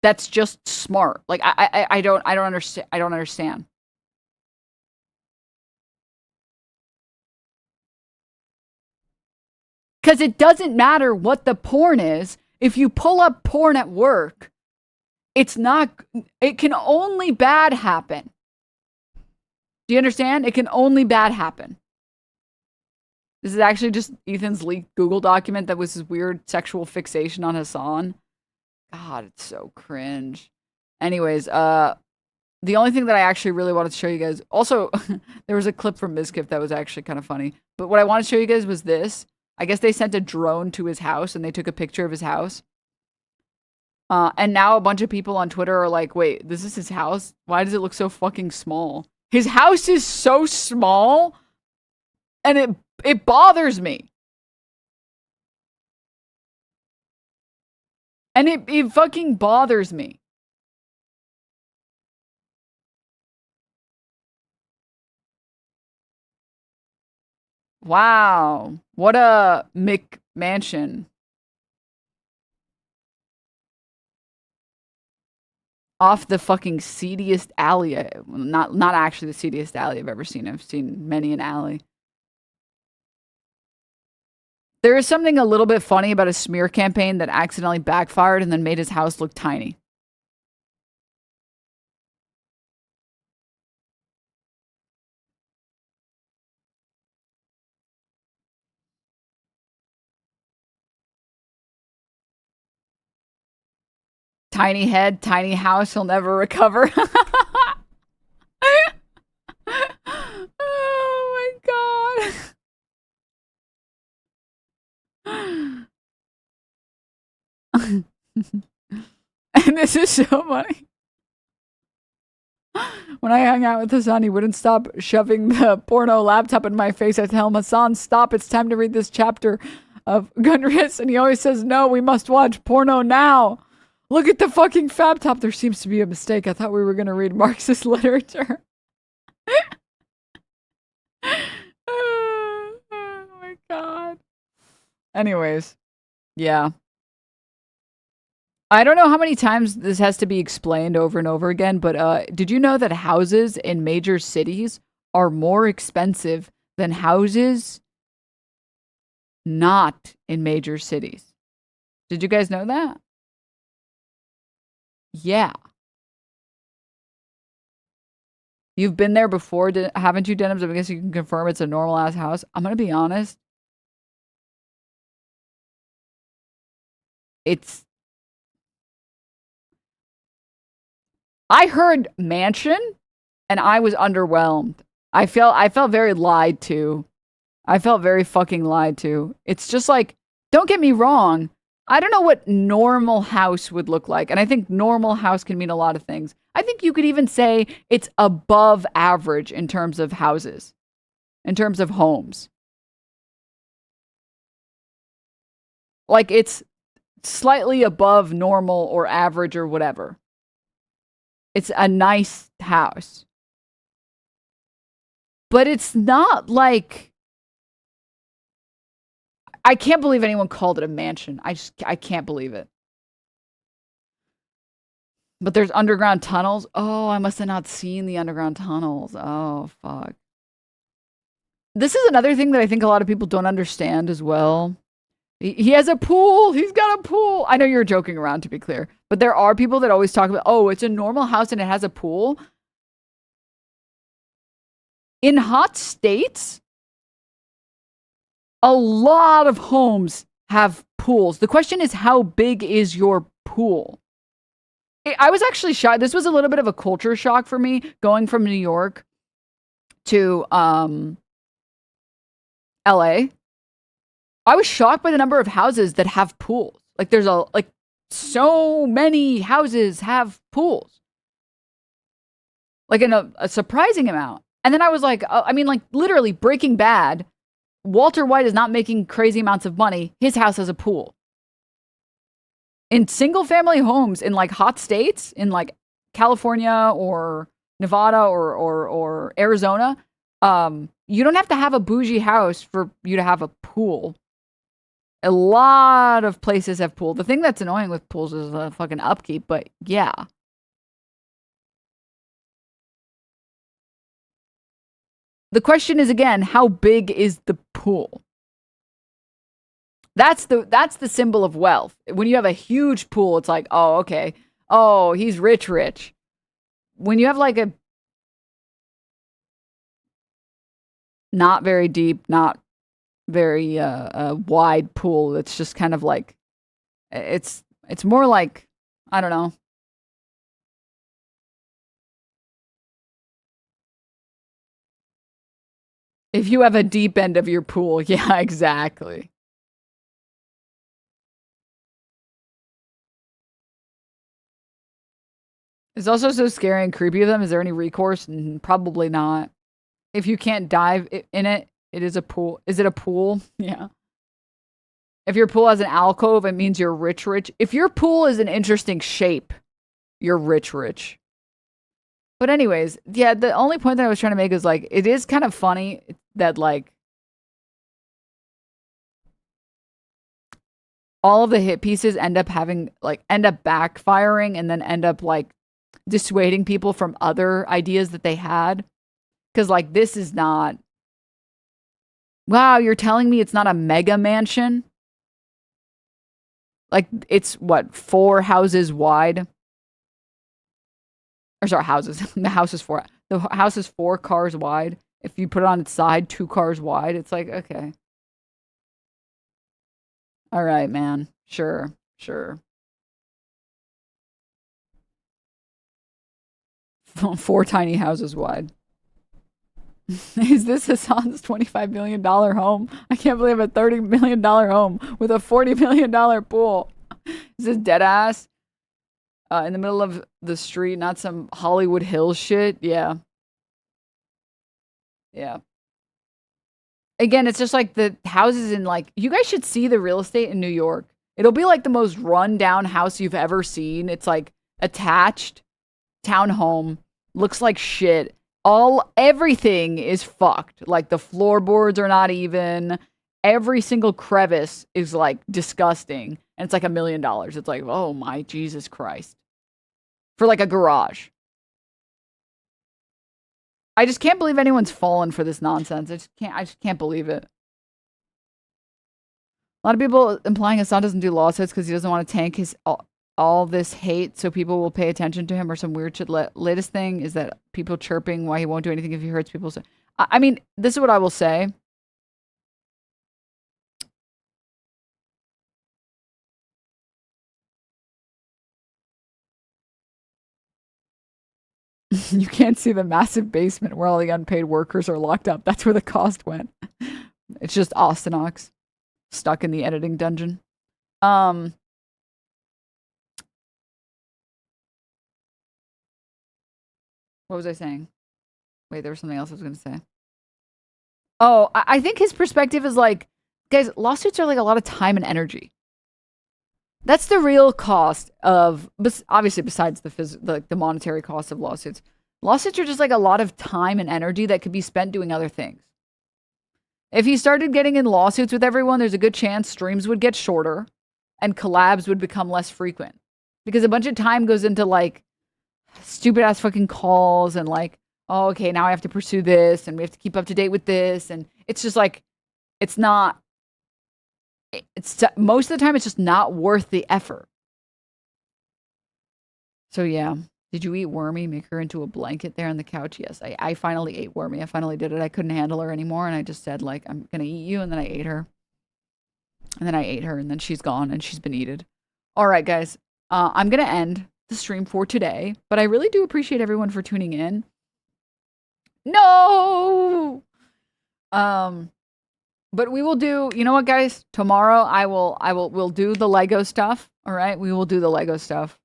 That's just smart. Like I don't understand. I don't understand. Because it doesn't matter what the porn is. If you pull up porn at work, it's not, it can only bad happen. Do you understand? It can only bad happen. This is actually just Ethan's leaked Google document that was his weird sexual fixation on Hasan. God, it's so cringe. Anyways, the only thing that I actually really wanted to show you guys, also, there was a clip from Mizkif that was actually kind of funny. But what I wanted to show you guys was this. I guess they sent a drone to his house and they took a picture of his house. And now a bunch of people on Twitter are like, wait, this is his house? Why does it look so fucking small? His house is so small and it bothers me. And it fucking bothers me. Wow. What a McMansion. Off the fucking seediest alley. Not actually the seediest alley I've ever seen. I've seen many an alley. There is something a little bit funny about a smear campaign that accidentally backfired and then made his house look tiny. Tiny head, tiny house, he'll never recover. Oh my god. And this is so funny. When I hung out with Hasan, he wouldn't stop shoving the porno laptop in my face. I tell him, Hasan, stop. It's time to read this chapter of Gunris. And he always says, no, we must watch porno now. Look at the fucking fab top. There seems to be a mistake. I thought we were going to read Marxist literature. Oh my god. Anyways. Yeah. I don't know how many times this has to be explained over and over again, but did you know that houses in major cities are more expensive than houses not in major cities? Did you guys know that? Yeah. You've been there before, haven't you, Denims? I guess you can confirm it's a normal-ass house. I'm going to be honest. I heard mansion, and I was underwhelmed. I felt very lied to. I felt very fucking lied to. It's just like, don't get me wrong. I don't know what normal house would look like. And I think normal house can mean a lot of things. I think you could even say it's above average in terms of houses, in terms of homes. Like it's slightly above normal or average or whatever. It's a nice house. But it's not like... I can't believe anyone called it a mansion. I can't believe it. But there's underground tunnels. Oh, I must have not seen the underground tunnels. Oh, fuck. This is another thing that I think a lot of people don't understand as well. He has a pool. He's got a pool. I know you're joking around, to be clear. But there are people that always talk about, oh, it's a normal house and it has a pool. In hot states, a lot of homes have pools. The question is, how big is your pool? I was actually shocked. This was a little bit of a culture shock for me, going from New York to LA. I was shocked by the number of houses that have pools. Like there's so many houses have pools. Like in a surprising amount. And then I was like, I mean, like literally Breaking Bad, Walter White is not making crazy amounts of money. His house has a pool. In single family homes in like hot states, in like California or Nevada or Arizona, you don't have to have a bougie house for you to have a pool. A lot of places have pool. The thing that's annoying with pools is the fucking upkeep, but yeah. The question is again, how big is the pool? That's the symbol of wealth. When you have a huge pool, it's like, oh, okay. Oh, he's rich. When you have like a not very deep, not very wide pool, it's just kind of like it's more like, I don't know. If you have a deep end of your pool, yeah, exactly. It's also so scary and creepy of them. Is there any recourse? Probably not. If you can't dive in it, it is a pool. Is it a pool? Yeah. If your pool has an alcove, it means you're rich. If your pool is an interesting shape, you're rich. But anyways, yeah, the only point that I was trying to make is like, it is kind of funny that like all of the hit pieces end up backfiring and then end up like dissuading people from other ideas that they had. Because like, this is not, wow, you're telling me it's not a mega mansion? Like, it's what, 4 houses wide? Or sorry, houses. The house is 4 cars wide. If you put it on its side, 2 cars wide, it's like, okay. All right, man. Sure. 4 tiny houses wide. Is this Hasan's $25 million home? I can't believe a $30 million home with a $40 million pool. Is this dead ass? In the middle of the street, not some Hollywood Hills shit? Yeah. Again, it's just like the houses in like, you guys should see the real estate in New York. It'll be like the most run down house you've ever seen. It's like attached, townhome, looks like shit. Everything is fucked. Like the floorboards are not even. Every single crevice is like disgusting. And it's like $1 million. It's like, oh my Jesus Christ. For like a garage. I just can't believe anyone's fallen for this nonsense. I just can't believe it. A lot of people implying Hasan doesn't do lawsuits because he doesn't want to tank his all this hate so people will pay attention to him or some weird shit. Latest thing is that people chirping why he won't do anything if he hurts people. So, I mean, this is what I will say. You can't see the massive basement where all the unpaid workers are locked up. That's where the cost went. It's just Austinox stuck in the editing dungeon. What was I saying? Wait, there was something else I was going to say. Oh, I think his perspective is like, guys, lawsuits are like a lot of time and energy. That's the real cost of, obviously besides the monetary cost of lawsuits. Lawsuits are just like a lot of time and energy that could be spent doing other things. If he started getting in lawsuits with everyone, there's a good chance streams would get shorter and collabs would become less frequent. Because a bunch of time goes into like stupid ass fucking calls and like, oh, okay, now I have to pursue this and we have to keep up to date with this. And it's just like, it's most of the time it's just not worth the effort. So yeah. Did you eat Wormy? Make her into a blanket there on the couch? Yes, I finally ate Wormy. I finally did it. I couldn't handle her anymore. And I just said like, I'm going to eat you. And then I ate her. And then I ate her and then she's gone and she's been eaten. All right, guys. I'm going to end the stream for today, but I really do appreciate everyone for tuning in. No! But we will do, you know what, guys? Tomorrow we'll do the Lego stuff. All right. We will do the Lego stuff.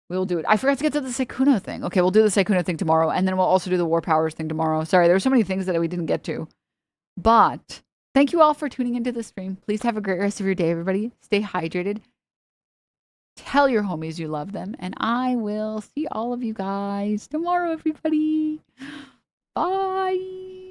We'll do it. I forgot to get to the SYKKUNO thing. Okay, we'll do the SYKKUNO thing tomorrow, and then we'll also do the War Powers thing tomorrow. Sorry, there were so many things that we didn't get to. But thank you all for tuning into the stream. Please have a great rest of your day, everybody. Stay hydrated. Tell your homies you love them, and I will see all of you guys tomorrow, everybody. Bye.